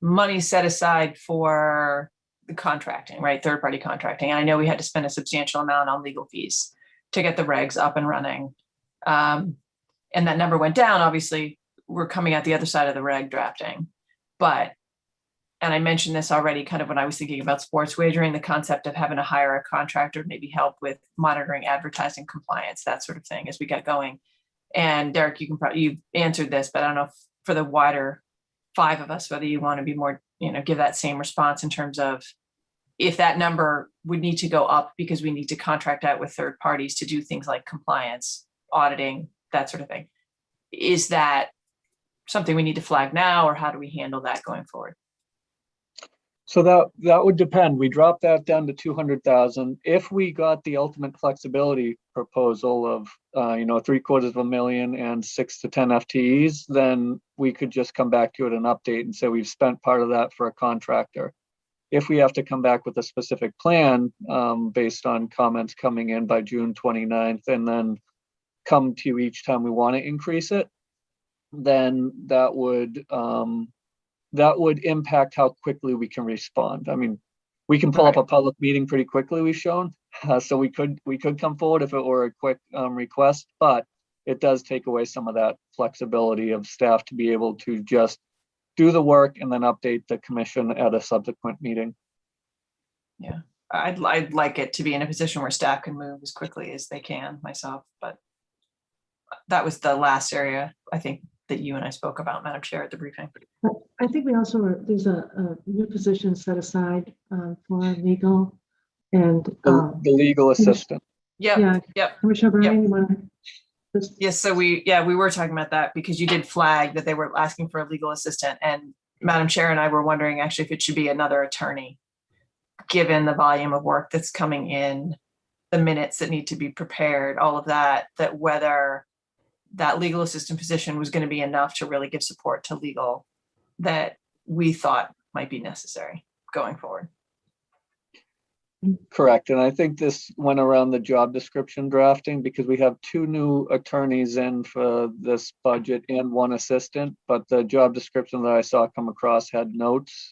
money set aside for the contracting, right? Third party contracting. And I know we had to spend a substantial amount on legal fees to get the regs up and running. And that number went down. Obviously, we're coming out the other side of the reg drafting. But, and I mentioned this already kind of when I was thinking about sports wagering, the concept of having to hire a contractor, maybe help with monitoring advertising compliance, that sort of thing as we get going. And Derek, you answered this, but I don't know if for the wider 5 of us, whether you want to be more, give that same response in terms of if that number would need to go up because we need to contract out with third parties to do things like compliance, auditing, that sort of thing. Is that something we need to flag now, or how do we handle that going forward? So that would depend. We dropped that down to 200,000. If we got the ultimate flexibility proposal of, $750,000 and 6 to 10 FTEs, then we could just come back to it and update and say we've spent part of that for a contractor. If we have to come back with a specific plan based on comments coming in by June 29th, and then come to you each time we want to increase it, then that would impact how quickly we can respond. I mean, we can pull up a public meeting pretty quickly, we've shown. So we could come forward if it were a quick request, but it does take away some of that flexibility of staff to be able to just do the work and then update the commission at a subsequent meeting. Yeah, I'd like it to be in a position where staff can move as quickly as they can myself, but that was the last area I think that you and I spoke about, Madam Chair, at the briefing. I think we also there's a new position set aside for legal and The legal assistant. Yep. Commissioner O'Brien, you want to? Yes, so we were talking about that because you did flag that they were asking for a legal assistant, and Madam Chair and I were wondering actually if it should be another attorney, given the volume of work that's coming in, the minutes that need to be prepared, all of that whether that legal assistant position was going to be enough to really give support to legal that we thought might be necessary going forward. Correct. And I think this went around the job description drafting because we have 2 new attorneys in for this budget and 1 assistant, but the job description that I saw come across had notes,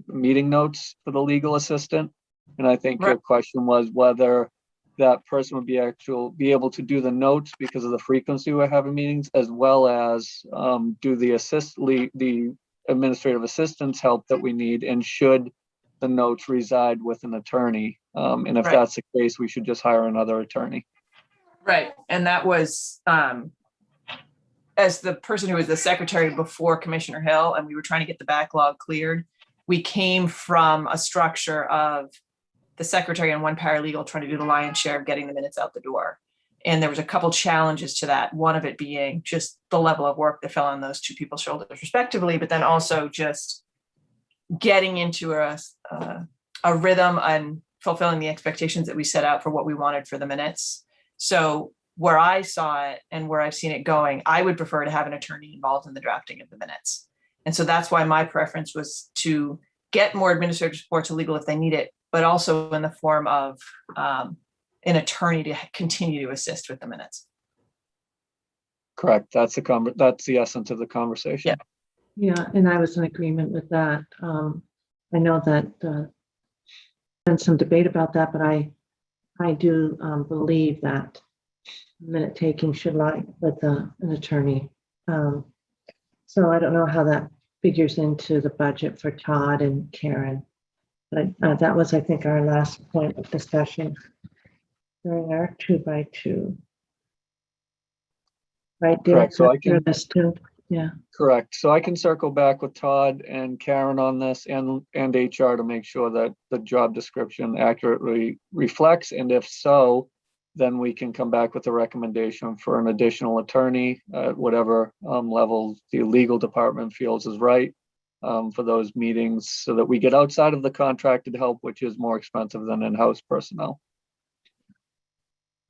meeting notes for the legal assistant. And I think your question was whether that person would be able to do the notes because of the frequency we're having meetings, as well as do the administrative assistance help that we need, and should the notes reside with an attorney. And if that's the case, we should just hire another attorney. Right. And that was as the person who was the secretary before Commissioner Hill, and we were trying to get the backlog cleared, we came from a structure of the secretary and 1 paralegal trying to do the lion's share of getting the minutes out the door. And there was a couple challenges to that. One of it being just the level of work that fell on those 2 people's shoulders respectively, but then also just getting into a rhythm and fulfilling the expectations that we set out for what we wanted for the minutes. So where I saw it and where I've seen it going, I would prefer to have an attorney involved in the drafting of the minutes. And so that's why my preference was to get more administrative support to legal if they need it, but also in the form of an attorney to continue to assist with the minutes. Correct. That's the essence of the conversation. Yeah, and I was in agreement with that. I know that there's been some debate about that, but I do believe that minute taking should lie with an attorney. So I don't know how that figures into the budget for Todd and Karen. But that was, I think, our last point of discussion during our 2x2. Right, Derek? Correct. So I can this too. Yeah. Correct. So I can circle back with Todd and Karen on this and HR to make sure that the job description accurately reflects. And if so, then we can come back with a recommendation for an additional attorney at whatever level the legal department feels is right for those meetings, so that we get outside of the contracted help, which is more expensive than in-house personnel.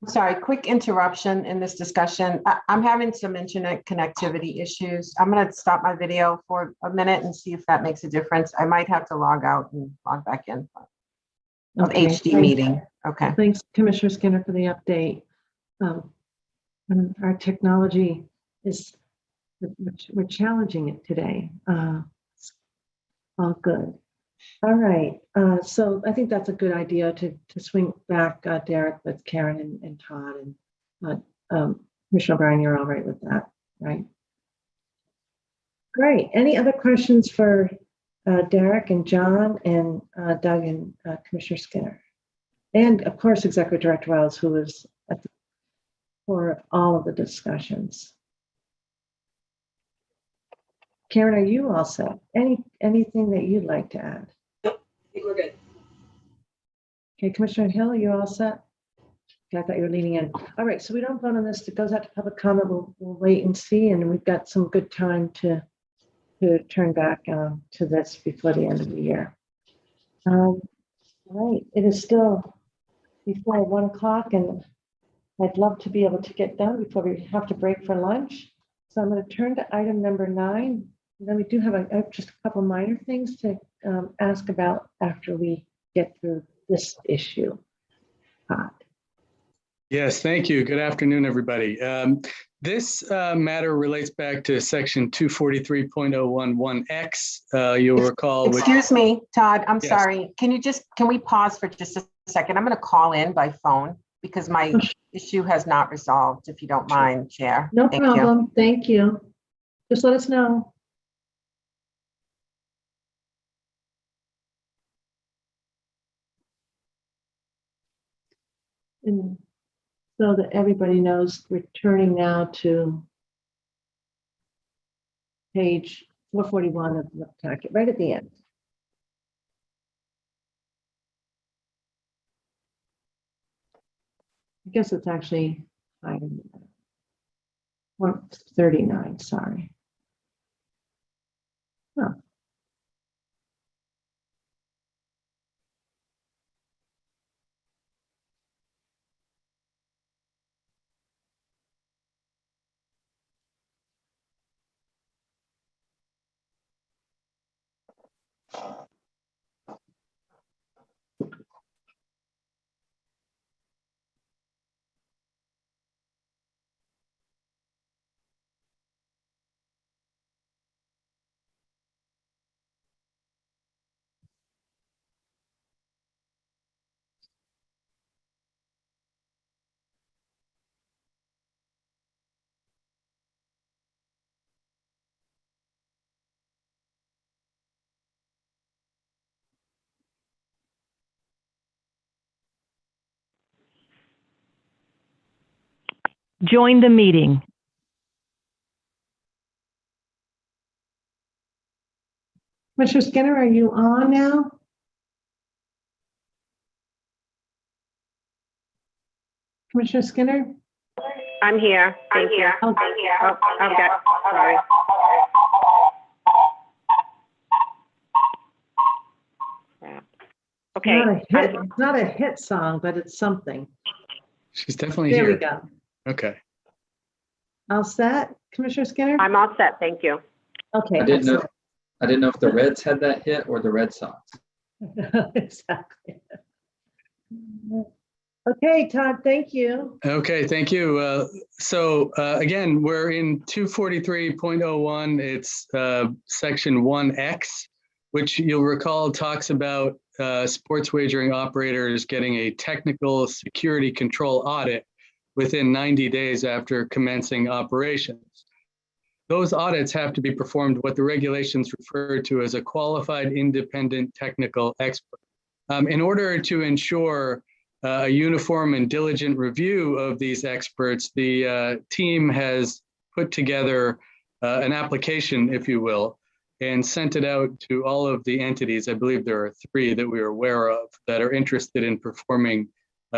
Sorry, quick interruption in this discussion. I'm having some internet connectivity issues. I'm going to stop my video for a minute and see if that makes a difference. I might have to log out and log back in of Okay, HD meeting. Okay. Thanks, Commissioner Skinner, for the update. And our technology is, we're challenging it today. All good. All right, so I think that's a good idea to swing back, Derek, with Karen and Todd, and Michelle Bryan, you're all right with that, right? Great. Any other questions for Derek and John and Doug and Commissioner Skinner? And of course, Executive Director Wells, who was for all of the discussions. Karen, are you all set? Anything that you'd like to add? Nope, I think we're good. Okay, Commissioner Hill, are you all set? Okay, I thought you were leaning in. All right, so we don't vote on this. It goes out to public comment. We'll wait and see, and we've got some good time to turn back to this before the end of the year. All right, it is still before 1 o'clock, and I'd love to be able to get done before we have to break for lunch. So I'm going to turn to item number 9. And then we do have just a couple minor things to ask about after we get through this issue. Yes, thank you. Good afternoon, everybody. This matter relates back to section 243.011X. You'll recall. Excuse me, Todd, I'm Yes. sorry. Can we pause for just a second? I'm going to call in by phone because my issue has not resolved, if you don't mind, Chair. No Thank problem. you. Thank you. Just let us know. And so that everybody knows, we're turning now to page 441 of the packet, right at the end. I guess it's actually item 139, sorry. Huh. Join the meeting. Commissioner Skinner, are you on now? Commissioner Skinner? I'm here. Thank you. Oh, Oh, I've got, sorry. Okay. It's not a hit song, but it's something. She's definitely There here. we go. Okay. All set, Commissioner Skinner? I'm all set. Thank you. Okay. I didn't know if the Reds had that hit or the Red Sox. Exactly. Okay, Todd, thank you. Okay, thank you. Again, we're in 243.01. It's section 1X, which you'll recall talks about sports wagering operators getting a technical security control audit within 90 days after commencing operations. Those audits have to be performed what the regulations refer to as a qualified independent technical expert. In order to ensure a uniform and diligent review of these experts, the team has put together an application, if you will, and sent it out to all of the entities. I believe there are 3 that we are aware of that are interested in performing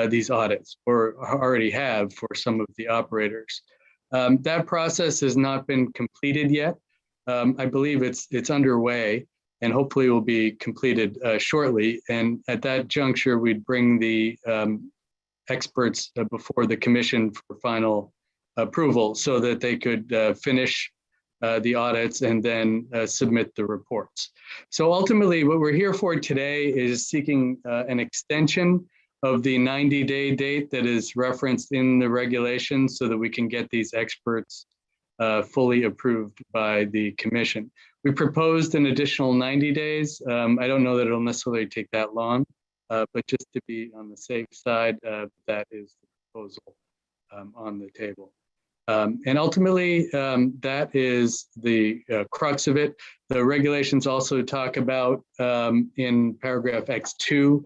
these audits, or already have for some of the operators. That process has not been completed yet. I believe it's underway and hopefully will be completed shortly. And at that juncture, we'd bring the experts before the commission for final approval so that they could finish the audits and then submit the reports. So ultimately, what we're here for today is seeking an extension of the 90-day date that is referenced in the regulations so that we can get these experts fully approved by the commission. We proposed an additional 90 days. I don't know that it'll necessarily take that long, but just to be on the safe side, that is the proposal on the table. And ultimately, that is the crux of it. The regulations also talk about in paragraph X2,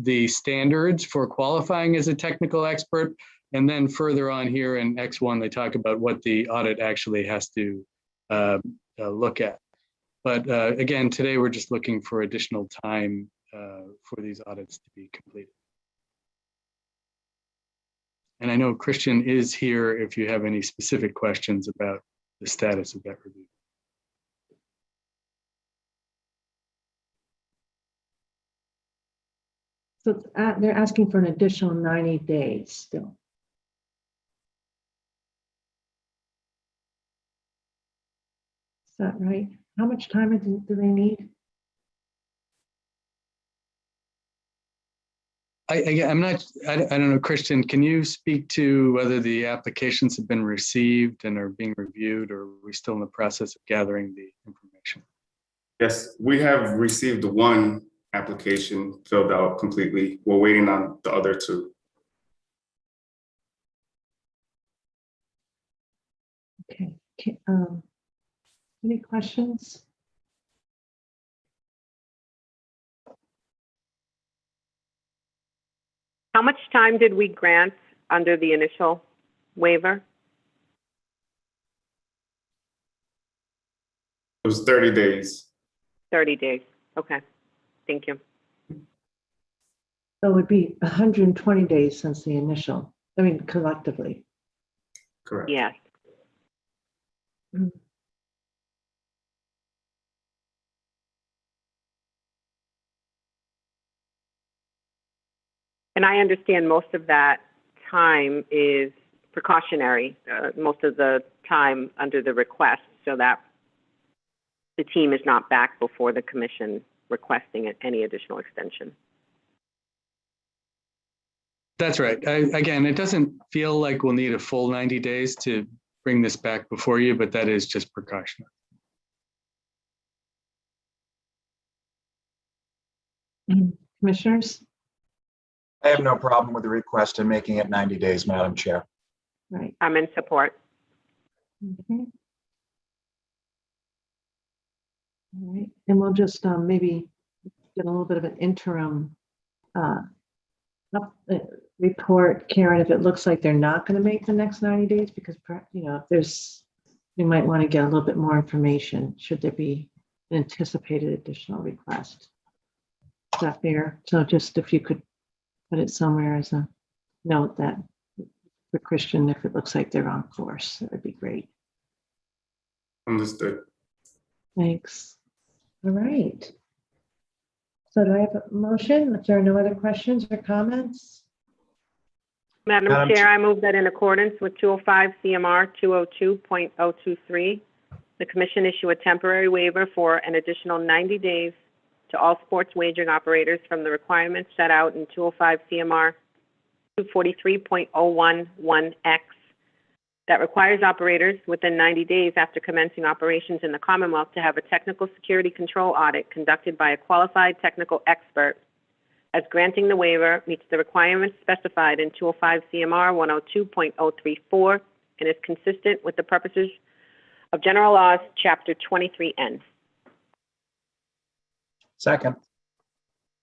the standards for qualifying as a technical expert. And then further on here in X1, they talk about what the audit actually has to look at. But again, today we're just looking for additional time for these audits to be completed. And I know Christian is here if you have any specific questions about the status of that review. So they're asking for an additional 90 days still. Is that right? How much time do they need? I don't know, Christian, can you speak to whether the applications have been received and are being reviewed, or are we still in the process of gathering the information? Yes, we have received one application filled out completely. We're waiting on the other two. Okay. Any questions? How much time did we grant under the initial waiver? It was 30 days. 30 days. Okay. Thank you. So it would be 120 days since the initial, I mean, collectively. Correct. Yes. Mm. And I understand most of that time is precautionary, most of the time under the request, so that the team is not back before the commission requesting any additional extension. That's right. Again, it doesn't feel like we'll need a full 90 days to bring this back before you, but that is just precautionary. Commissioners? I have no problem with the request and making it 90 days, Madam Chair. Right. I'm in support. Okay. All right, and we'll just maybe get a little bit of an interim report, Karen, if it looks like they're not going to make the next 90 days, because if we might want to get a little bit more information should there be an anticipated additional request. Is that fair? So just if you could put it somewhere as a note that for Christian, if it looks like they're on course, that would be great. Understood. Thanks. All right. So do I have a motion? If there are no other questions or comments? Madam Chair, I move that in accordance with 205 CMR 202.023, the commission issue a temporary waiver for an additional 90 days to all sports wagering operators from the requirements set out in 205 CMR 243.011X that requires operators within 90 days after commencing operations in the Commonwealth to have a technical security control audit conducted by a qualified technical expert, as granting the waiver meets the requirements specified in 205 CMR 102.034 and is consistent with the purposes of General Laws, Chapter 23N. Second.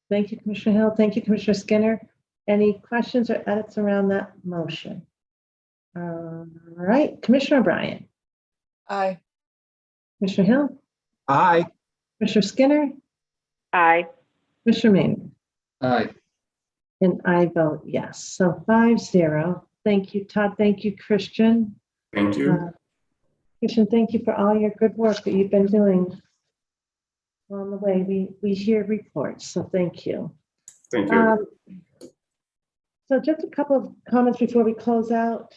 Thank you, Commissioner Hill. Thank you, Commissioner Skinner. Any questions or edits around that motion? All right, Commissioner O'Brien. Aye. Commissioner Hill. Aye. Commissioner Skinner. Aye. Commissioner Maynard. Aye. And I vote yes. So 5-0. Thank you, Todd. Thank you, Christian. Thank you. Christian, thank you for all your good work that you've been doing on the way. We hear reports, so thank you. Thank you. So just a couple of comments before we close out.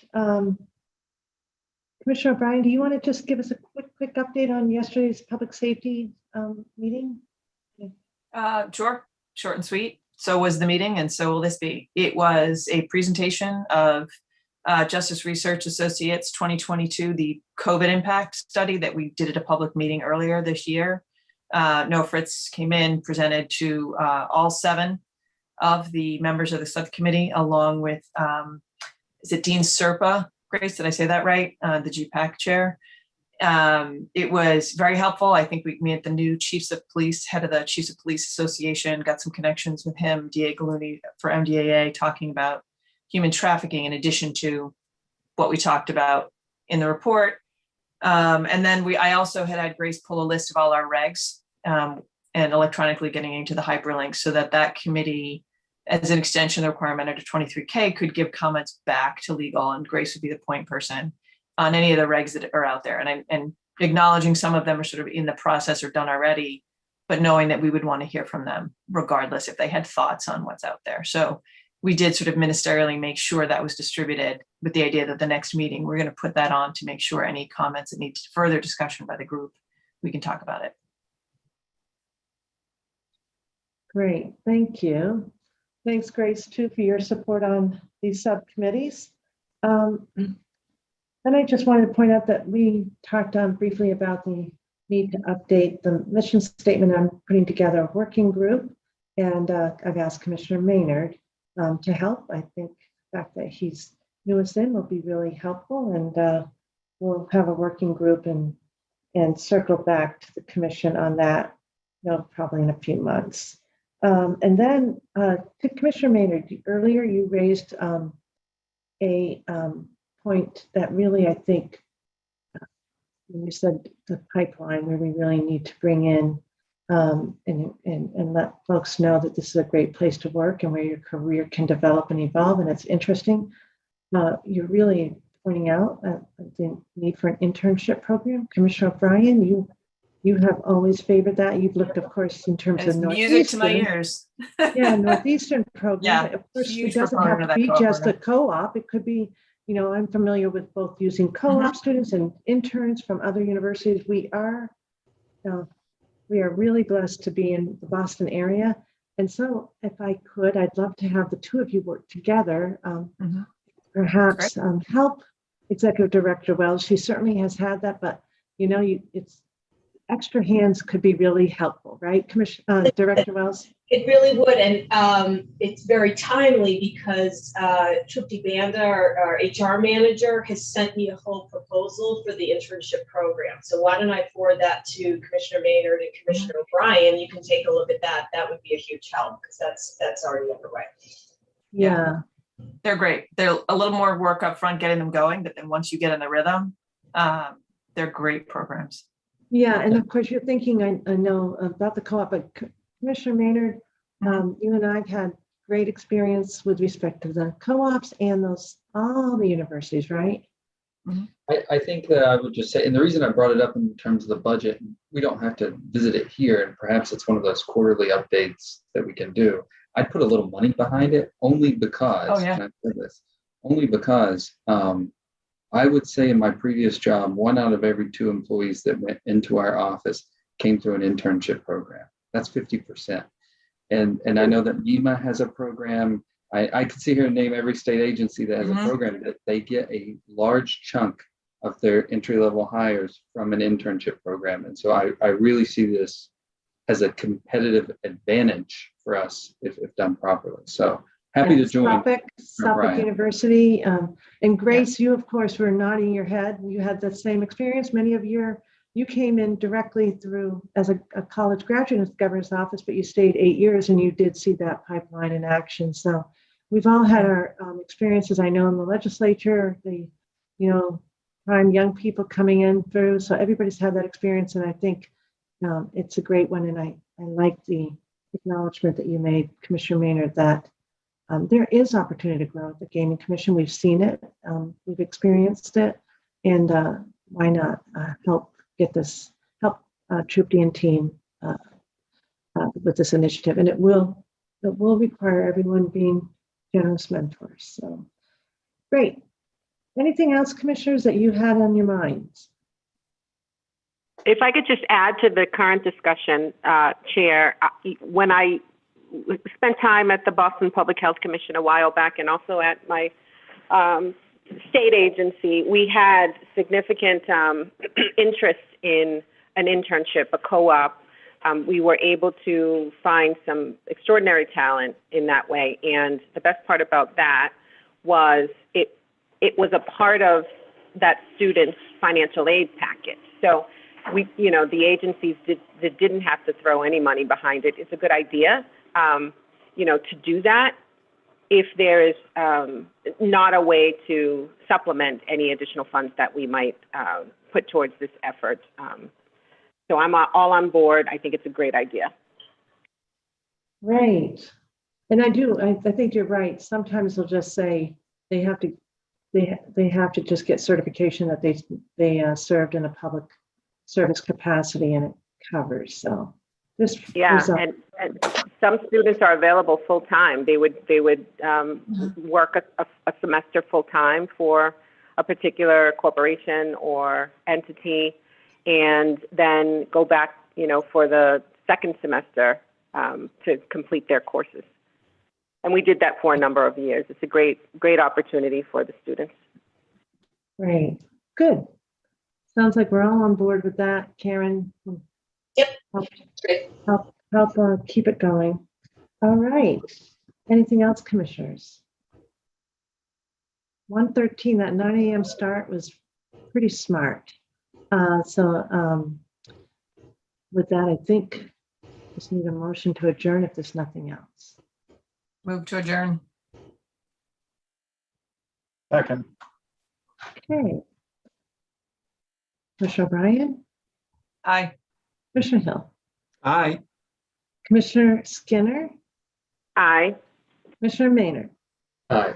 Commissioner O'Brien, do you want to just give us a quick update on yesterday's public safety meeting? Sure, short and sweet. So was the meeting, and so will this be. It was a presentation of Justice Research Associates 2022, the COVID impact study that we did at a public meeting earlier this year. Noah Fritz came in, presented to all 7 of the members of the subcommittee, along with, is it Dean Serpa? Grace, did I say that right? The GPAC chair. It was very helpful. I think we met the new chiefs of police, head of the Chiefs of Police Association, got some connections with him, DA Gallooni for MDAA, talking about human trafficking in addition to what we talked about in the report. And then I also had Grace pull a list of all our regs and electronically getting into the hyperlink so that committee, as an extension of the requirement under 23K, could give comments back to legal, and Grace would be the point person on any of the regs that are out there. And acknowledging some of them are sort of in the process or done already, but knowing that we would want to hear from them regardless if they had thoughts on what's out there. So we did sort of ministerially make sure that was distributed with the idea that the next meeting, we're going to put that on to make sure any comments that need further discussion by the group, we can talk about it. Great, thank you. Thanks, Grace, too, for your support on these subcommittees. And I just wanted to point out that we talked briefly about the need to update the mission statement. I'm putting together a working group, and I've asked Commissioner Maynard to help. I think the fact that he's newest in will be really helpful, and we'll have a working group and circle back to the commission on that, probably in a few months. And then to Commissioner Maynard, earlier you raised a point that really, I think, when you said the pipeline, where we really need to bring in and let folks know that this is a great place to work and where your career can develop and evolve, and it's interesting. You're really pointing out the need for an internship program. Commissioner O'Brien, you have always favored that. You've looked, of course, in terms of Northeastern. Music to my ears. Yeah, Northeastern program. Yeah, of course, huge it doesn't proponent have of to that be just a program. co-op. It could be, I'm familiar with both using co-op students and interns from other universities. We are really blessed to be in the Boston area. And so if I could, I'd love to have the two of you work together. Perhaps help Executive Director Wells. She certainly has had that, but it's extra hands could be really helpful, right, Director Wells? It really would, and it's very timely because Trupti Banda, our HR manager, has sent me a whole proposal for the internship program. So why don't I forward that to Commissioner Maynard and Commissioner O'Brien? You can take a look at that. That would be a huge help because that's already underway. Yeah. They're great. They're a little more work up front getting them going, but then once you get in the rhythm, they're great programs. Yeah, and of course you're thinking, I know about the co-op, but Commissioner Maynard, you and I've had great experience with respect to the co-ops and all the universities, right? I think that I would just say, and the reason I brought it up in terms of the budget, we don't have to visit it here, and perhaps it's one of those quarterly updates that we can do. I'd put a little money behind it only because, and I've said this, only because I would say in my previous job, 1 out of every 2 employees that went into our office came through an internship program. That's 50%. And I know that NEMA has a program. I could sit here and name every state agency that has a program that they get a large chunk of their entry-level hires from an internship program. And so I really see this as a competitive advantage for us if done properly. So happy to join. Suffolk University. And Grace, you of course were nodding your head. You had the same experience. Many of you came in directly through as a college graduate in the governor's office, but you stayed 8 years and you did see that pipeline in action. So we've all had our experiences, I know, in the legislature, the, prime young people coming in through. So everybody's had that experience. And I think it's a great one. And I like the acknowledgement that you made, Commissioner Maynard, that there is opportunity to grow at the Gaming Commission. We've seen it, we've experienced it, and why not help Trupti and team with this initiative. And it will require everyone being generous mentors. So great. Anything else, commissioners, that you had on your minds? If I could just add to the current discussion, Chair, when I spent time at the Boston Public Health Commission a while back and also at my state agency, we had significant interest in an internship, a co-op. We were able to find some extraordinary talent in that way. And the best part about that was it was a part of that student's financial aid package. So we, the agencies didn't have to throw any money behind it. It's a good idea, to do that if there is not a way to supplement any additional funds that we might put towards this effort. So I'm all on board. I think it's a great idea. Right. And I think you're right. Sometimes they'll just say they have to just get certification that they served in a public service capacity and it covers. So yeah, and some students are available full time. They would work a semester full time for a particular corporation or entity, and then go back, for the second semester to complete their courses. And we did that for a number of years. It's a great opportunity for the students. Right. Good. Sounds like we're all on board with that. Karen? Yep. Help keep it going. All right. Anything else, commissioners? 1:13, that 9 a.m. start was pretty smart. So with that, I think just need a motion to adjourn if there's nothing else. Move to adjourn. Second. Okay. Commissioner O'Brien? Aye. Commissioner Hill? Aye. Commissioner Skinner? Aye. Commissioner Maynard? Aye.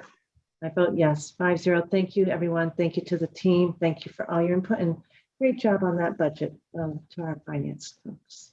I vote yes, 5-0. Thank you, everyone. Thank you to the team. Thank you for all your input and great job on that budget to our finance folks.